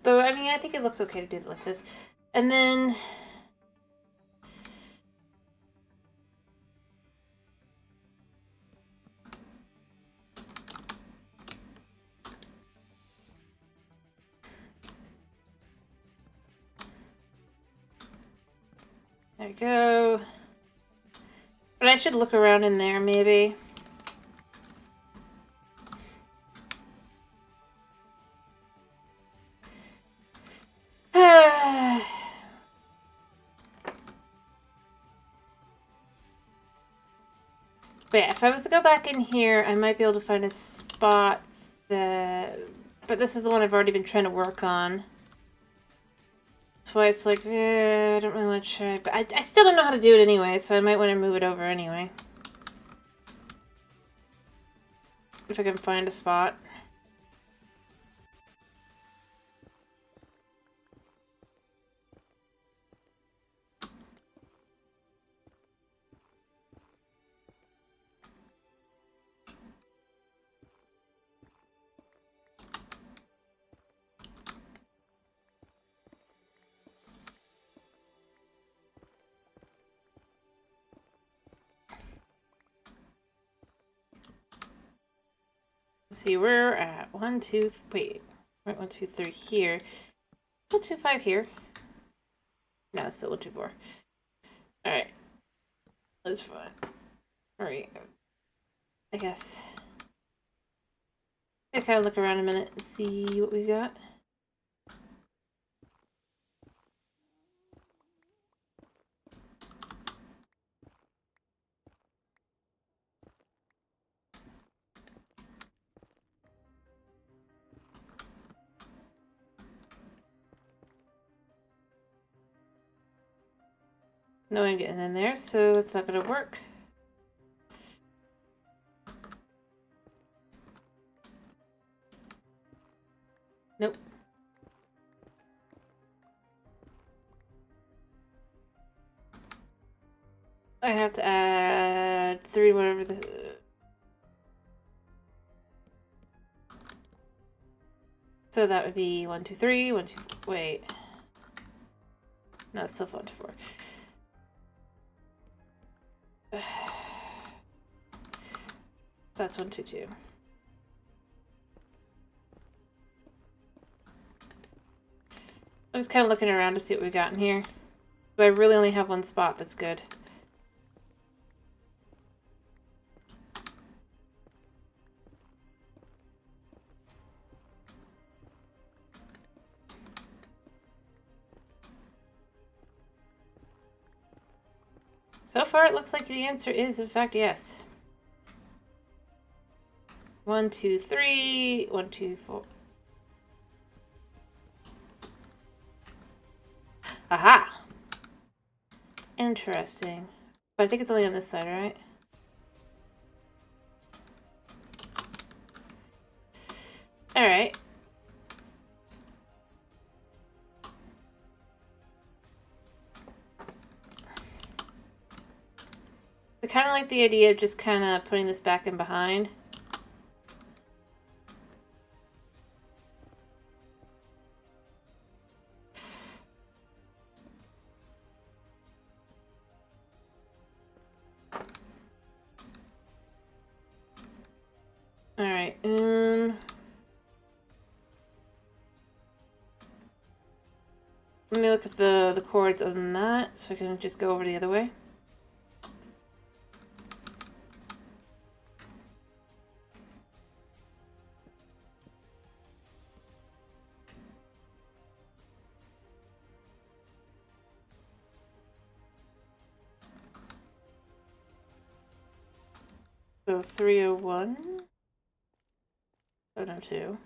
Though, I mean, I think it looks okay to do it like this. And then... There we go. But I should look around in there, maybe. But yeah, if I was to go back in here, I might be able to find a spot that... But this is the one I've already been trying to work on. That's why it's like, I don't really want to try. But I still don't know how to do it anyway, so I might want to move it over anyway. If I can find a spot. Let's see, we're at 1, 2, wait, we're at 1, 2, 3 here. 1, 2, 5 here. No, it's still 1, 2, 4. Alright. That's fine. Alright. I guess. I kind of look around a minute and see what we got. No, I'm getting in there, so it's not going to work. Nope. I have to add 3, whatever the... So that would be 1, 2, 3, 1, 2, wait. No, it's still phone 4. That's 122. I'm just kind of looking around to see what we got in here. But I really only have one spot that's good. So far, it looks like the answer is, in fact, yes. 1, 2, 3. 1, 2, 4. Aha! Interesting. But I think it's only on this side, right? Alright. I kind of like the idea of just kind of putting this back in behind. Alright, let me look at the chords other than that, so I can just go over the other way. So 301. Oh no, 2.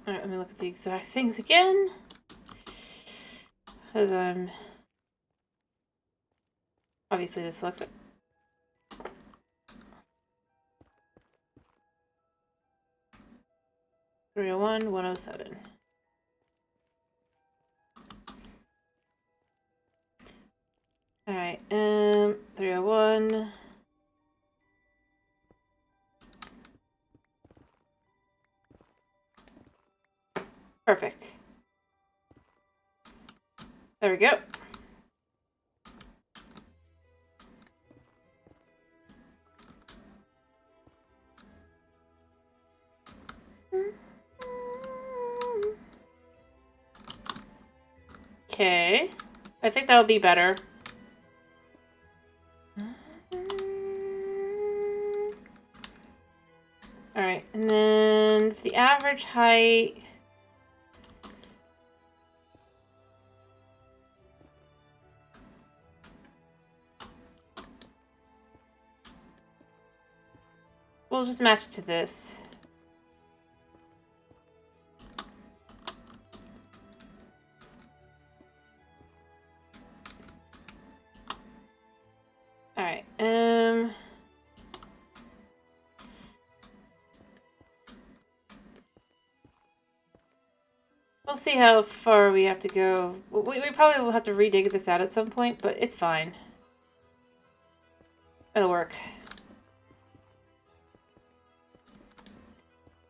Alright, let me look at the exact things again. Because I'm obviously dyslexic. Three oh one, 107. Alright, 301. Perfect. There we go. Okay. I think that would be better. Alright, and then for the average height... we'll just match it to this. Alright, we'll see how far we have to go. We probably will have to redig this out at some point, but it's fine. It'll work.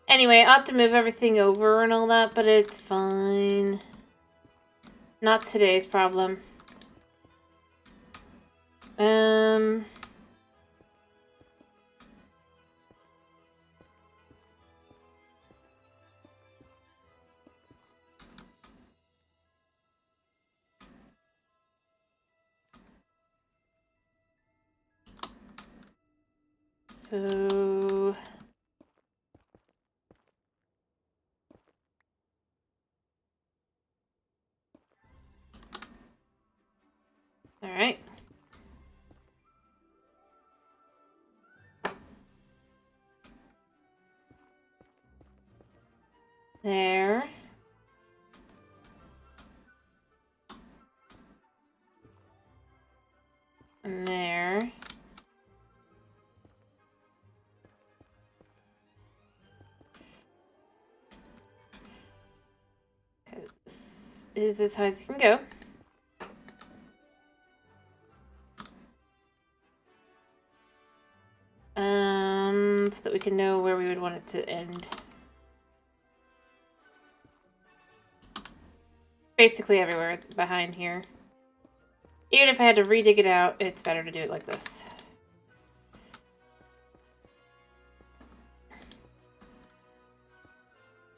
Anyway, I'll have to move everything over and all that, but it's fine. Not today's problem. So... Alright. There. And there. is as high as it can go. So that we can know where we would want it to end. Basically everywhere behind here. Even if I had to re-dig it out, it's better to do it like this.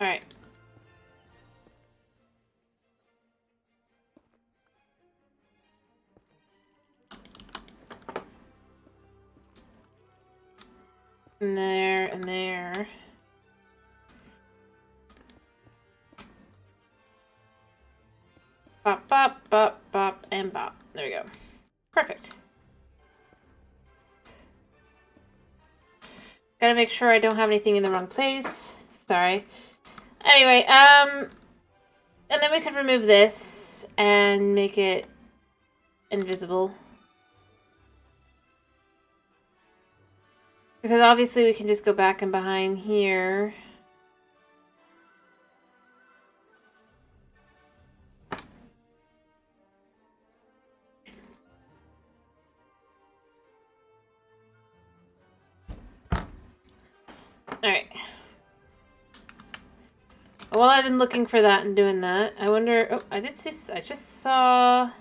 Alright. And there, and there. Bop, bop, bop, bop, and bop. There we go. Perfect. Gotta make sure I don't have anything in the wrong place. Sorry. Anyway, and then we could remove this and make it invisible. Because obviously we can just go back and behind here. Alright. While I've been looking for that and doing that, I wonder... Oh, I just saw...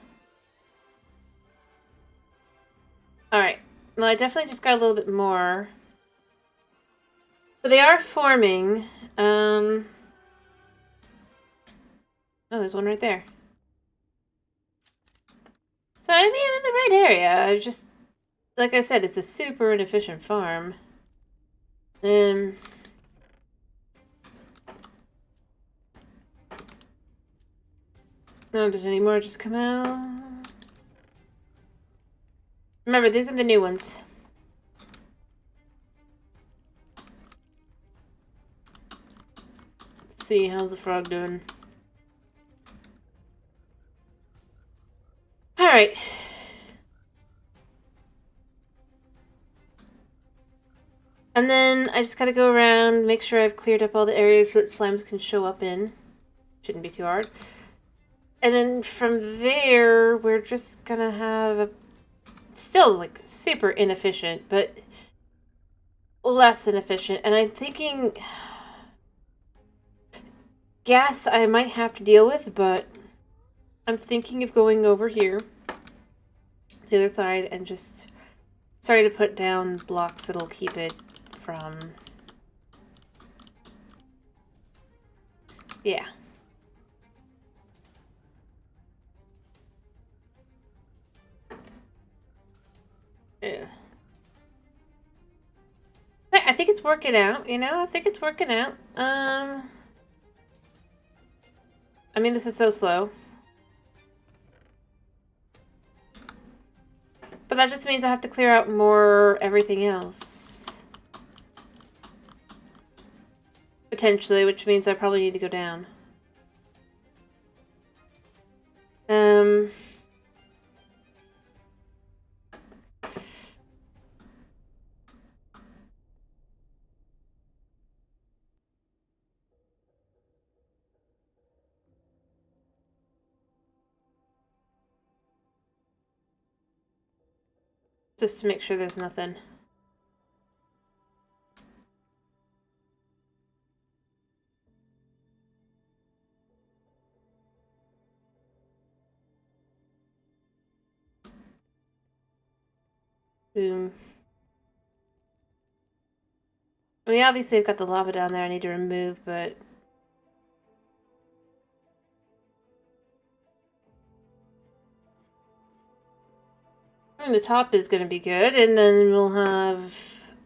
Alright. Well, I definitely just got a little bit more. So they are forming. Oh, there's one right there. So I mean, I'm in the right area. I just... Like I said, it's a super inefficient farm. Oh, does any more just come out? Remember, these are the new ones. Let's see, how's the frog doing? Alright. And then I just gotta go around, make sure I've cleared up all the areas that slimes can show up in. Shouldn't be too hard. And then from there, we're just gonna have a... Still, like, super inefficient, but less inefficient. And I'm thinking... Gas I might have to deal with, but I'm thinking of going over here to the other side and just starting to put down blocks that'll keep it from... Yeah. Yeah. I think it's working out, you know? I think it's working out. I mean, this is so slow. But that just means I have to clear out more everything else. Potentially, which means I probably need to go down. Just to make sure there's nothing. Boom. I mean, obviously I've got the lava down there I need to remove, but... I mean, the top is going to be good, and then we'll have...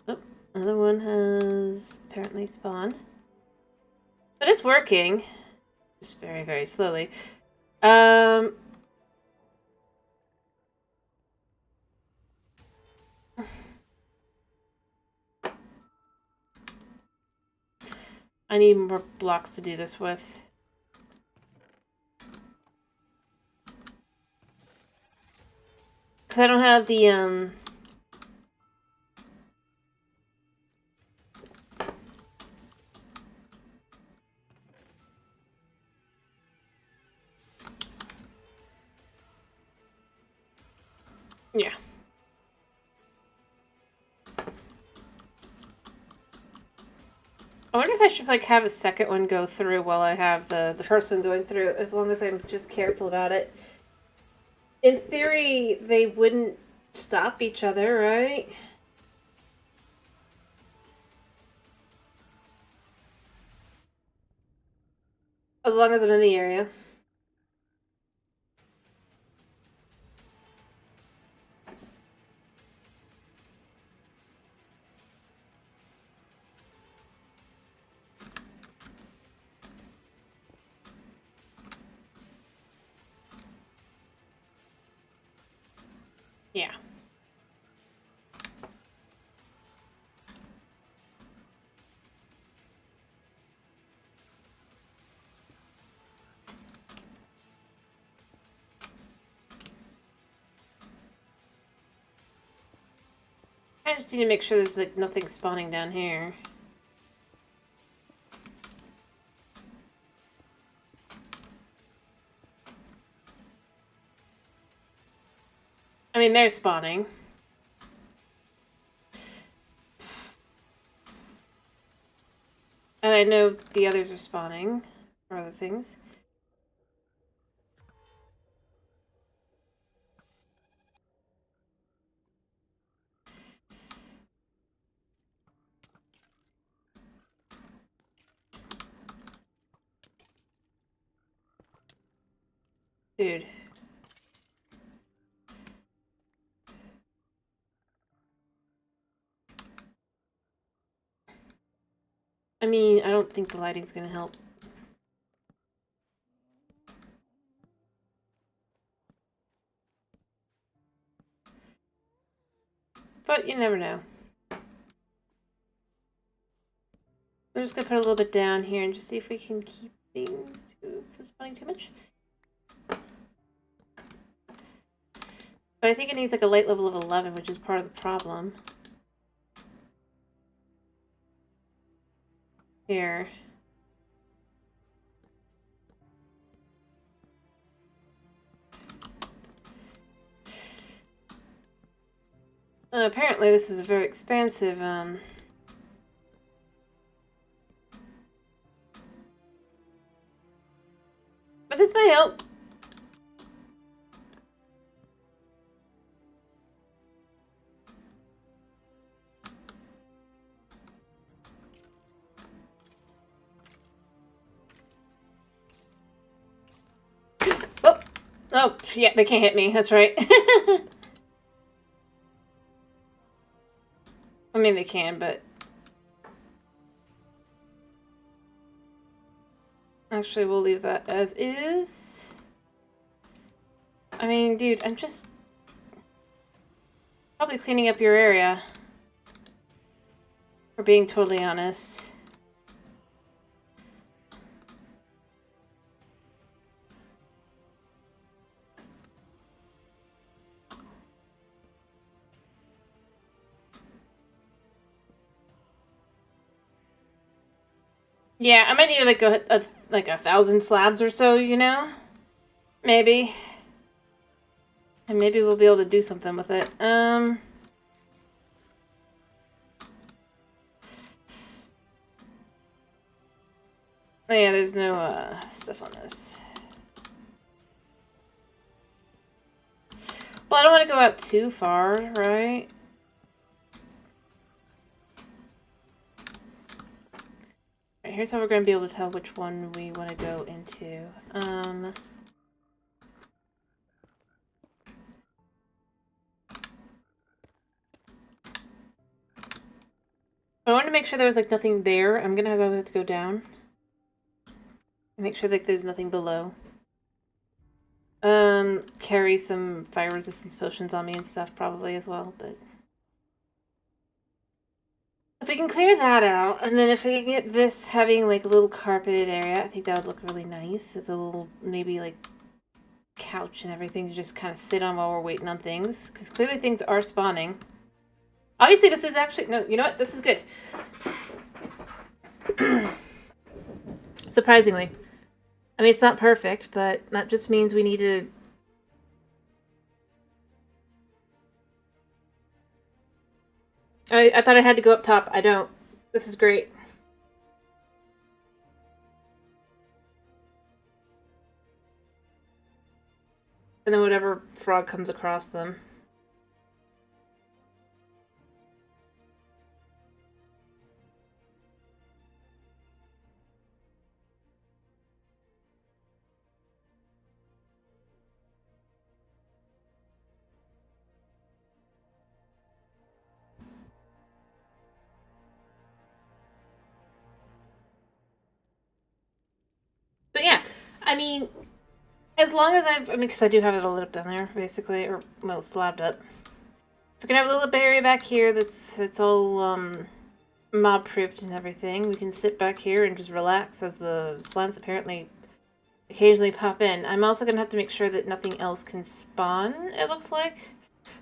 Oh, another one has apparently spawned. But it's working. Just very, very slowly. I need more blocks to do this with. Because I don't have the, I wonder if I should like have a second one go through while I have the first one going through, as long as I'm just careful about it. In theory, they wouldn't stop each other, right? As long as I'm in the area. Yeah. I just need to make sure there's like nothing spawning down here. I mean, they're spawning. And I know the others are spawning for other things. Dude. I mean, I don't think the lighting's gonna help. But you never know. I'm just gonna put a little bit down here and just see if we can keep things from spawning too much. But I think it needs like a light level of 11, which is part of the problem. Here. Apparently this is a very expansive, but this might help. Oh! Oh, yeah, they can't hit me, that's right. I mean, they can, but... Actually, we'll leave that as is. I mean, dude, I'm just... probably cleaning up your area. For being totally honest. Yeah, I might need like like 1,000 slabs or so, you know? Maybe. And maybe we'll be able to do something with it. Oh yeah, there's no stuff on this. Well, I don't want to go out too far, right? Right, here's how we're going to be able to tell which one we want to go into. I wanted to make sure there was like nothing there. I'm going to have to go down. And make sure like there's nothing below. Carry some fire resistance potions on me and stuff probably as well, but... If we can clear that out, and then if we can get this having like a little carpeted area, I think that would look really nice. With a little, maybe like, couch and everything to just kind of sit on while we're waiting on things. Because clearly things are spawning. Obviously this is actually, no, you know what? This is good. Surprisingly. I mean, it's not perfect, but that just means we need to... I thought I had to go up top. I don't. This is great. And then whatever frog comes across them. But yeah, I mean, as long as because I do have it all lit up down there, basically, or, well, slabbed up. If we can have a little area back here it's all, mob-proofed and everything, we can sit back here and just relax as the slimes apparently occasionally pop in. I'm also going to have to make sure that nothing else can spawn, it looks like.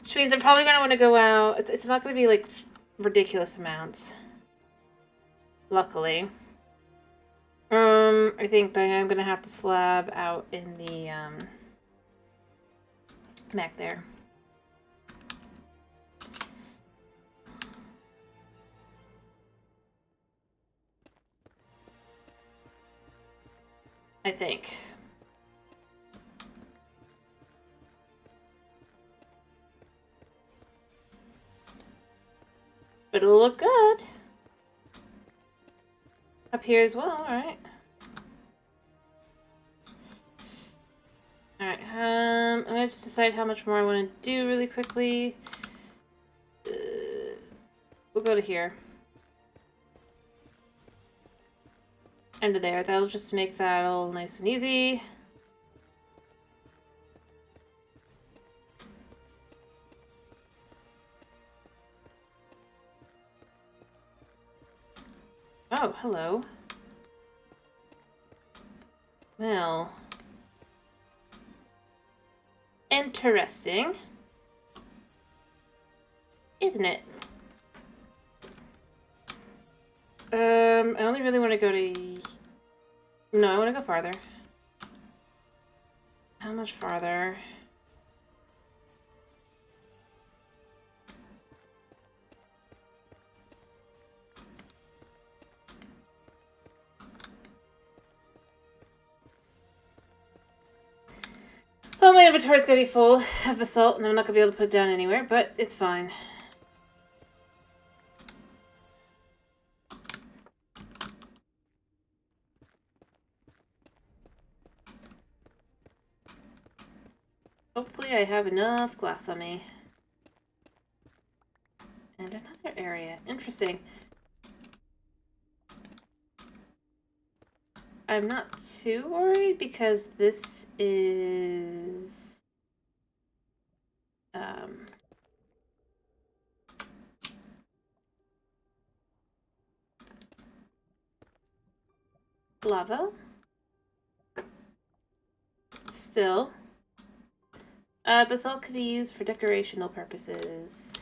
Which means I'm probably going to want to go out. It's not going to be, like, ridiculous amounts. Luckily. I think, but I'm going to have to slab out in the, back there. I think. But it'll look good. Up here as well, alright. Alright, I'm gonna just decide how much more I want to do really quickly. We'll go to here. And to there. That'll just make that all nice and easy. Oh, hello. Well. Interesting. Isn't it? I only really want to go to... No, I want to go farther. How much farther? Well, my inventory's gonna be full of basalt, and I'm not gonna be able to put it down anywhere, but it's fine. Hopefully I have enough glass on me. And another area. Interesting. I'm not too worried because this is... lava. Still. Basalt could be used for decorational purposes.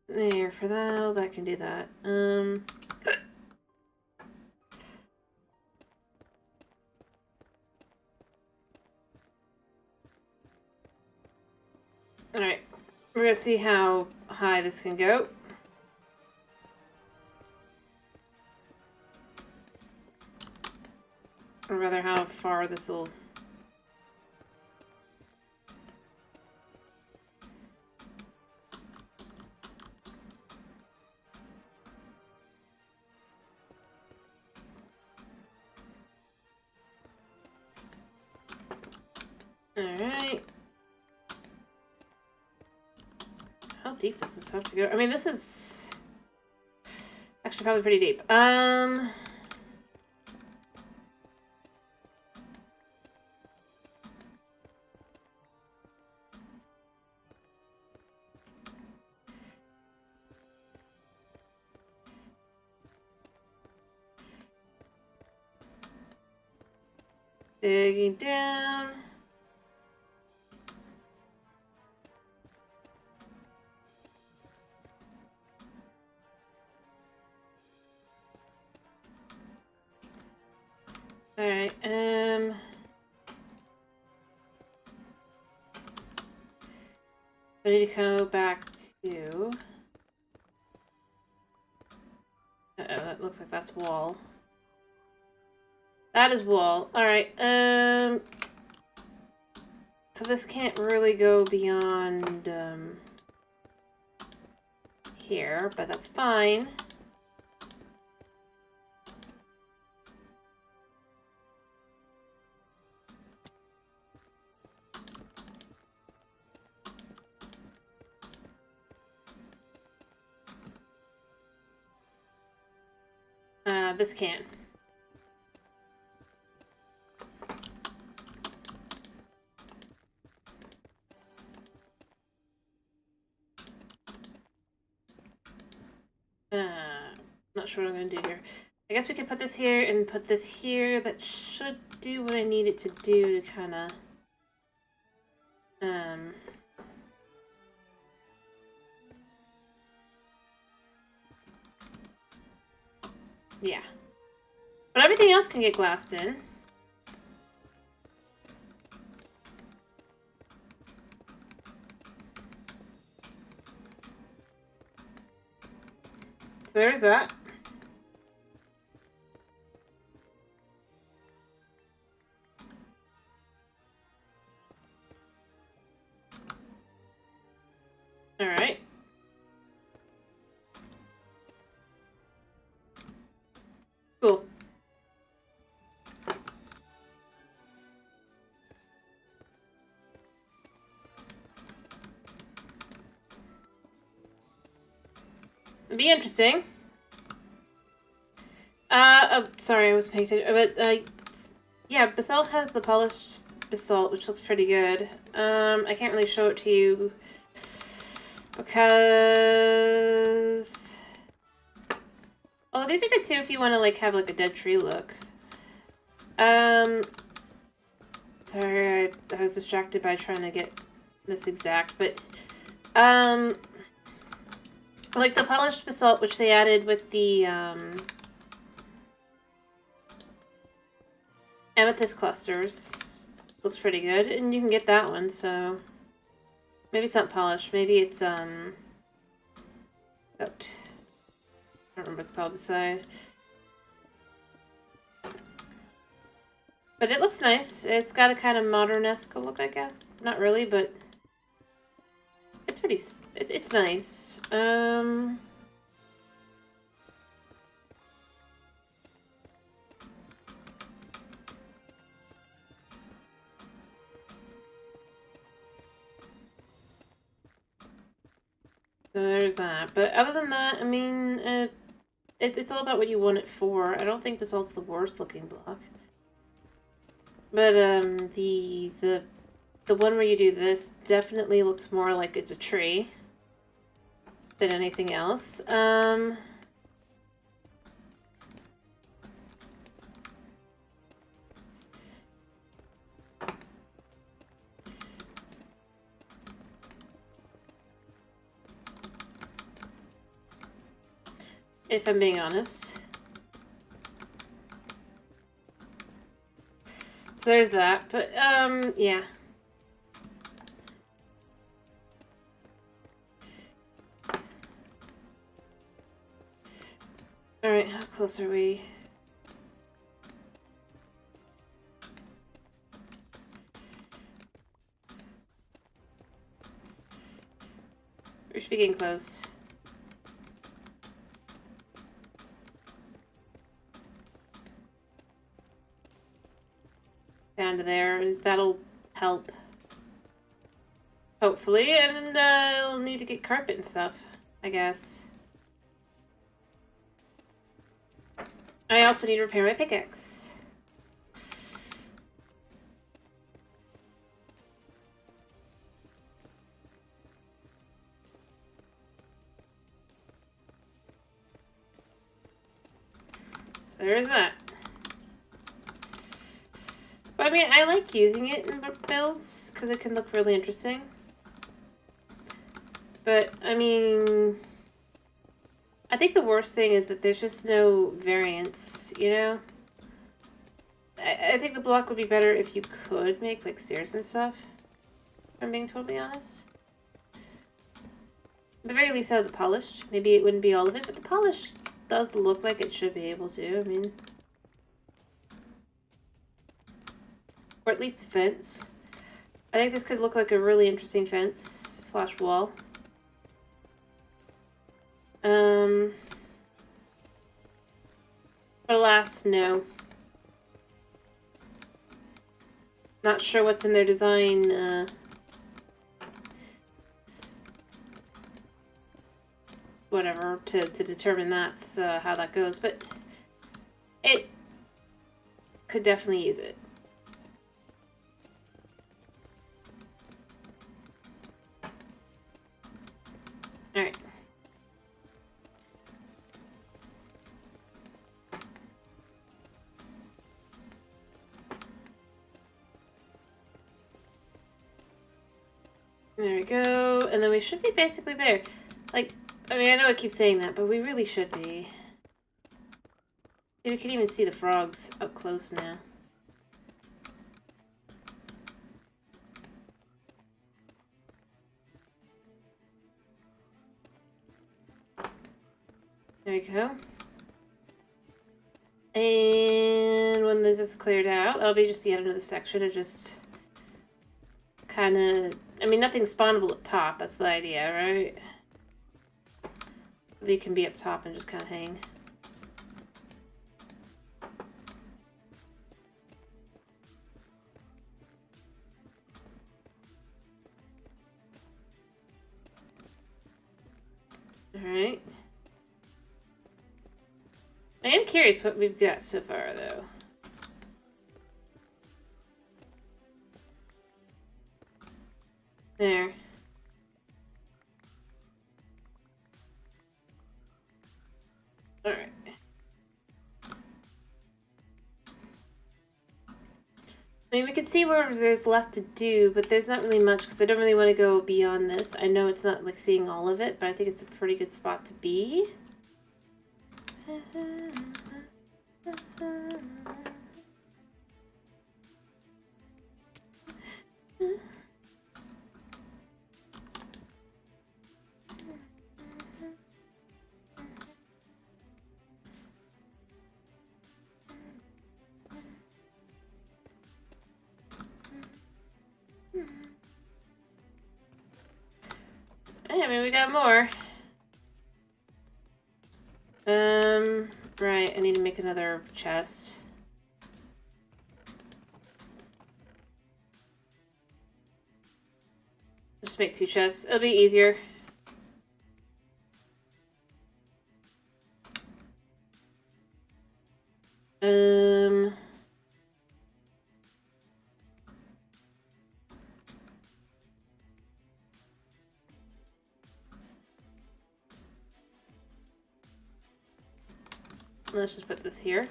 There, for now, that can do that. Alright, we're gonna see how high this can go. Or rather, how far this will... Alright. How deep does this have to go? I mean, this is... actually probably pretty deep. Digging down. Alright, I need to go back to... Uh-oh, That looks like that's wall. That is wall. Alright, so this can't really go beyond, here, but that's fine. This can. Not sure what I'm gonna do here. I guess we can put this here and put this here. That should do what I need it to do to kind of, yeah. But everything else can get glassed in. So there's that. Alright. Cool. It'd be interesting. Sorry, I was paying attention. But, yeah, basalt has the polished basalt, which looks pretty good. I can't really show it to you because... Oh, these are good too if you want to, like, have, like, a dead tree look. Sorry, I was distracted by trying to get this exact, but, like the polished basalt, which they added with the, amethyst clusters, looks pretty good, and you can get that one, so maybe it's not polished, maybe it's, I don't remember what it's called beside. But it looks nice. It's got a kind of modern-esque look, I guess. Not really, but it's pretty, it's nice. So there's that. But other than that, I mean, it's all about what you want it for. I don't think basalt's the worst looking block. But, the one where you do this definitely looks more like it's a tree than anything else. If I'm being honest. So there's that, but, yeah. Alright, how close are we? We should be getting close. Down to there, that'll help. Hopefully, and I'll need to get carpet and stuff, I guess. I also need to repair my pickaxe. So there's that. But I mean, I like using it in builds because it can look really interesting. But I mean, I think the worst thing is that there's just no variance, you know? I think the block would be better if you could make like stairs and stuff, if I'm being totally honest. At the very least out of the polished. Maybe it wouldn't be all of it, but the polished does look like it should be able to. I mean, or at least a fence. I think this could look like a really interesting fence slash wall. But alas, no. Not sure what's in their design, whatever, to determine that's how that goes, but it could definitely use it. Alright. There we go, and then we should be basically there. Like, I mean, I know I keep saying that, but we really should be. We can even see the frogs up close now. There we go. And when this is cleared out, that'll be just yet another section to just kind of... I mean, nothing's spawnable up top. That's the idea, right? They can be up top and just kind of hang. Alright. I am curious what we've got so far, though. There. Alright. I mean, we can see where there's left to do, but there's not really much, because I don't really want to go beyond this. I know it's not, like, seeing all of it, but I think it's a pretty good spot to be. I mean, we got more. Right, I need to make another chest. Just make 2 chests. It'll be easier. Let's just put this here.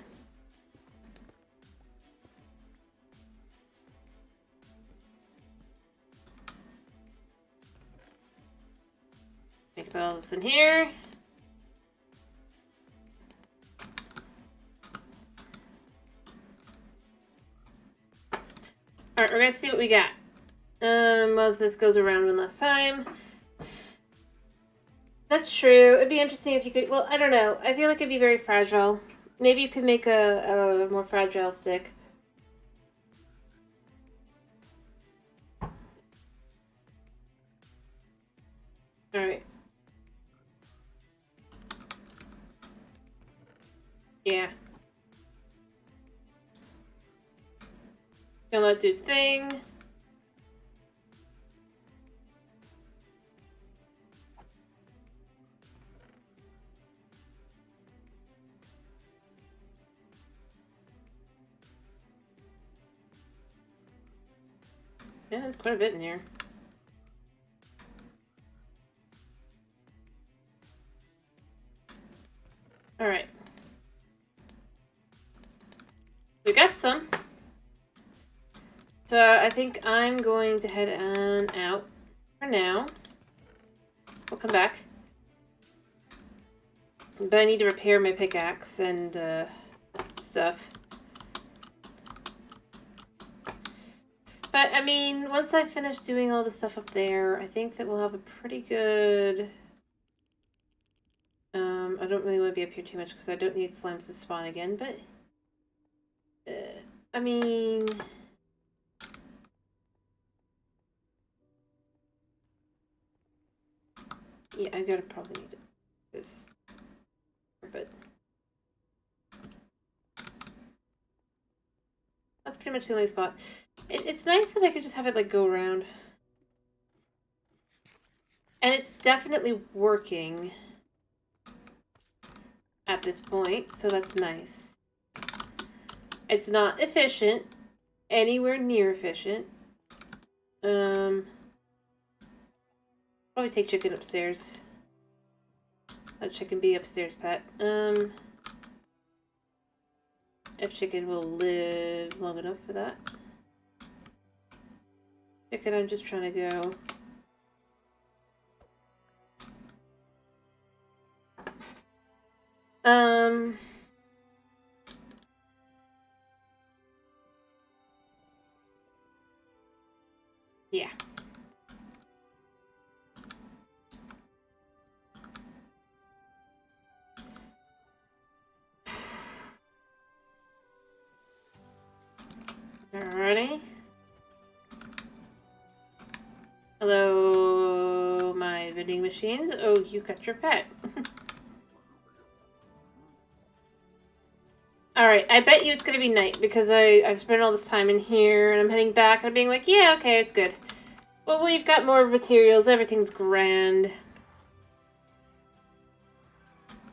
Make all this in here. Alright, we're gonna see what we got. As this goes around one last time. That's true. It'd be interesting if you could... Well, I don't know. I feel like it'd be very fragile. Maybe you could make a more fragile stick. Alright. Yeah. Gonna let it do its thing. Yeah, there's quite a bit in here. Alright. We got some. So I think I'm going to head on out for now. We'll come back. But I need to repair my pickaxe and stuff. But, I mean, once I finish doing all the stuff up there, I think that we'll have a pretty good I don't really want to be up here too much because I don't need slimes to spawn again, but I mean, yeah, I gotta probably need this, but that's pretty much the only spot. It's nice that I could just have it like go around, and it's definitely working at this point, so that's nice. It's not efficient, anywhere near efficient. Probably take chicken upstairs. Let chicken be upstairs, pet. If chicken will live long enough for that. Chicken, I'm just trying to go. Yeah. Alrighty. Hello, my vending machines. Oh, you got your pet. Alright, I bet you it's gonna be night because I've spent all this time in here and I'm heading back and I'm being like, yeah, okay, it's good. Well, we've got more materials, everything's grand.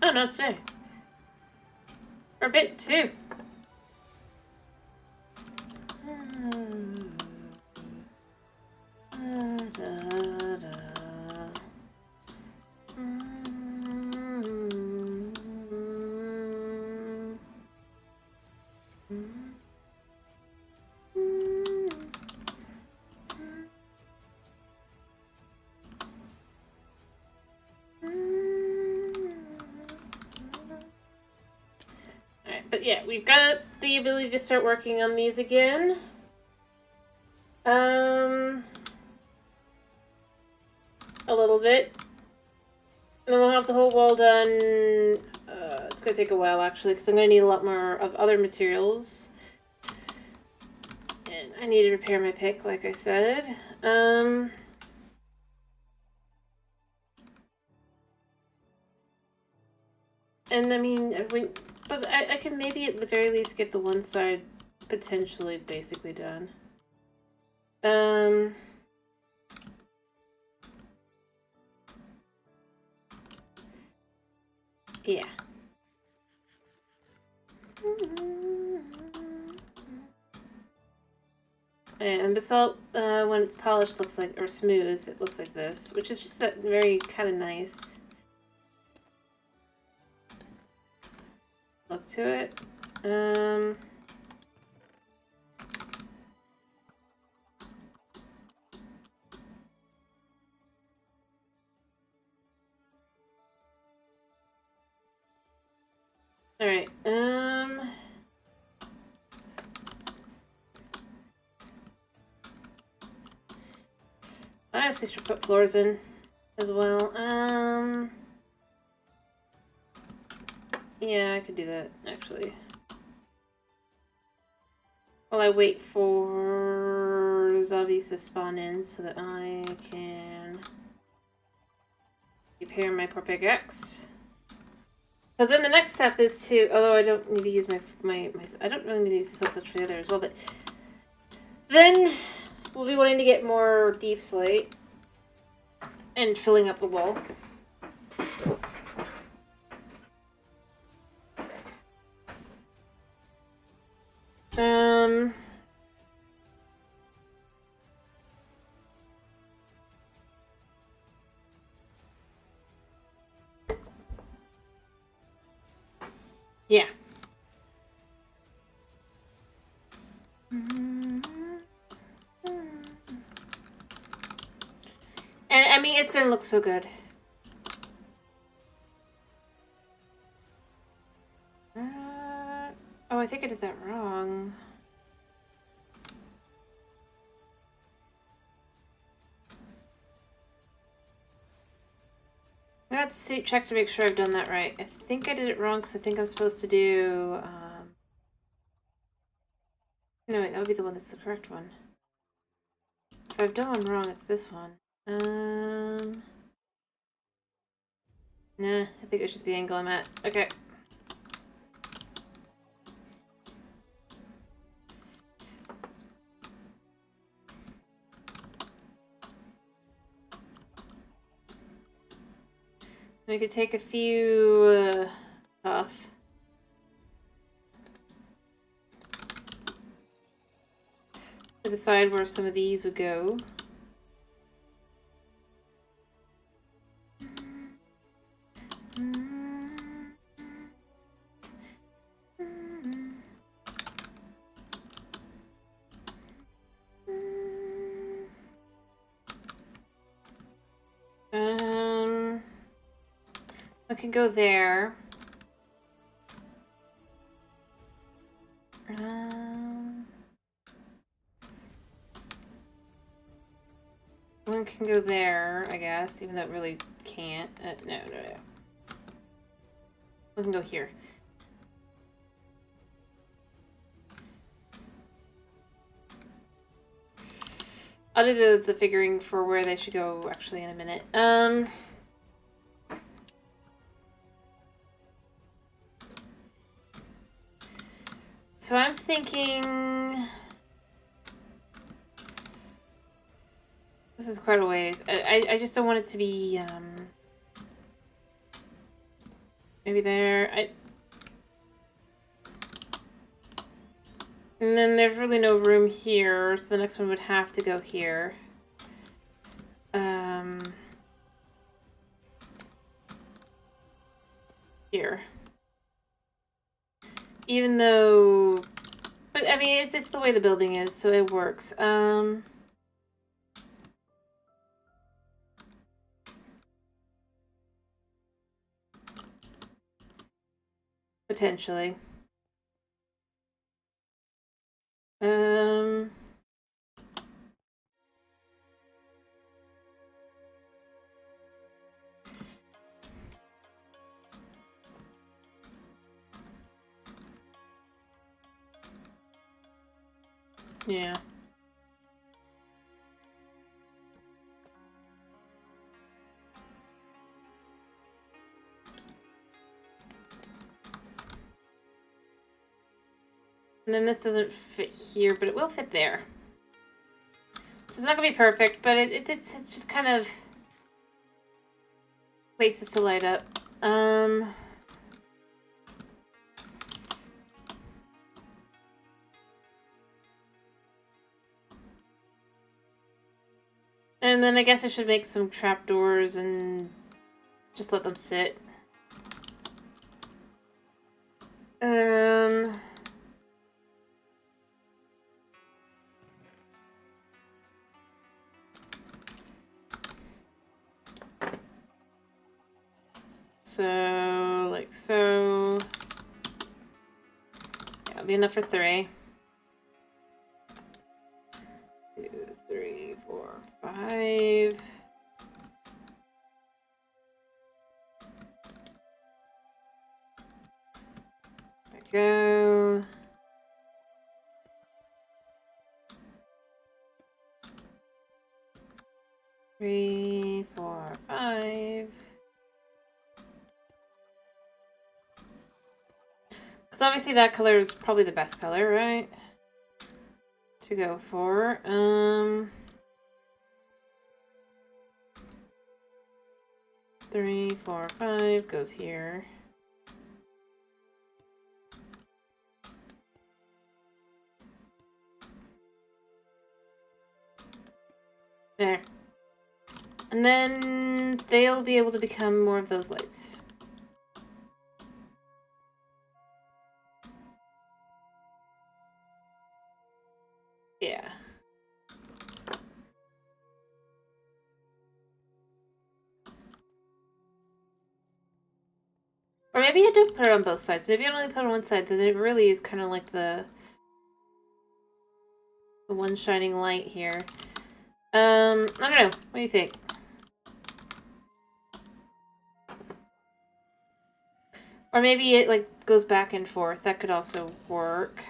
Oh, no, it's day. Or a bit, too. Alright, but yeah, we've got the ability to start working on these again. A little bit. And then we'll have the whole wall done. It's going to take a while, actually, because I'm going to need a lot more of other materials. And I need to repair my pick, like I said. And I mean, but I can maybe at the very least get the one side potentially basically done. Yeah. And basalt, when it's polished, looks like, or smooth, it looks like this, which is just that very kind of nice look to it. Alright, I honestly should put floors in as well. Yeah, I could do that, actually. While I wait for zombies to spawn in so that I can repair my poor pickaxe. Because then the next step is to, although I don't need to use my I don't really need to use the silk touch for the other as well, but then we'll be wanting to get more deep slate and filling up the wall. Yeah. And I mean, it's gonna look so good. Oh, I think I did that wrong. I have to see, check to make sure I've done that right. I think I did it wrong because I think I'm supposed to do... No, wait, that would be the one that's the correct one. If I've done one wrong, it's this one. Nah, I think it's just the angle I'm at. Okay. We could take a few off. To decide where some of these would go. I can go there. One can go there, I guess, even though it really can't. No. One can go here. I'll do the figuring for where they should go actually in a minute. So I'm thinking... This is quite a ways. I just don't want it to be, maybe there. And then there's really no room here, so the next one would have to go here. Here. Even though... But, I mean, it's the way the building is, so it works. Potentially. Yeah. And then this doesn't fit here, but it will fit there. So it's not gonna be perfect, but it's just kind of places to light up. And then I guess I should make some trapdoors and just let them sit. So, like so. Yeah, it'll be enough for 3. 2, 3, 4, 5. There we go. Three, 4, 5. Because obviously that color is probably the best color, right? To go for. 3, 4, 5 goes here. There. And then they'll be able to become more of those lights. Yeah. Or maybe I do put it on both sides. Maybe I only put it on one side, then it really is kind of like the one shining light here. I don't know. What do you think? Or maybe it, like, goes back and forth. That could also work.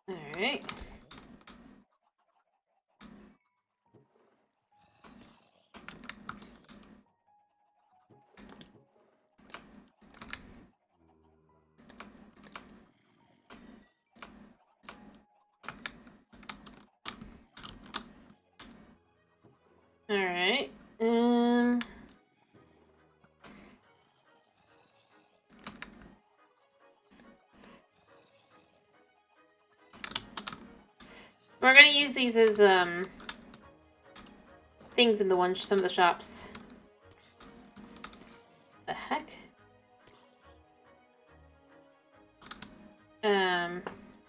Alright. Alright. We're gonna use these as, things in some of the shops. The heck?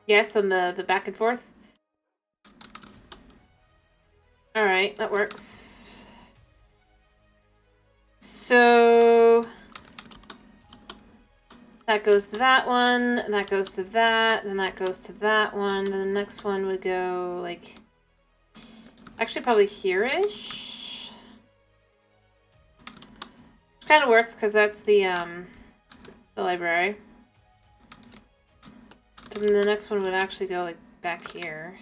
Yes, on the back and forth. Alright, that works. So that goes to that one, and that goes to that, then that goes to that one, then the next one would go, like, actually probably here-ish. Which kind of works, because that's the library. Then the next one would actually go, like, back here.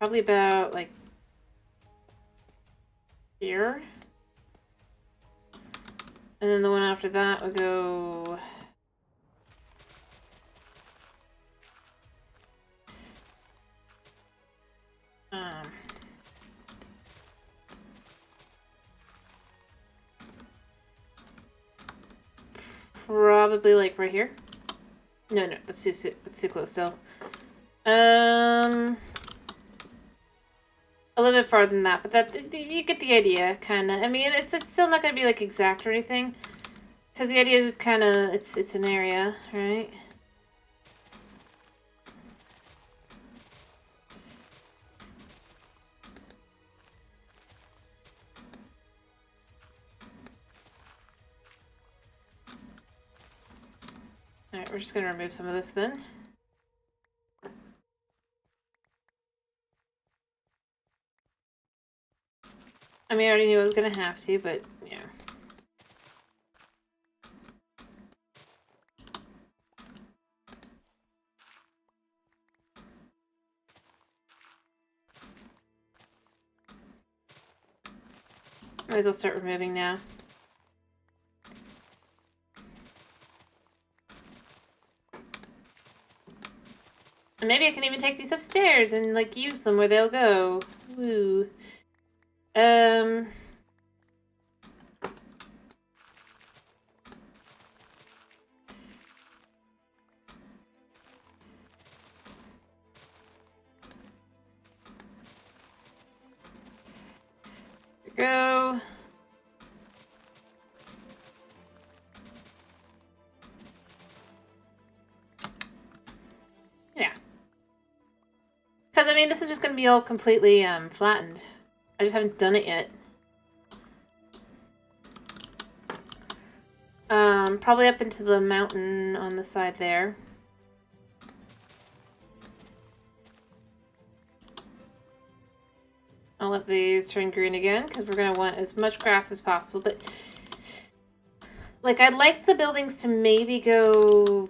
Probably about, like, here. And then the one after that would go... probably, like, right here. No, that's too close still. A little bit farther than that, but that you get the idea, kind of. I mean, it's still not going to be, like, exact or anything. Because the idea is just kind of, it's an area, right? Alright, we're just going to remove some of this then. I mean, I already knew I was going to have to, but, yeah. Might as well start removing now. And maybe I can even take these upstairs and, like, use them where they'll go. Woo. Go. Yeah. Because, I mean, this is just going to be all completely flattened. I just haven't done it yet. Probably up into the mountain on the side there. I'll let these turn green again, because we're going to want as much grass as possible, but... Like, I'd like the buildings to maybe go...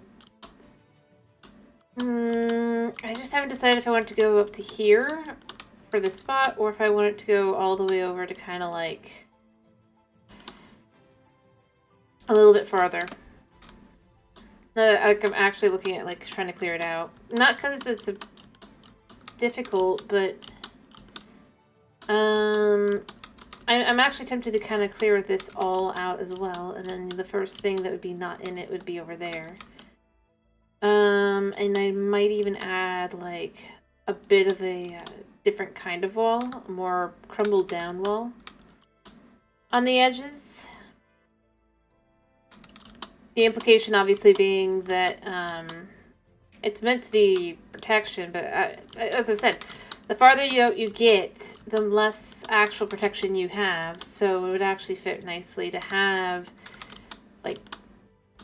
I just haven't decided if I want to go up to here for this spot, or if I want it to go all the way over to kind of, like... a little bit farther. I'm actually looking at, like, trying to clear it out. Not because it's a difficult, but... I'm actually tempted to kind of clear this all out as well, and then the first thing that would be not in it would be over there. And I might even add, like, a bit of a different kind of wall, a more crumbled down wall on the edges. The implication obviously being that it's meant to be protection, but as I said, The farther you get, the less actual protection you have. So it would actually fit nicely to have, like,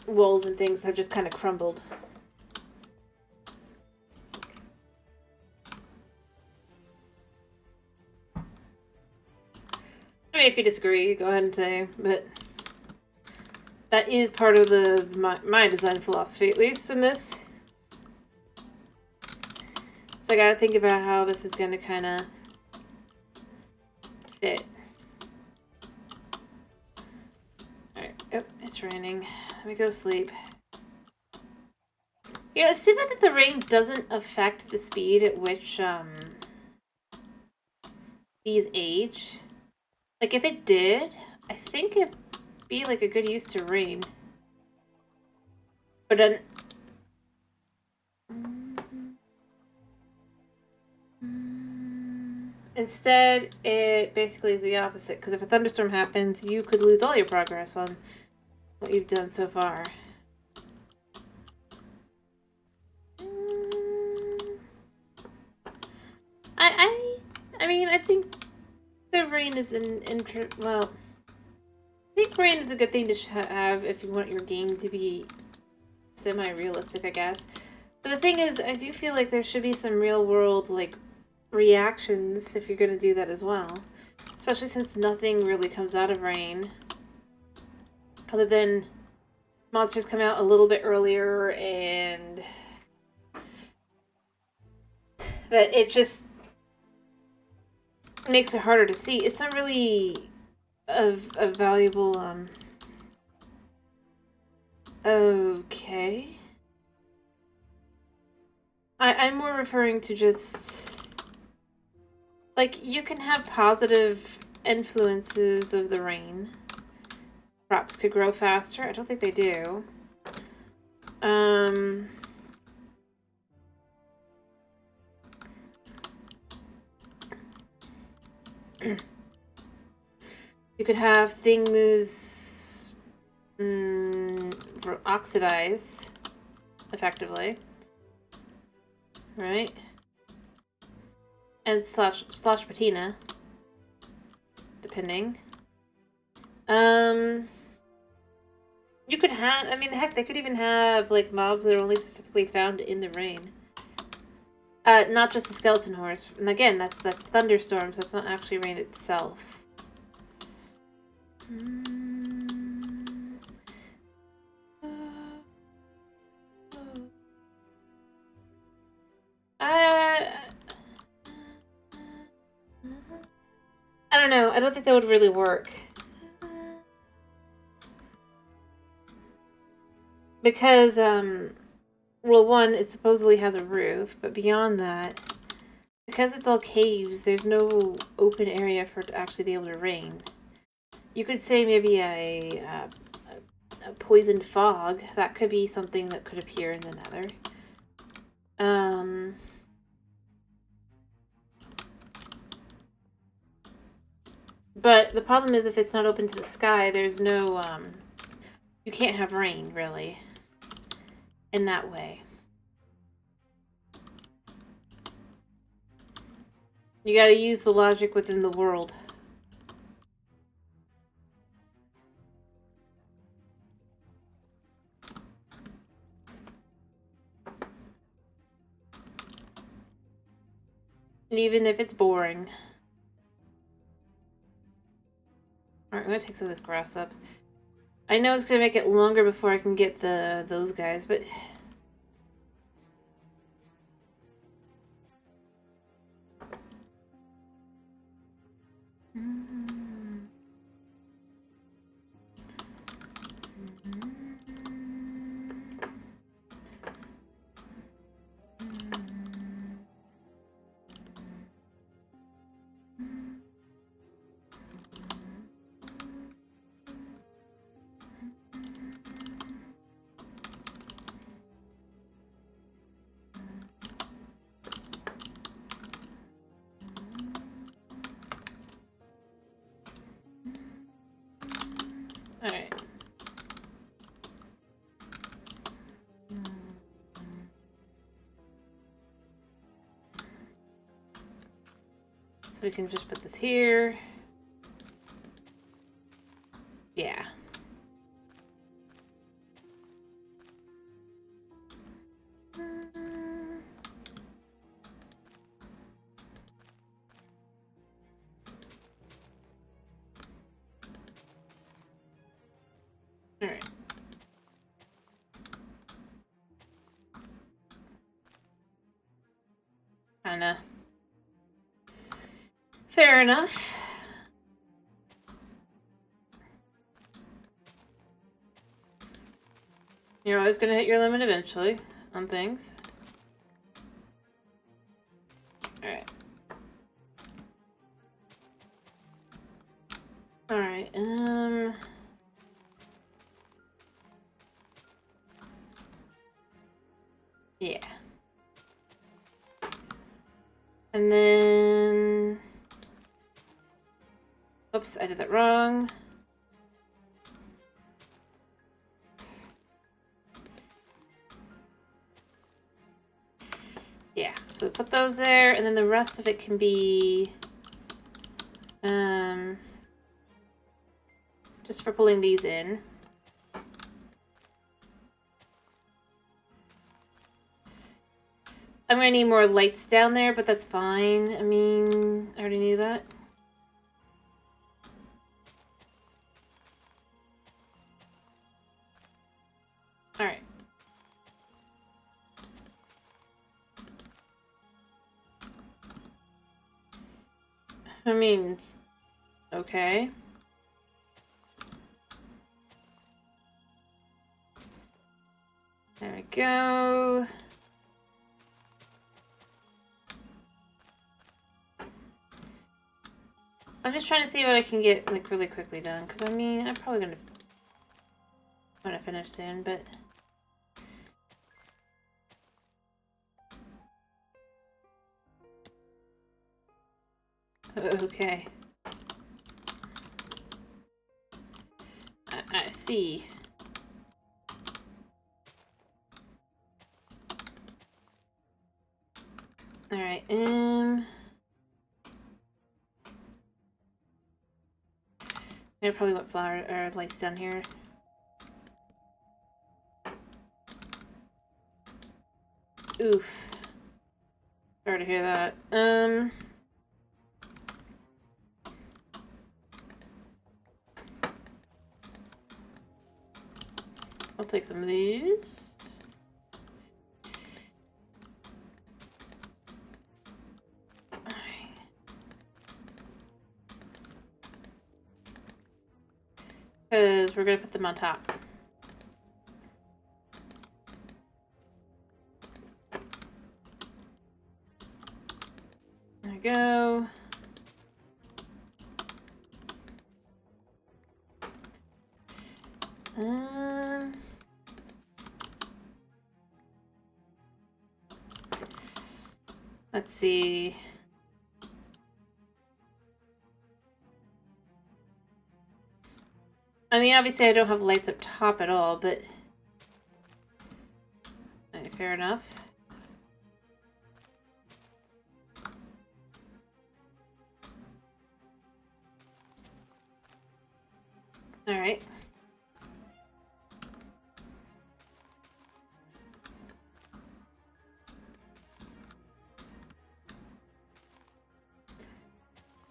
walls and things that are just kind of crumbled. I mean, if you disagree, go ahead and say, but that is part of my design philosophy, at least in this. So I gotta think about how this is gonna kind of fit. Alright, oh, it's raining. Let me go sleep. You know, it's too bad that the rain doesn't affect the speed at which, these age. Like, if it did, I think it'd be, like, a good use to rain. But then... Instead, it basically is the opposite, because if a thunderstorm happens, you could lose all your progress on what you've done so far. I mean, I think the rain is well, I think rain is a good thing to have if you want your game to be semi-realistic, I guess. But the thing is, I do feel like there should be some real-world, like, reactions if you're going to do that as well. Especially since nothing really comes out of rain. Other than monsters come out a little bit earlier and that it just makes it harder to see. It's not really a valuable, okay. I'm more referring to just, like, you can have positive influences of the rain. Crops could grow faster. I don't think they do. You could have things oxidize effectively, right? And slash patina, depending. You could have, I mean, heck, they could even have, like, mobs that are only specifically found in the rain. Not just the skeleton horse. And again, that's thunderstorms. That's not actually rain itself. I don't know. I don't think that would really work. Because, well, one, it supposedly has a roof, but beyond that, because it's all caves, there's no open area for it to actually be able to rain. You could say maybe a poisoned fog. That could be something that could appear in the nether. But the problem is if it's not open to the sky, there's no, you can't have rain, really, in that way. You gotta use the logic within the world. And even if it's boring. Alright, I'm gonna take some of this grass up. I know it's gonna make it longer before I can get those guys, but... Alright. So we can just put this here. Yeah. All right. Kinda. Fair enough. You're always gonna hit your limit eventually on things. Alright. Alright, yeah. And then... Oops, I did that wrong. Yeah, so we put those there, and then the rest of it can be... just for pulling these in. I'm gonna need more lights down there, but that's fine. I mean, I already knew that. Alright. I mean, okay. There we go. I'm just trying to see what I can get like really quickly done, because I mean, I'm probably gonna finish soon, but okay. I see. All right. I probably want flower or lights down here. Oof. Sorry to hear that. I'll take some of these. Alright. Because we're gonna put them on top. There we go. Let's see. I mean, obviously I don't have lights up top at all, but fair enough. All right.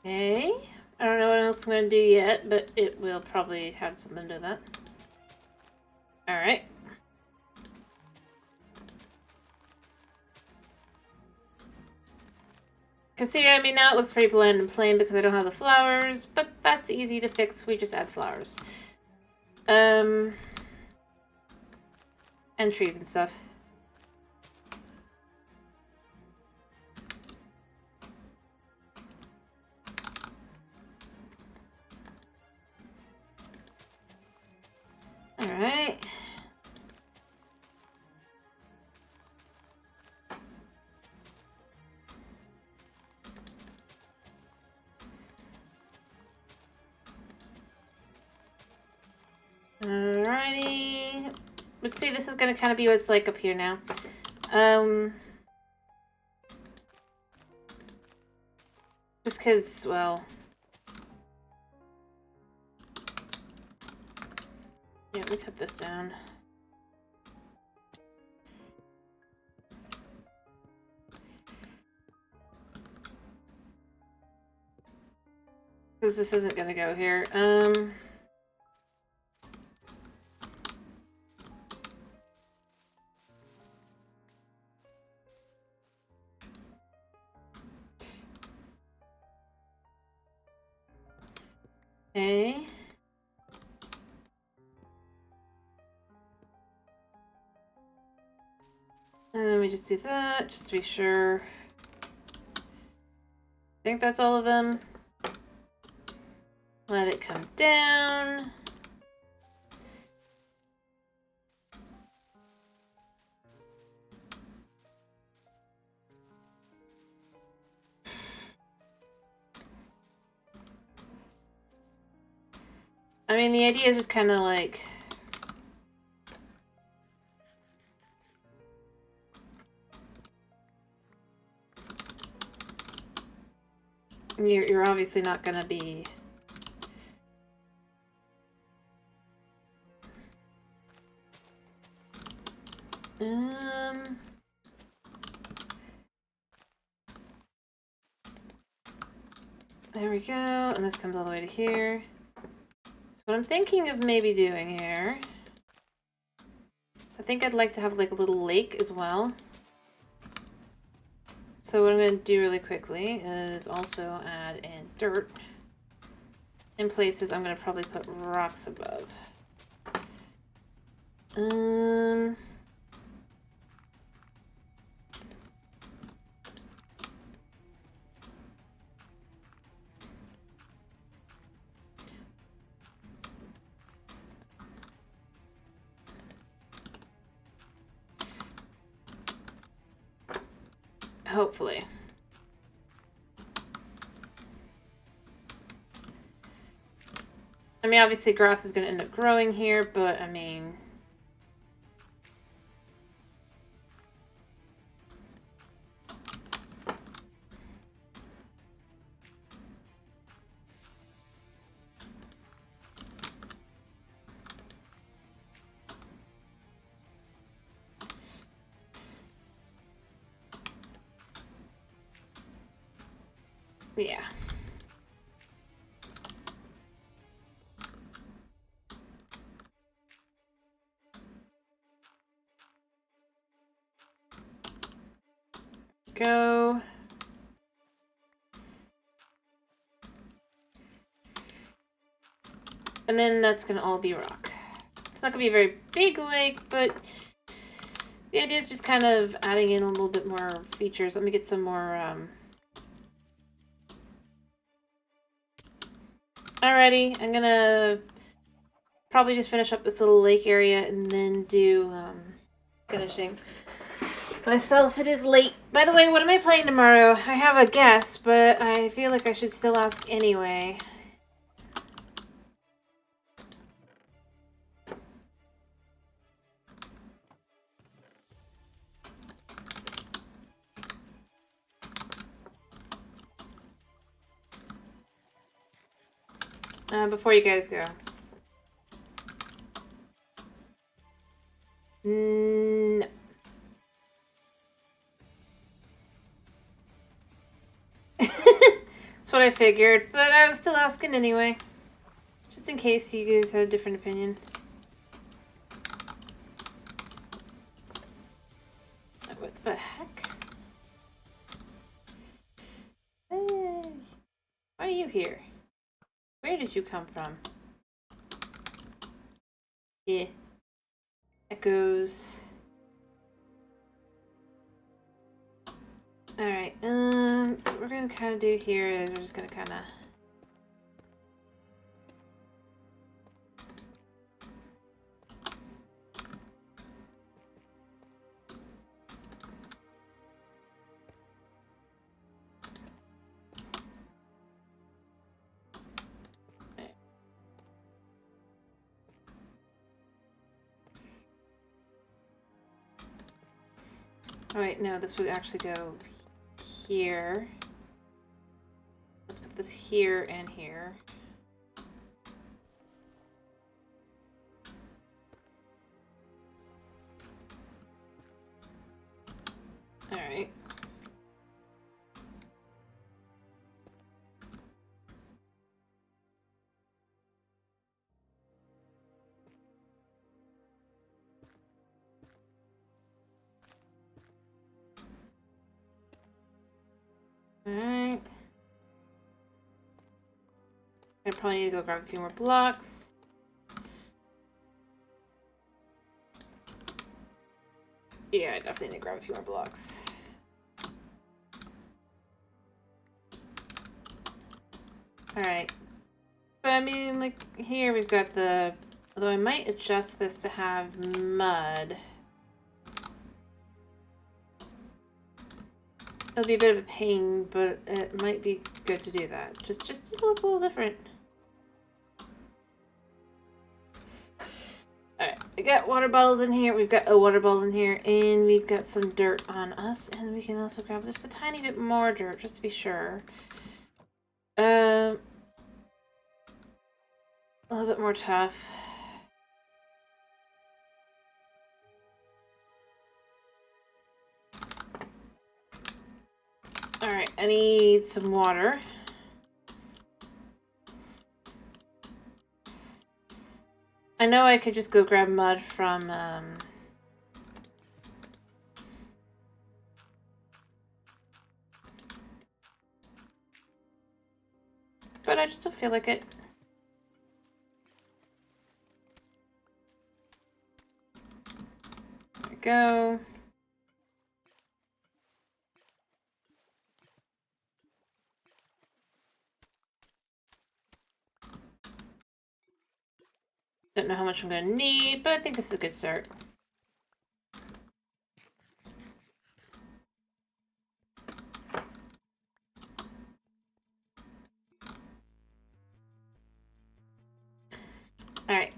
Okay. I don't know what else I'm going to do yet, but it will probably have something to do with that. Alright. Cause see, I mean, now it looks pretty bland and plain because I don't have the flowers, but that's easy to fix. We just add flowers. And trees and stuff. Alright. Alrighty. Let's see, this is gonna kind of be what it's like up here now. Just because, well... Yeah, we cut this down. Because this isn't gonna go here. Okay. And then we just do that, just to be sure. I think that's all of them. Let it come down. I mean, the idea is just kind of like... You're obviously not going to be... There we go, and this comes all the way to here. So what I'm thinking of maybe doing here... So I think I'd like to have like a little lake as well. So what I'm going to do really quickly is also add in dirt. In places I'm going to probably put rocks above. Hopefully. I mean, obviously grass is going to end up growing here, but I mean... Yeah. Go. And then that's going to all be rock. It's not going to be a very big lake, but the idea is just kind of adding in a little bit more features. Let me get some more... Alrighty, I'm gonna probably just finish up this little lake area and then do finishing myself. It is late. By the way, what am I playing tomorrow? I have a guess, but I feel like I should still ask anyway. Before you guys go. No. That's what I figured, but I was still asking anyway. Just in case you guys had a different opinion. What the heck? Hey, why are you here? Where did you come from? Yeah. Echoes. Alright, so what we're gonna kinda do here is we're just gonna kinda... Oh wait, no, this would actually go here. put this here and here. Alright. Alright. I probably need to go grab a few more blocks. Yeah, I definitely need to grab a few more blocks. Alright. But I mean, like, here we've got the... Although I might adjust this to have mud. It'll be a bit of a pain, but it might be good to do that. Just to look a little different. Alright, we got water bottles in here, we've got a water bottle in here, and we've got some dirt on us, and we can also grab just a tiny bit more dirt, just to be sure. A little bit more tough. Alright, I need some water. I know I could just go grab mud from, but I just don't feel like it. There we go. Don't know how much I'm gonna need, but I think this is a good start. Alright,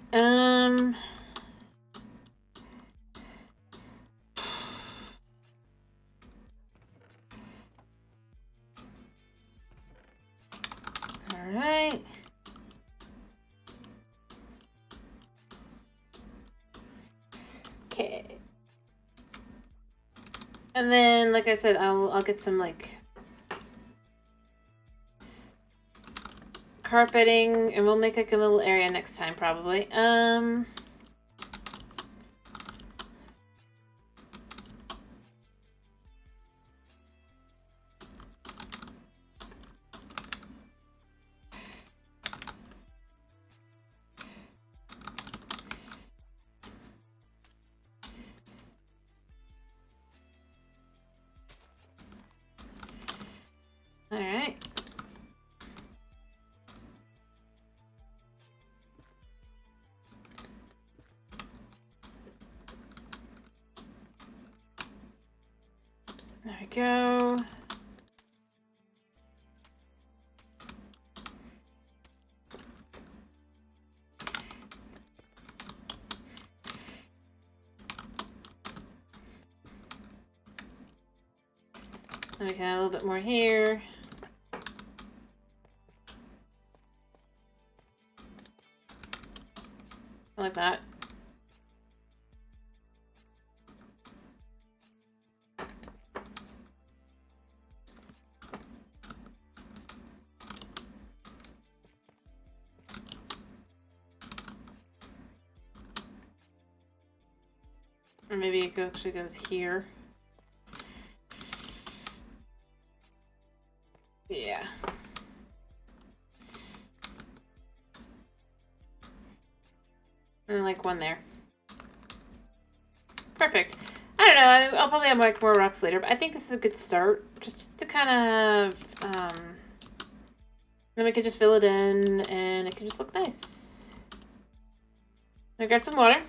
Alright. Okay. And then, like I said, I'll get some, like, carpeting, and we'll make, like, a little area next time, probably. Alright. There we go. And we can add a little bit more here. I like that. Or maybe it actually goes here. Yeah. And like one there. Perfect. I don't know, I'll probably have like more rocks later, but I think this is a good start. Just to kind of, then we can just fill it in, and it can just look nice. I'm gonna grab some water.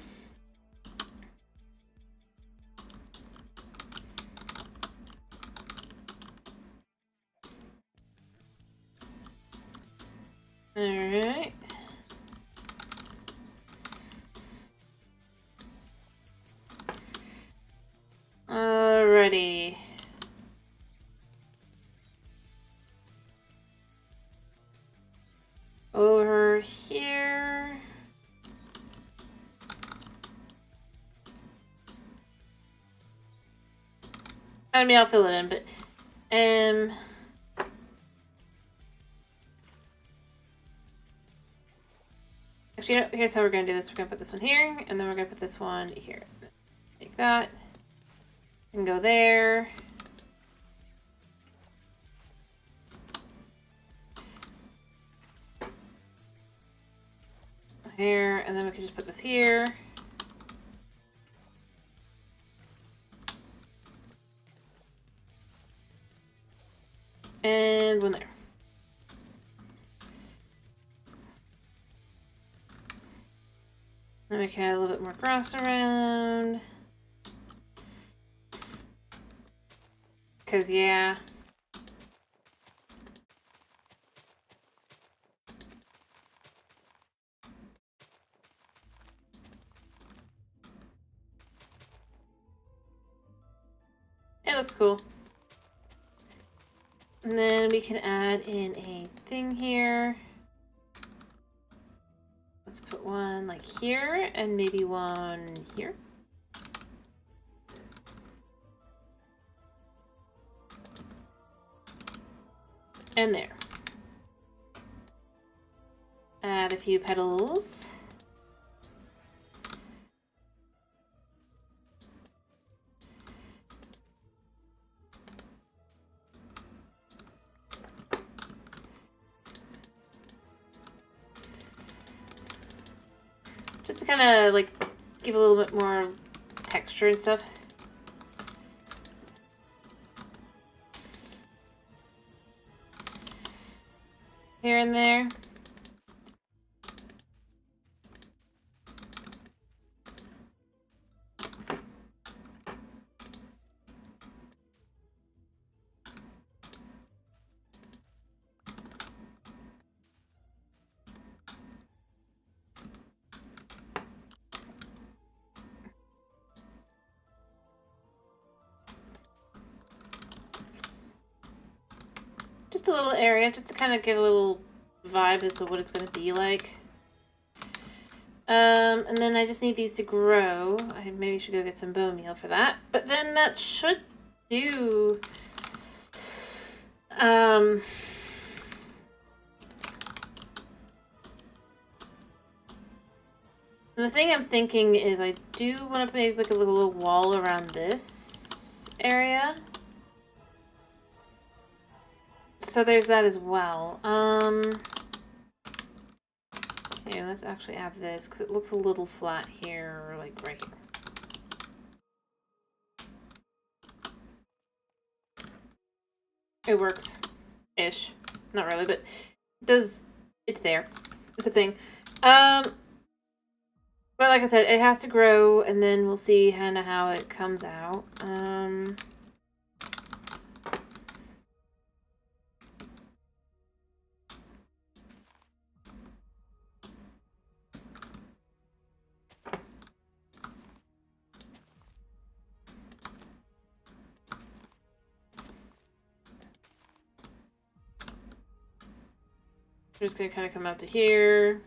Alright. Alrighty. I mean, I'll fill it in, but actually, you know, here's how we're gonna do this. We're gonna put this one here, and then we're gonna put this one here. Like that, and go there. Here, and then we can just put this here. And one there. Then we can add a little bit more grass around. Cause yeah. It looks cool. And then we can add in a thing here. Let's put one like here and maybe one here. And there. Add a few petals. Just to kind of like give a little bit more texture and stuff. Here and there. Just a little area, just to kind of give a little vibe as to what it's going to be like. And then I just need these to grow. I maybe should go get some bone meal for that. But then that should do... the thing I'm thinking is I do want to maybe make a little wall around this area. So there's that as well. Yeah, let's actually add this because it looks a little flat here, like right here. It works. Ish. Not really, but it does. It's there. It's a thing. But like I said, it has to grow, and then we'll see kind of how it comes out. Just gonna kind of come out to here.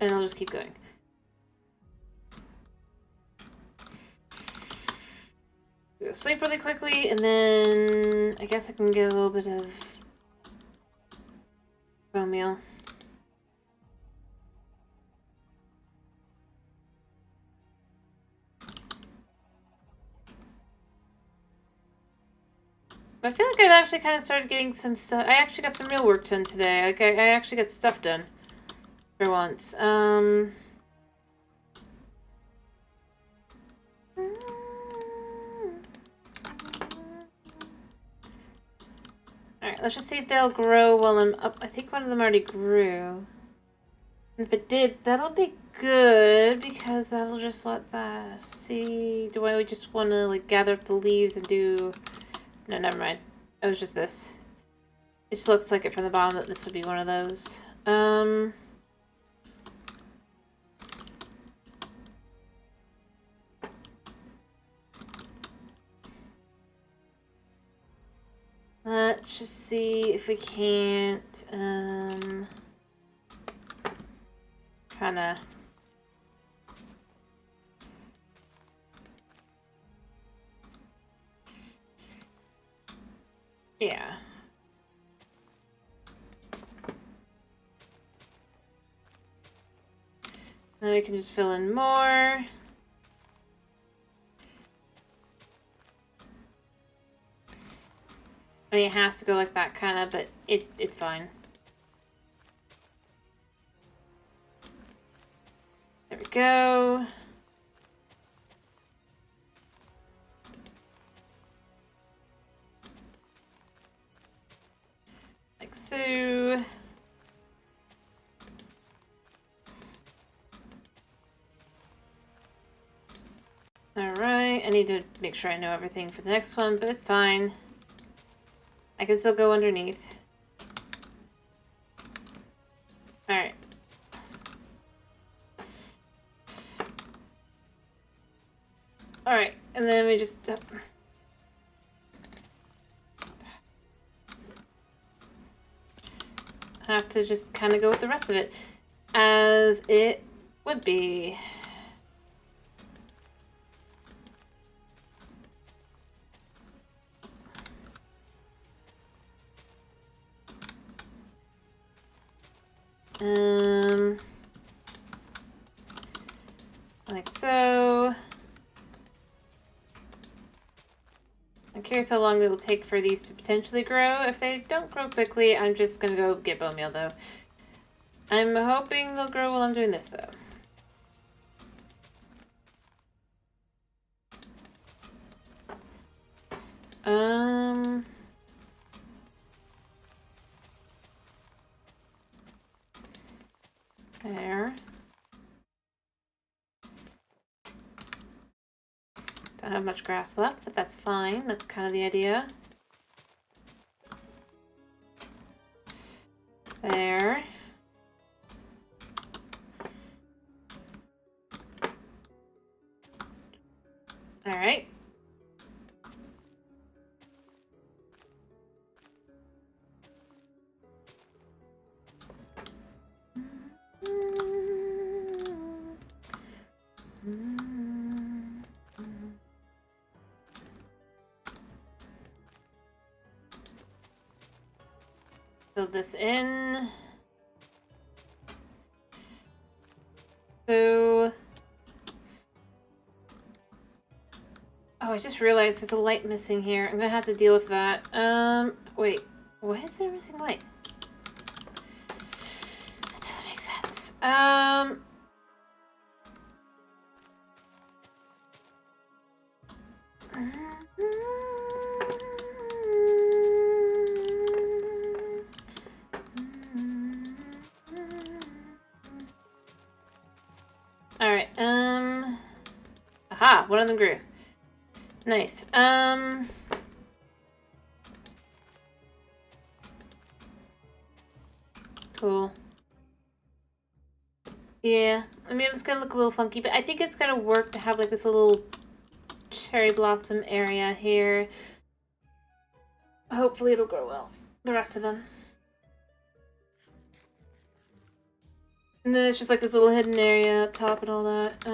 And I'll just keep going. Go sleep really quickly, and then I guess I can get a little bit of bone meal. But I feel like I've actually kind of started getting some stuff. I actually got some real work done today. Like, I actually got stuff done. For once. Alright, let's just see if they'll grow while I'm up. I think one of them already grew. And if it did, that'll be good, because that'll just let that... See, do I just want to, like, gather up the leaves and do... No, never mind. It was just this. It just looks like it from the bottom that this would be one of those. Let's just see if we can't, kind of Then we can just fill in more. I mean, it has to go like that, kind of, but it's fine. There we go. Like so. Alright, I need to make sure I know everything for the next one, but it's fine. I can still go underneath. Alright. Alright, and then we just... have to just kind of go with the rest of it as it would be. Like so. I'm curious how long it will take for these to potentially grow. If they don't grow quickly, I'm just gonna go get bone meal though. I'm hoping they'll grow while I'm doing this though. There. Don't have much grass left, but that's fine. That's kind of the idea. There. All right. Fill this in. So... Oh, I just realized there's a light missing here. I'm gonna have to deal with that. Wait. Why is there missing light? That doesn't make sense. Alright, aha, one of them grew. Nice. Cool. Yeah, I mean, it's gonna look a little funky, but I think it's gonna work to have like this little cherry blossom area here. Hopefully it'll grow well. The rest of them. And then it's just like this little hidden area up top and all that.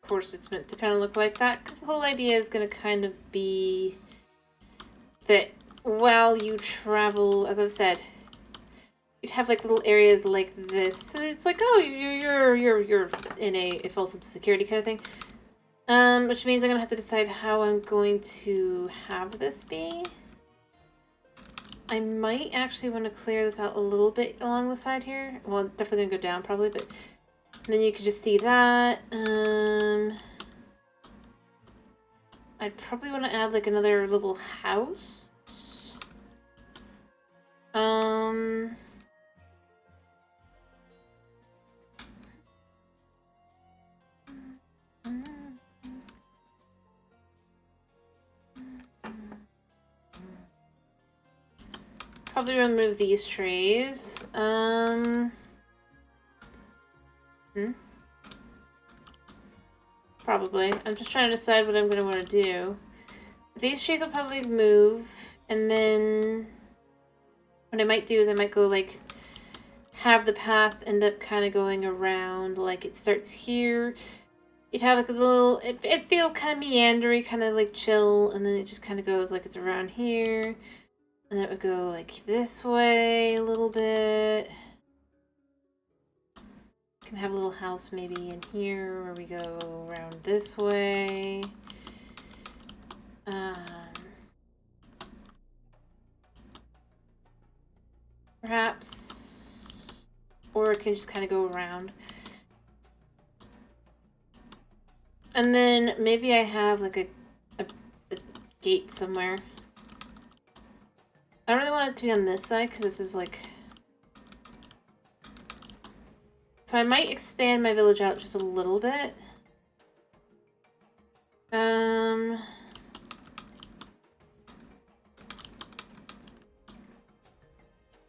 Of course it's meant to kind of look like that, because the whole idea is going to kind of be that while you travel, as I've said, you'd have like little areas like this. So it's like, oh, you're in a false sense of security kind of thing. Which means I'm gonna have to decide how I'm going to have this be. I might actually want to clear this out a little bit along the side here. Well, definitely gonna go down probably, but then you could just see that. I'd probably want to add like another little house. Probably remove these trees. Probably. I'm just trying to decide what I'm going to want to do. These trees will probably move, and then what I might do is I might go like have the path end up kind of going around, like it starts here, you'd have like a little, it'd feel kind of meandery, kind of like chill, and then it just kind of goes like it's around here, and then it would go like this way a little bit. Can have a little house maybe in here where we go around this way. Perhaps, or it can just kind of go around. And then maybe I have like a gate somewhere. I don't really want it to be on this side because this is like... So I might expand my village out just a little bit.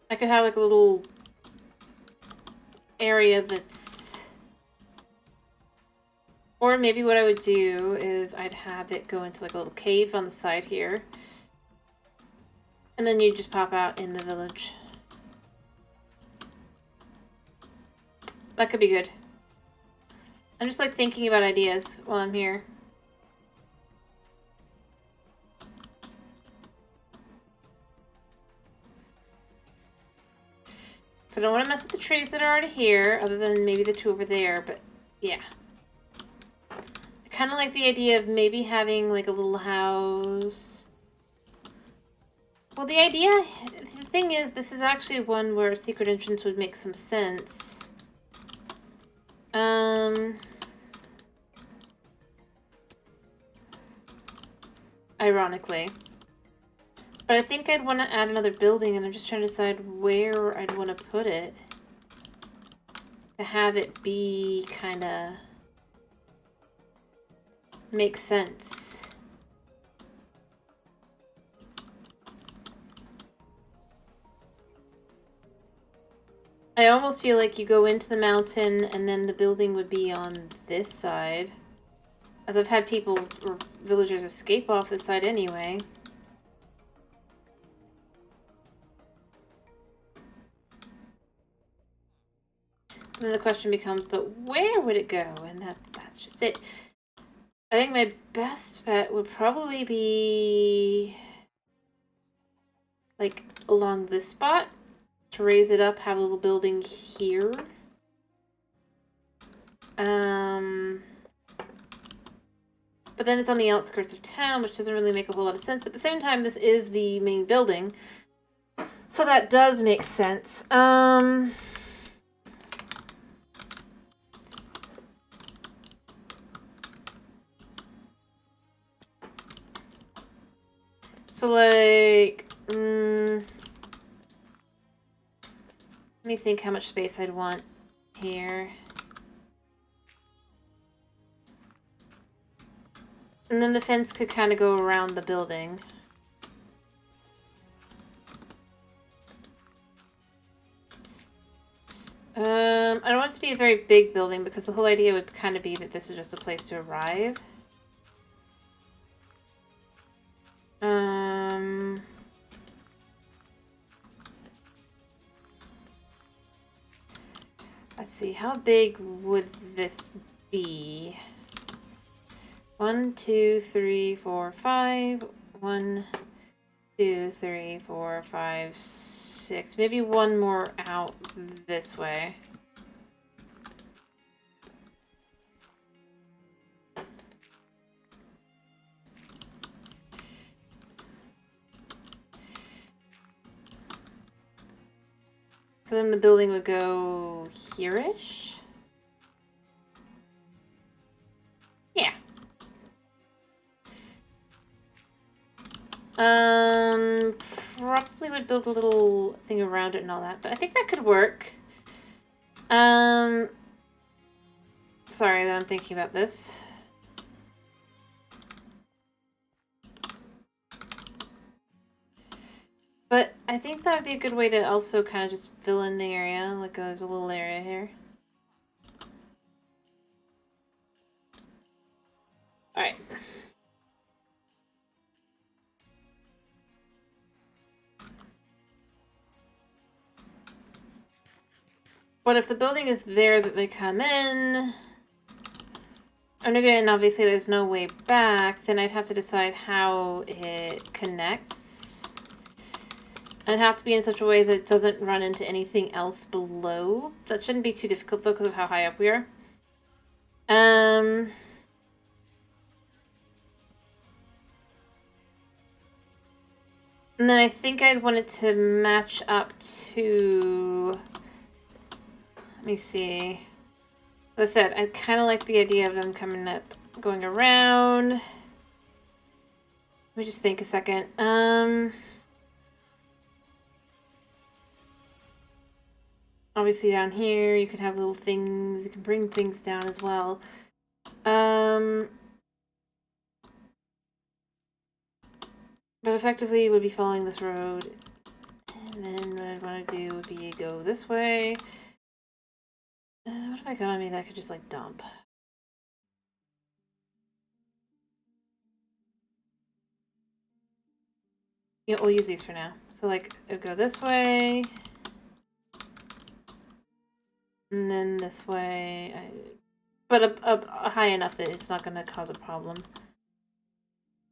I could have like a little area that's... Or maybe what I would do is I'd have it go into like a little cave on the side here. And then you just pop out in the village. That could be good. I'm just like thinking about ideas while I'm here. So I don't want to mess with the trees that are already here, other than maybe the two over there, but yeah. I kind of like the idea of maybe having like a little house. Well, the thing is, this is actually one where a secret entrance would make some sense. Ironically. But I think I'd want to add another building, and I'm just trying to decide where I'd want to put it. To have it be kind of... make sense. I almost feel like you go into the mountain, and then the building would be on this side. As I've had people or villagers escape off this side anyway. And then the question becomes, but where would it go? And that's just it. I think my best bet would probably be like along this spot to raise it up, have a little building here. But then it's on the outskirts of town, which doesn't really make a whole lot of sense. But at the same time, this is the main building. So that does make sense. So like, let me think how much space I'd want here. And then the fence could kind of go around the building. I don't want it to be a very big building because the whole idea would kind of be that this is just a place to arrive. Let's see, how big would this be? 1, 2, 3, 4, 5. 1, 2, 3, 4, 5, 6. Maybe one more out this way. So then the building would go here-ish? Yeah. Probably would build a little thing around it and all that, but I think that could work. Sorry that I'm thinking about this. But I think that would be a good way to also kind of just fill in the area, like there's a little area here. Alright. But if the building is there that they come in, And again, obviously there's no way back, then I'd have to decide how it connects. And it'd have to be in such a way that it doesn't run into anything else below. That shouldn't be too difficult though because of how high up we are. And then I think I'd want it to match up to... Let me see. As I said, I kind of like the idea of them coming up, going around. Let me just think a second. Obviously down here you could have little things, you can bring things down as well. But effectively would be following this road. And then what I'd want to do would be go this way. What have I got on me that I could just like dump? Yeah, we'll use these for now. So like, it'll go this way. And then this way. But high enough that it's not going to cause a problem.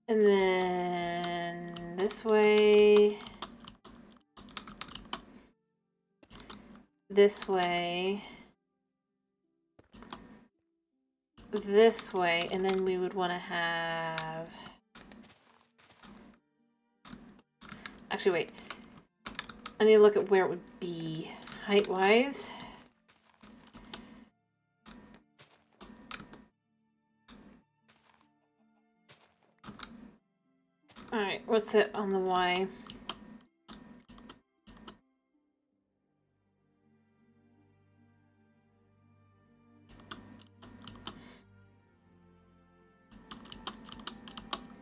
And then this way. This way. This way. And then we would want to have... Actually, wait. I need to look at where it would be height-wise. Alright, what's it on the Y?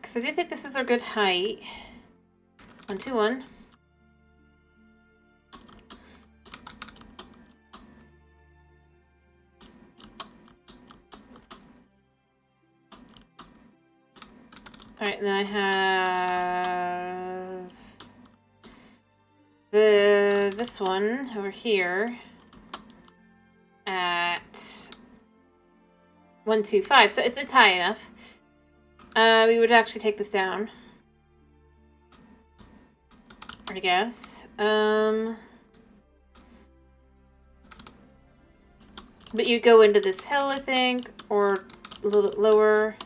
Because I do think this is a good height. 1, 2, 1. Alright, then I have this one over here at 1, 2, 5. So it's high enough. We would actually take this down, I guess. But you go into this hill, I think, or a little bit lower.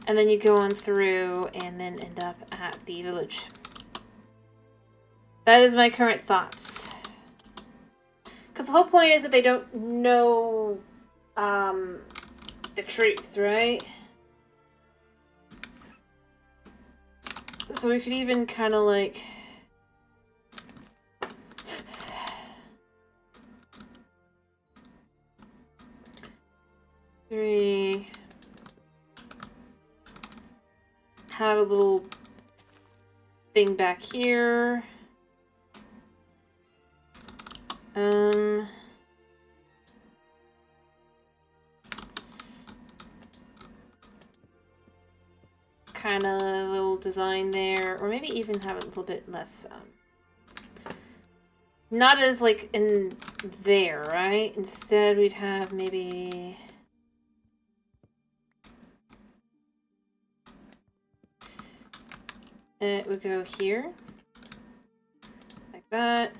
And then you go on through and then end up at the village. That is my current thoughts. Because the whole point is that they don't know the truth, right? So we could even kind of like... have a little thing back here. Kind of a little design there, or maybe even have it a little bit less, not as like in there, right? Instead we'd have maybe... It would go here, like that.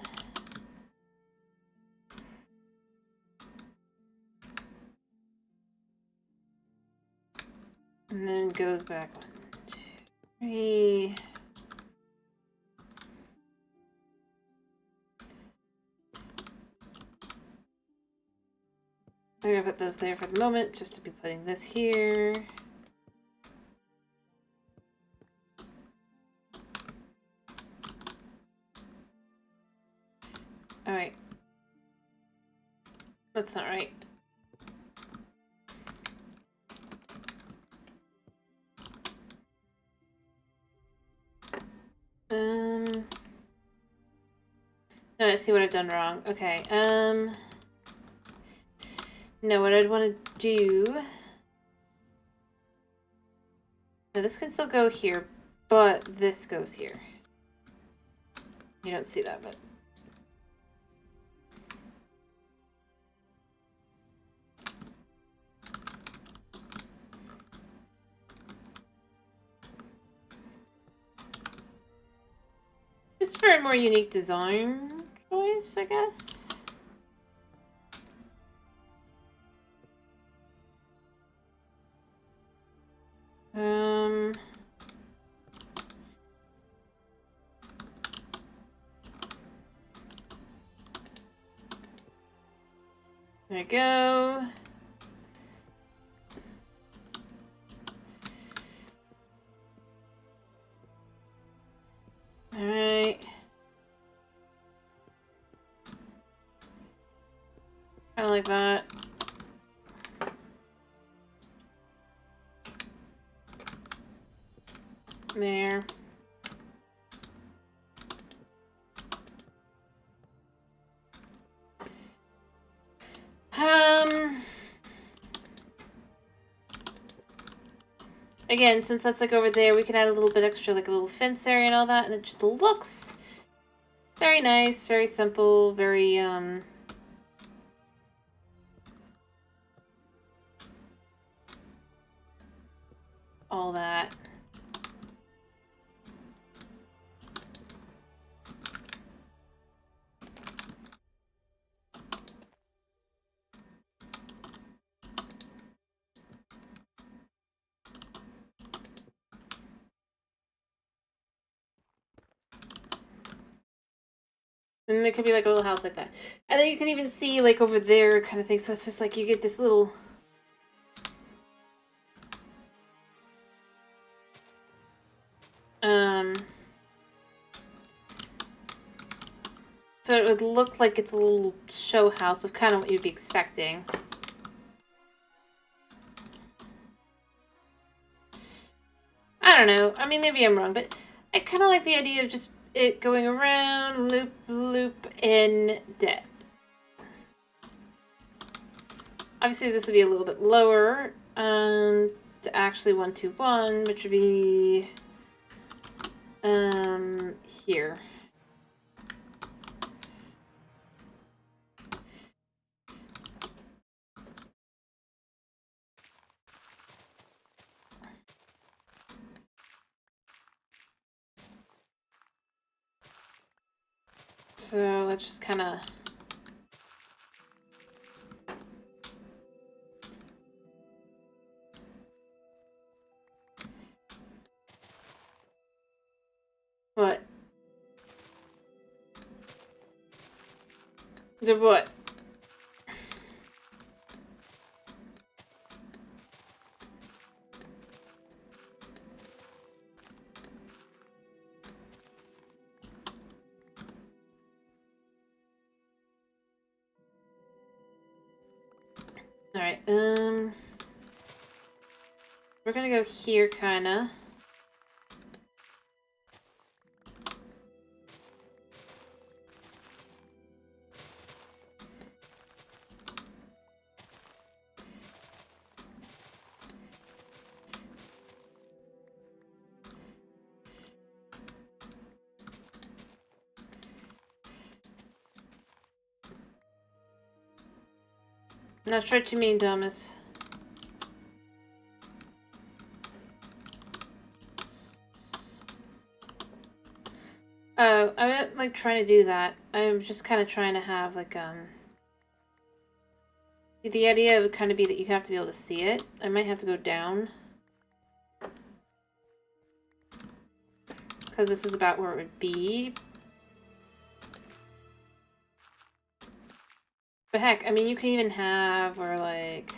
And then it goes back 1, 2, 3. I'm gonna put those there for the moment, just to be putting this here. Alright. That's not right. No, I see what I've done wrong. Okay, no, what I'd want to do... No, this can still go here, but this goes here. You don't see that, but... more unique design choice, I guess. There we go. Alright. Kinda like that. There. Again, since that's like over there, we can add a little bit extra, like a little fence area and all that, and it just looks very nice, very simple, very, all that. And it could be like a little house like that. And then you can even see like over there kind of thing. So it's just like you get this little... So it would look like it's a little show house of kind of what you'd be expecting. I don't know. I mean, maybe I'm wrong, but I kind of like the idea of just it going around, loop, loop, and dead. Obviously, this would be a little bit lower to actually 121, which would be here. So let's just kind of... What? The what? Alright, we're gonna go here, kinda. Not sure what you mean, Thomas. Oh, I'm not, like, trying to do that. I'm just kind of trying to have, like, the idea would kind of be that you have to be able to see it. I might have to go down. Because this is about where it would be. But heck, I mean, you can even have where, like...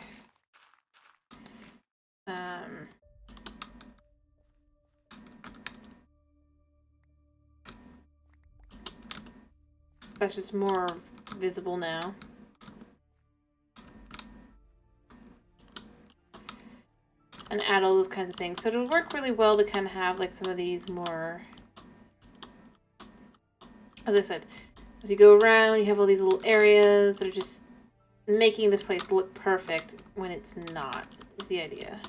That's just more visible now. And add all those kinds of things. So it'll work really well to kind of have like some of these more... As I said, as you go around, you have all these little areas that are just making this place look perfect when it's not, is the idea.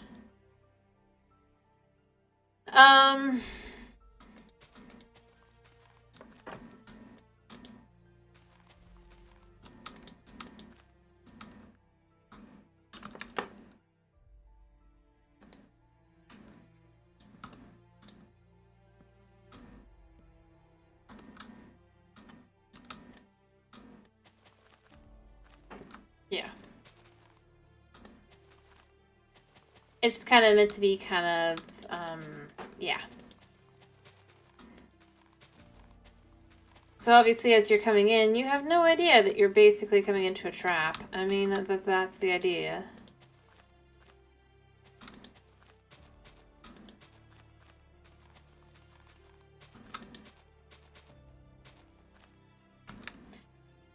It's kind of meant to be kind of, yeah. So obviously as you're coming in, you have no idea that you're basically coming into a trap. I mean, that's the idea.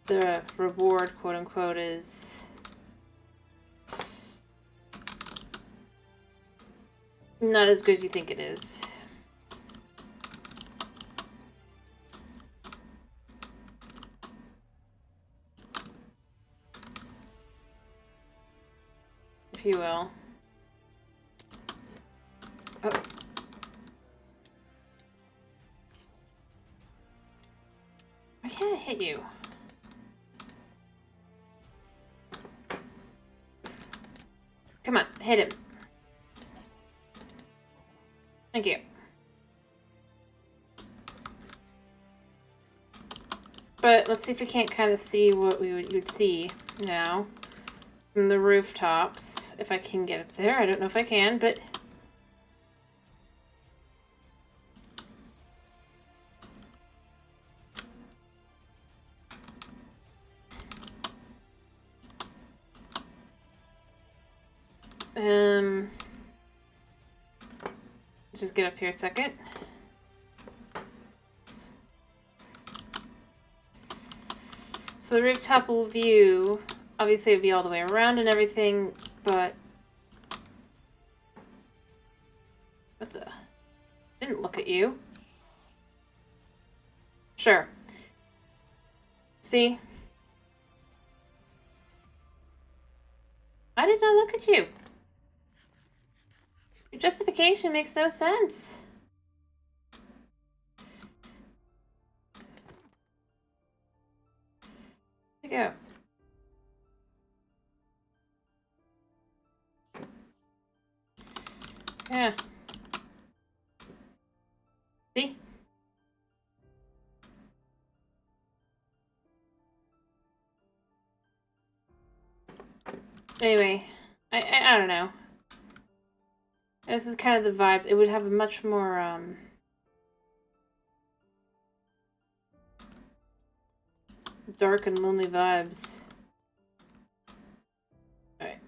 The reward, quote unquote, is not as good as you think it is. If you will. Oh. Why can't I hit you? Come on, hit him. Thank you. But let's see if we can't kind of see what you'd see now from the rooftops. If I can get up there. I don't know if I can, but... let's just get up here a second. So the rooftop view, obviously it would be all the way around and everything, but... What the... Didn't look at you. Sure. See? I did not look at you. Your justification makes no sense. There you go. Yeah. See? Anyway, I don't know. This is kind of the vibes. It would have a much more, dark and lonely vibes. Alright.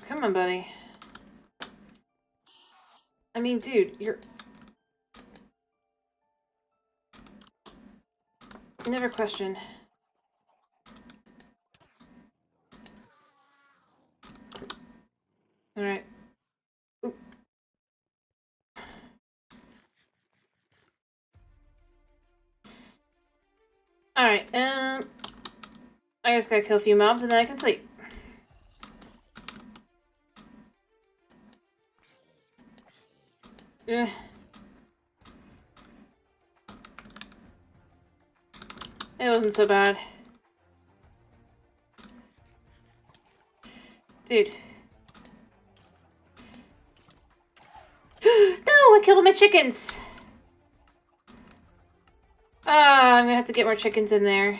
Come on, buddy. I mean, dude, you're... Never question. Alright. Alright, I just gotta kill a few mobs and then I can sleep. Ugh. It wasn't so bad. Dude. No, I killed all my chickens! Ah, I'm gonna have to get more chickens in there.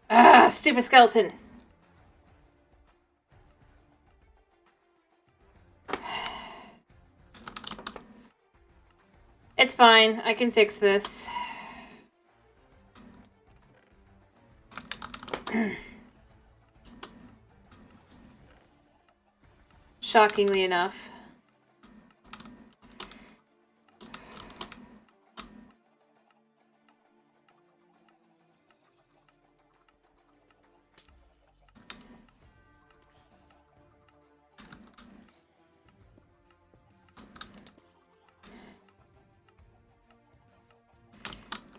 Ah, stupid skeleton. It's fine. I can fix this. Shockingly enough.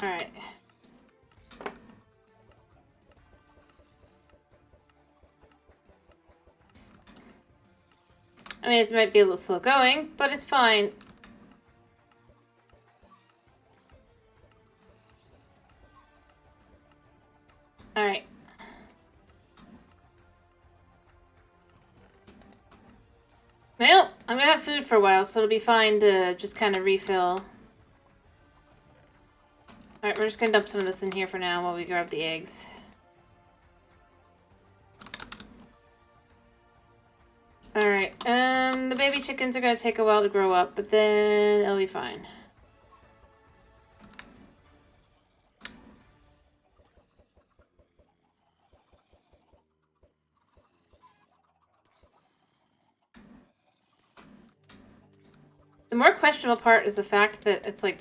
Alright. I mean, it might be a little slow going, but it's fine. Alright. Well, I'm gonna have food for a while, so it'll be fine to just kind of refill. Alright, we're just gonna dump some of this in here for now while we grab the eggs. Alright, the baby chickens are gonna take a while to grow up, but then it'll be fine. The more questionable part is the fact that it's like,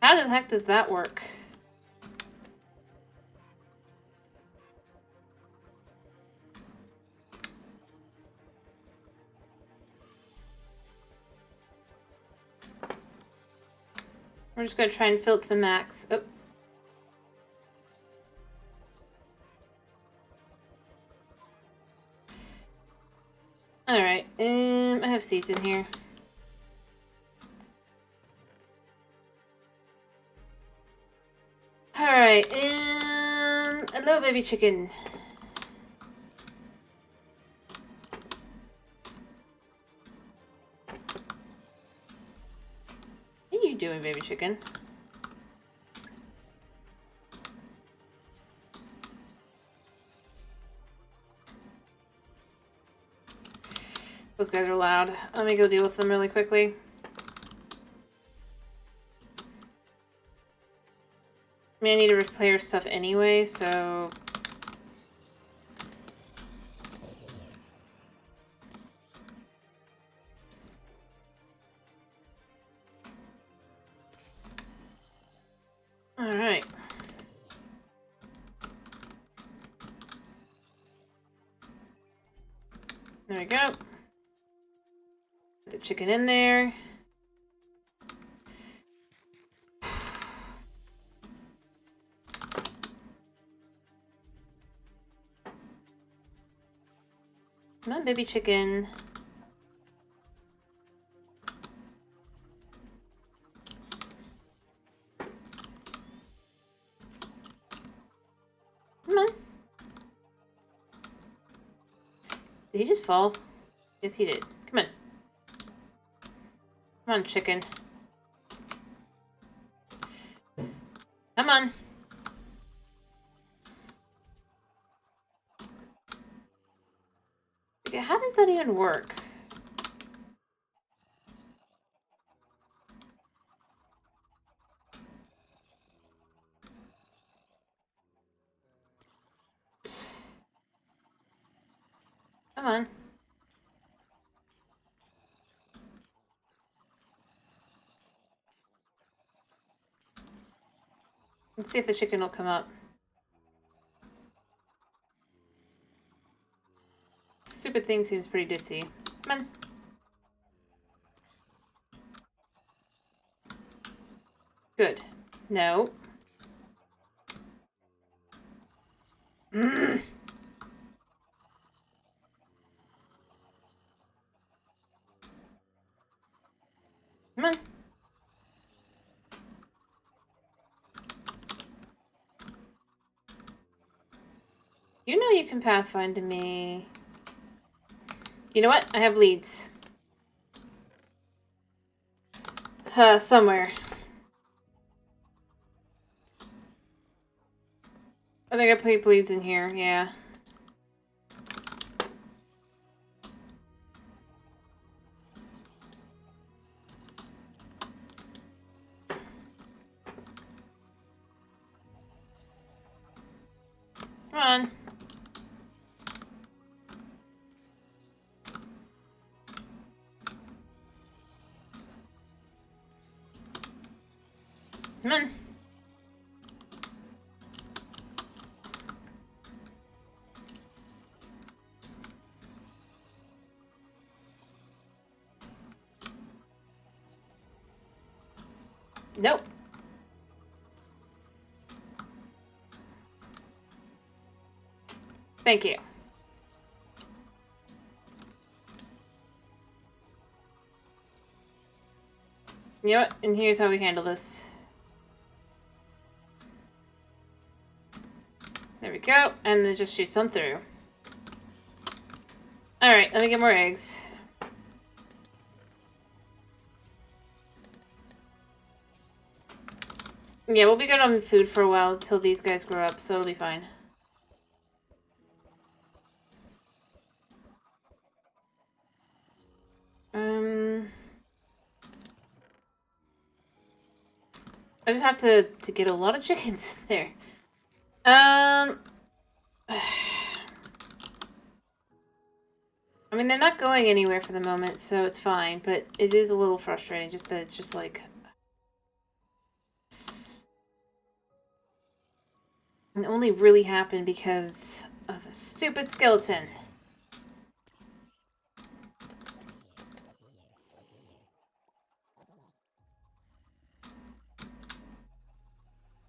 how the heck does that work? We're just gonna try and fill it to the max. Oh. Alright, I have seeds in here. Alright, hello baby chicken. What are you doing, baby chicken? Those guys are loud. Let me go deal with them really quickly. I mean, I need to repair stuff anyway, so... Alright. There we go. Put the chicken in there. Come on, baby chicken. Come on. Did he just fall? Yes, he did. Come on. Come on, chicken. Come on. Okay, how does that even work? Come on. Let's see if the chicken will come up. Stupid thing seems pretty ditzy. Come on. Good. No. Come on. You know you can pathfind to me. You know what? I have leads. Somewhere. I think I put leads in here, yeah. Come on. Come on. Nope. Thank you. You know what? And here's how we handle this. There we go. And then just shoot some through. Alright, let me get more eggs. Yeah, we'll be good on food for a while until these guys grow up, so it'll be fine. I just have to get a lot of chickens there. I mean, they're not going anywhere for the moment, so it's fine, but it is a little frustrating, just that it's just like... It only really happened because of a stupid skeleton.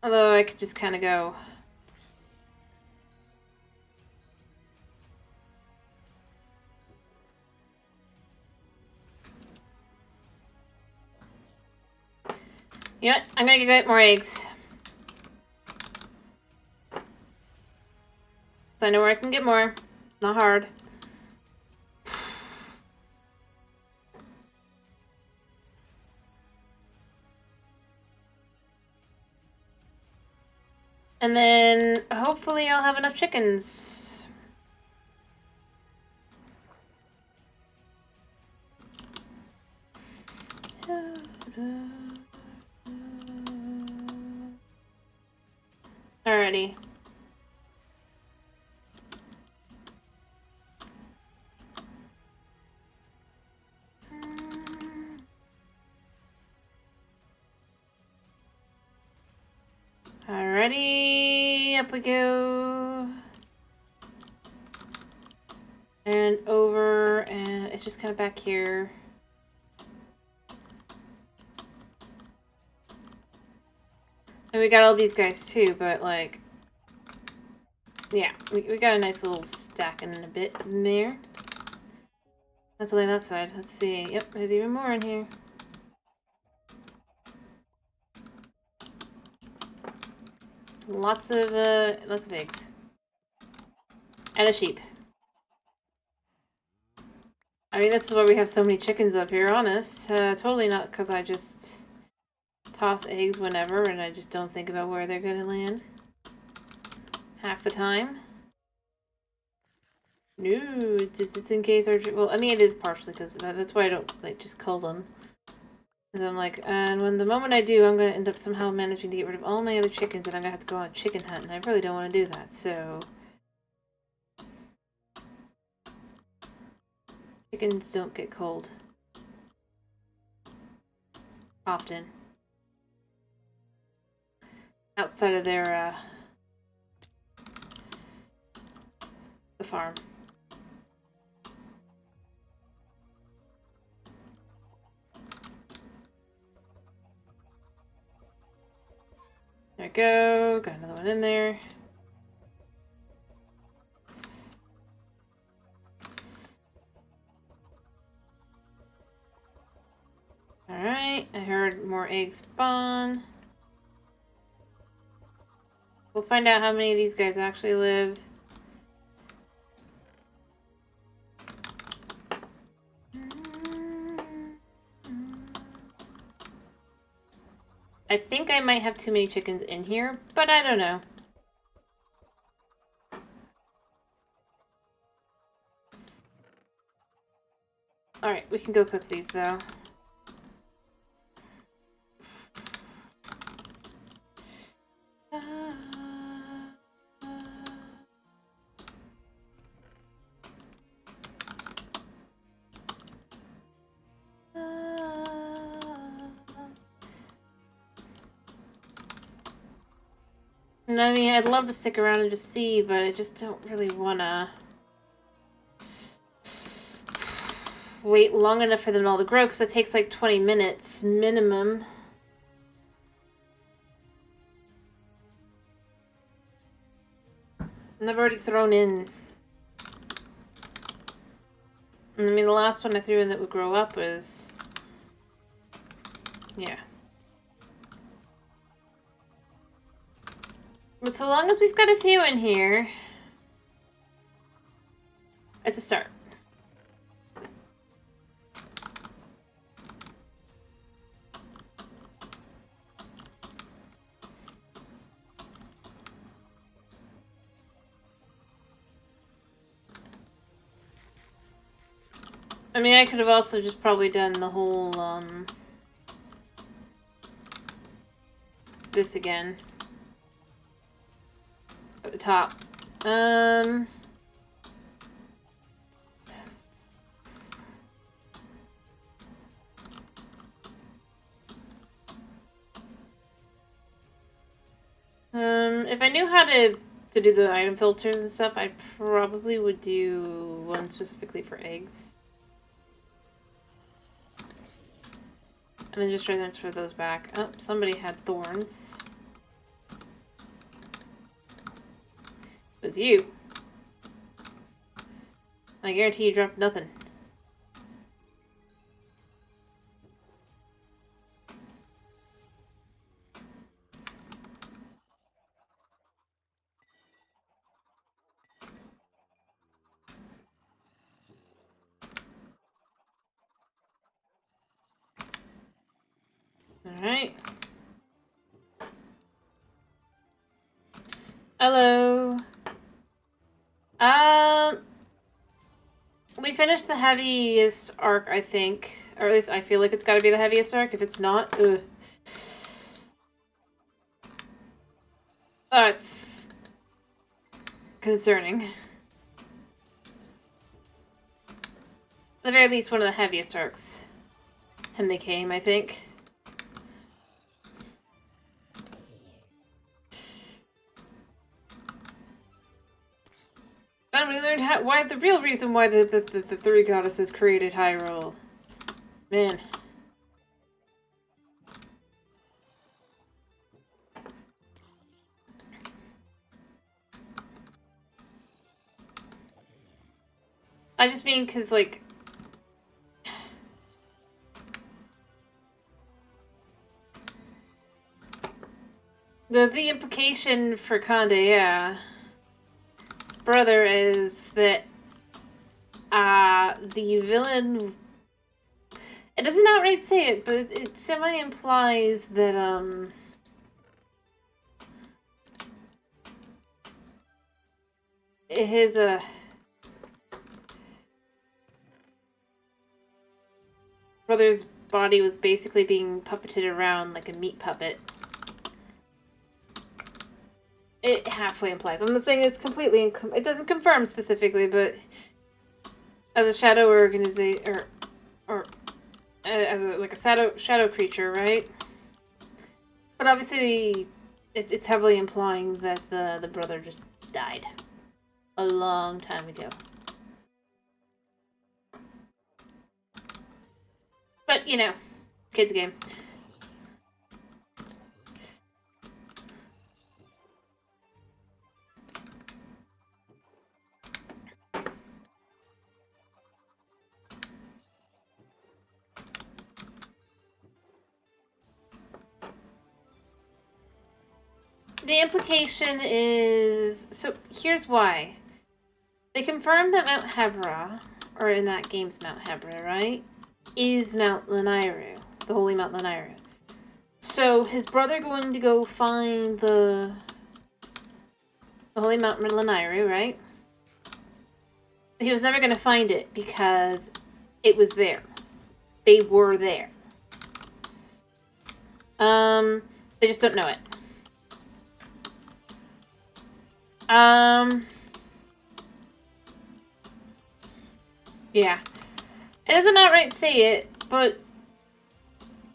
Although I could just kind of go... You know what? I'm gonna go get more eggs. So I know where I can get more. It's not hard. And then hopefully I'll have enough chickens. Alrighty. Alrighty, up we go. And over, and it's just kind of back here. And we got all these guys too, but like... Yeah, we got a nice little stack in a bit in there. That's only that side. Let's see. Yep, there's even more in here. Lots of eggs. And a sheep. I mean, this is why we have so many chickens up here, honest. Totally not because I just toss eggs whenever and I just don't think about where they're gonna land. Half the time. No, it's in case our... Well, I mean, it is partially because that's why I don't, like, just cull them. Because I'm like, and when the moment I do, I'm going to end up somehow managing to get rid of all my other chickens and I'm going to have to go on a chicken hunt, and I really don't want to do that, so... Chickens don't get cold. Often. Outside of their, the farm. There we go. Got another one in there. Alright, I heard more eggs spawn. We'll find out how many of these guys actually live. I think I might have too many chickens in here, but I don't know. Alright, we can go cook these though. And I mean, I'd love to stick around and just see, but I just don't really wanna wait long enough for them all to grow, because it takes like 20 minutes minimum. And I've already thrown in... I mean, the last one I threw in that would grow up was... Yeah. But so long as we've got a few in here, it's a start. I mean, I could have also just probably done the whole, this again. At the top. If I knew how to do the item filters and stuff, I probably would do one specifically for eggs. And then just transfer those back. Oh, somebody had thorns. It was you. I guarantee you dropped nothing. Alright. Hello. We finished the heaviest arc, I think. Or at least I feel like it's gotta be the heaviest arc. If it's not, ugh. That's concerning. At the very least, one of the heaviest arcs. And they came, I think. And we learned why the real reason why the three goddesses created Hyrule. Man. I just mean because, like, the implication for Conde, yeah. His brother is that the villain, it doesn't outright say it, but it semi-implies that his brother's body was basically being puppeted around like a meat puppet. It halfway implies. I'm not saying it's completely, it doesn't confirm specifically, but as a shadow organization, or as a shadow creature, right? But obviously, it's heavily implying that the brother just died a long time ago. But, you know, kids game. The implication is... So, here's why. They confirmed that Mount Hebra, or in that game's Mount Hebra, right, is Mount Lanayru, the Holy Mount Lanayru. So, his brother going to go find the Holy Mount Lanayru, right? He was never going to find it because it was there. They were there. They just don't know it. Yeah. It doesn't outright say it, but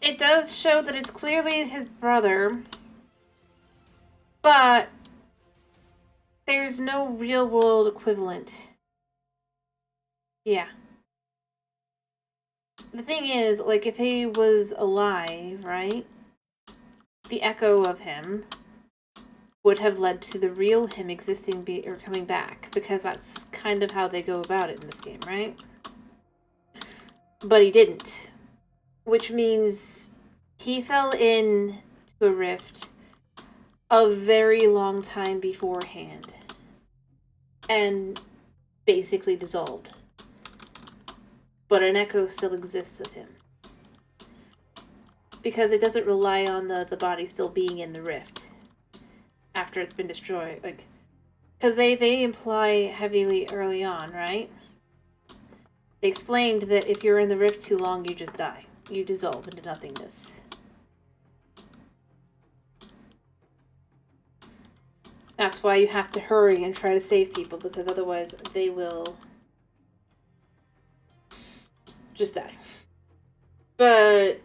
it does show that it's clearly his brother, but there's no real-world equivalent. Yeah. The thing is, like, if he was alive, right, the echo of him would have led to the real him existing or coming back, because that's kind of how they go about it in this game, right? But he didn't, which means he fell into a rift a very long time beforehand and basically dissolved. But an echo still exists of him. Because it doesn't rely on the body still being in the rift after it's been destroyed. Like, because they imply heavily early on, right? They explained that if you're in the rift too long, you just die. You dissolve into nothingness. That's why you have to hurry and try to save people, because otherwise they will just die. But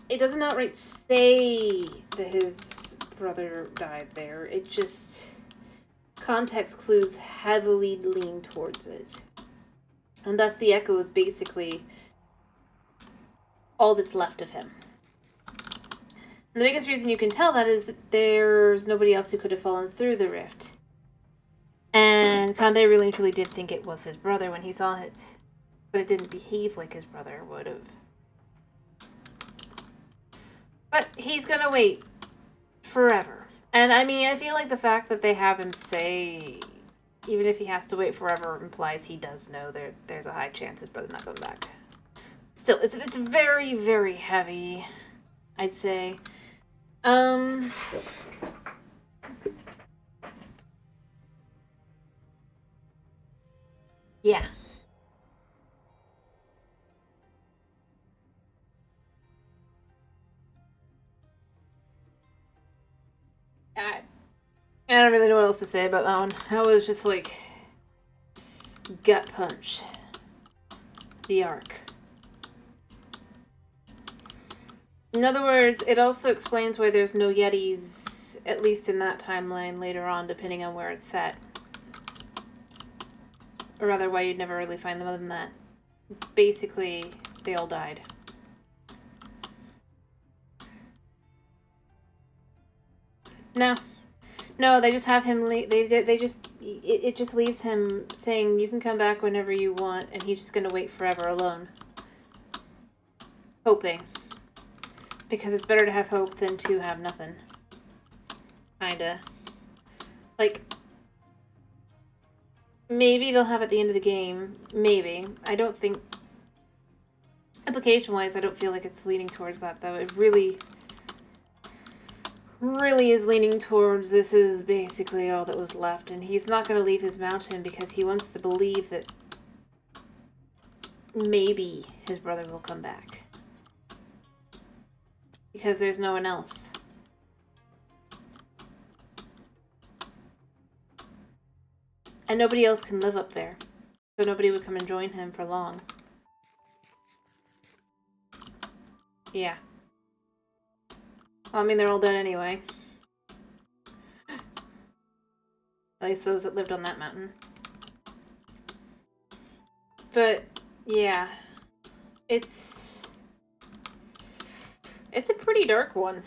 it doesn't outright say that his brother died there. It just... context clues heavily lean towards it. And thus the echo is basically all that's left of him. And the biggest reason you can tell that is that there's nobody else who could have fallen through the rift. And Conde really and truly did think it was his brother when he saw it. But it didn't behave like his brother would have. But he's gonna wait forever. And I mean, I feel like the fact that they have him say, even if he has to wait forever, implies he does know there's a high chance his brother's not coming back. Still, it's very, very heavy, I'd say. Yeah. I don't really know what else to say about that one. That was just like gut punch. The arc. In other words, it also explains why there's no Yetis, at least in that timeline later on, depending on where it's set. Or rather, why you'd never really find them other than that. Basically, they all died. No. No, they just have him it just leaves him saying, you can come back whenever you want, and he's just gonna wait forever alone. Hoping. Because it's better to have hope than to have nothing. Kinda. Like, maybe they'll have at the end of the game. Maybe. I don't think... Application-wise, I don't feel like it's leaning towards that, though. It really is leaning towards this is basically all that was left. And he's not going to leave his mountain because he wants to believe that maybe his brother will come back. Because there's no one else. And nobody else can live up there. So nobody would come and join him for long. Yeah. Well, I mean, they're all dead anyway. At least those that lived on that mountain. But, yeah. It's a pretty dark one.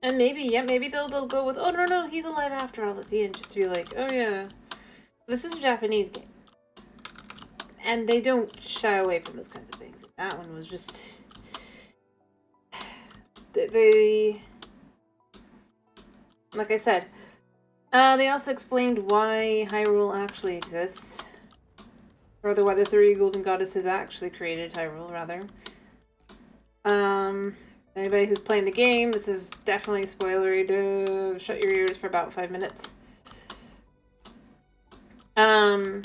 And maybe they'll go with, oh, no, he's alive after all at the end, just to be like, oh, yeah. This is a Japanese game. And they don't shy away from those kinds of things. That one was just... They... Like I said, they also explained why Hyrule actually exists. Or why the three golden goddesses actually created Hyrule, rather. Anybody who's playing the game, this is definitely spoilery to shut your ears for about 5 minutes. But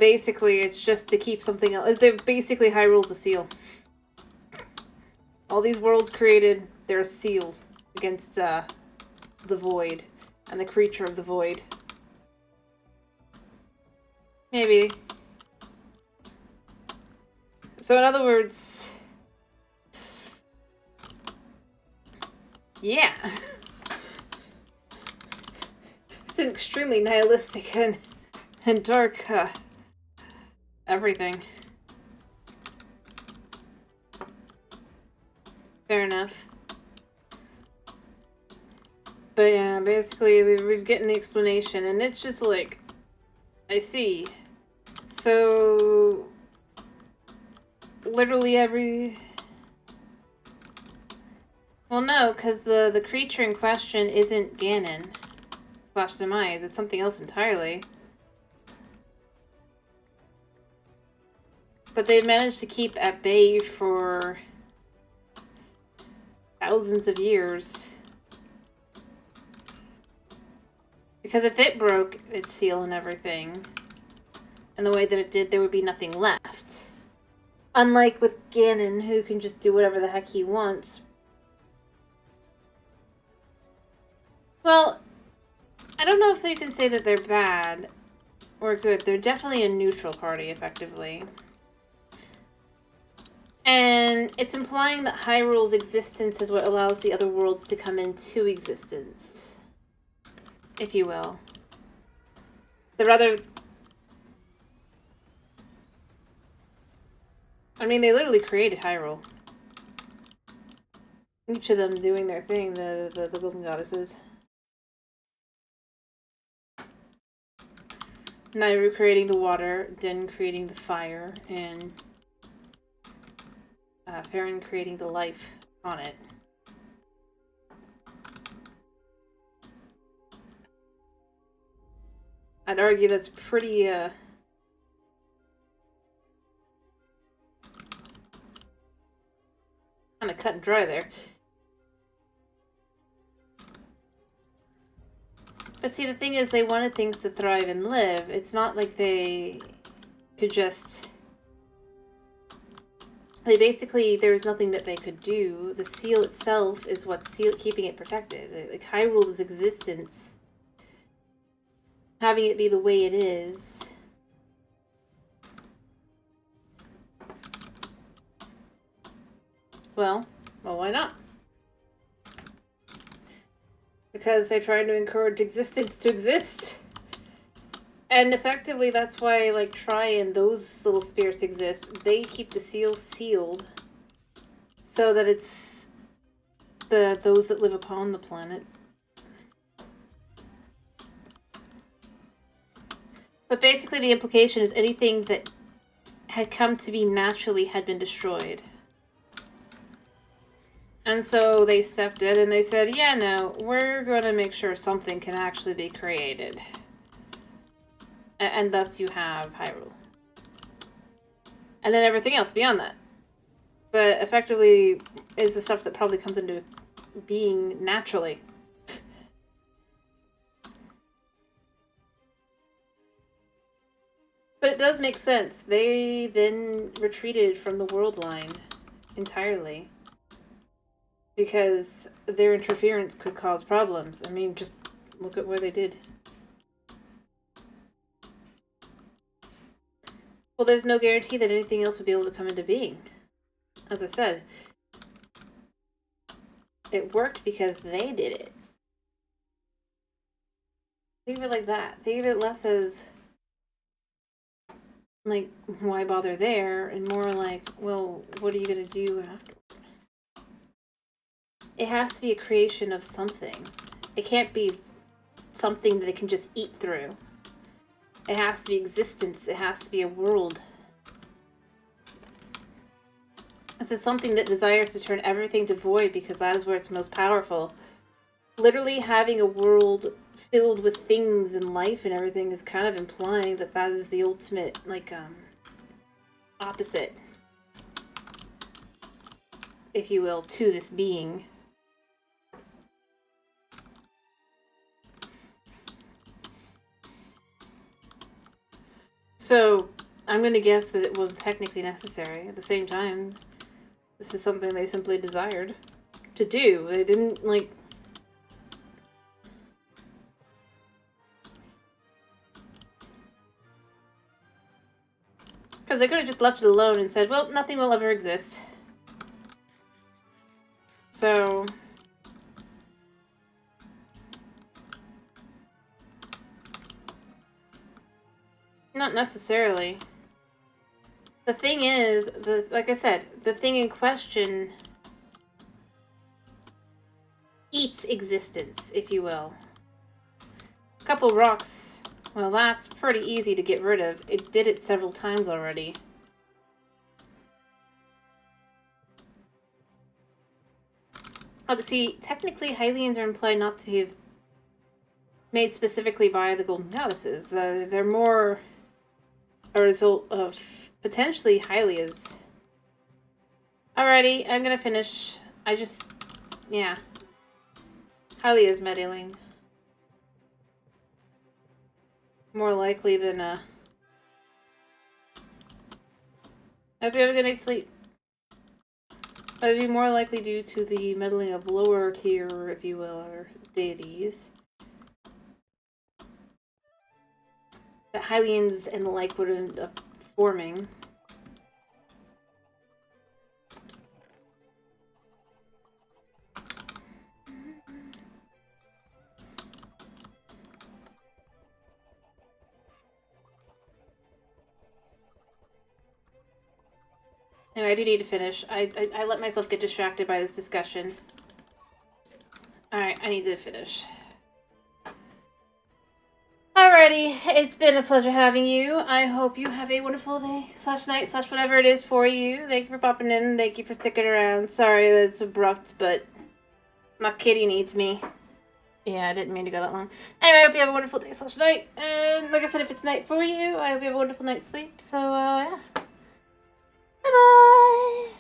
basically, it's just to keep something else. Basically, Hyrule's a seal. All these worlds created, they're a seal against the void and the creature of the void. Maybe. So in other words, yeah. It's an extremely nihilistic and dark everything. Fair enough. But yeah, basically we've gotten the explanation, and it's just like, I see. So literally every... Well, no, because the creature in question isn't Ganon / Demise. It's something else entirely. But they've managed to keep at bay for thousands of years. Because if it broke its seal and everything, and the way that it did, there would be nothing left. Unlike with Ganon, who can just do whatever the heck he wants. Well, I don't know if you can say that they're bad or good. They're definitely a neutral party, effectively. And it's implying that Hyrule's existence is what allows the other worlds to come into existence, if you will. The rather... I mean, they literally created Hyrule. Each of them doing their thing, the golden goddesses. Nairu creating the water, Din creating the fire, and Farron creating the life on it. I'd argue that's pretty, kind of cut and dry there. But see, the thing is, they wanted things to thrive and live. It's not like they could just... They basically, there was nothing that they could do. The seal itself is what's keeping it protected. Like Hyrule's existence, having it be the way it is. Well, why not? Because they're trying to encourage existence to exist. And effectively, that's why, like, Tri and those little spirits exist. They keep the seal sealed so that it's those that live upon the planet. But basically, the implication is anything that had come to be naturally had been destroyed. And so they stepped in and they said, yeah, no, we're going to make sure something can actually be created. And thus you have Hyrule. And then everything else beyond that. But effectively is the stuff that probably comes into being naturally. But it does make sense. They then retreated from the world line entirely. Because their interference could cause problems. I mean, just look at where they did. Well, there's no guarantee that anything else would be able to come into being. As I said, it worked because they did it. Think of it like that. Think of it less as, like, why bother there? And more like, well, what are you going to do after? It has to be a creation of something. It can't be something that it can just eat through. It has to be existence. It has to be a world. This is something that desires to turn everything to void because that is where it's most powerful. Literally having a world filled with things and life and everything is kind of implying that that is the ultimate, like, opposite, if you will, to this being. So, I'm going to guess that it was technically necessary. At the same time, this is something they simply desired to do. They didn't, like... Because they could have just left it alone and said, well, nothing will ever exist. So... Not necessarily. The thing is, like I said, the thing in question eats existence, if you will. A couple rocks, well, that's pretty easy to get rid of. It did it several times already. Oh, but see, technically, Hylians are implied not to be made specifically by the Golden Goddesses. They're more a result of potentially Hylia's. Alrighty, I'm gonna finish. Yeah. Hylia's meddling. More likely than, Hope you have a good night's sleep. That would be more likely due to the meddling of lower tier, if you will, or deities. That Hylians and the like would end up forming. Anyway, I do need to finish. I let myself get distracted by this discussion. Alright, I need to finish. Alrighty, it's been a pleasure having you. I hope you have a wonderful day, slash night, slash whatever it is for you. Thank you for popping in. Thank you for sticking around. Sorry that it's abrupt, but my kitty needs me. Yeah, I didn't mean to go that long. Anyway, I hope you have a wonderful day, slash night. And like I said, if it's night for you, I hope you have a wonderful night's sleep. So, yeah. Bye-bye!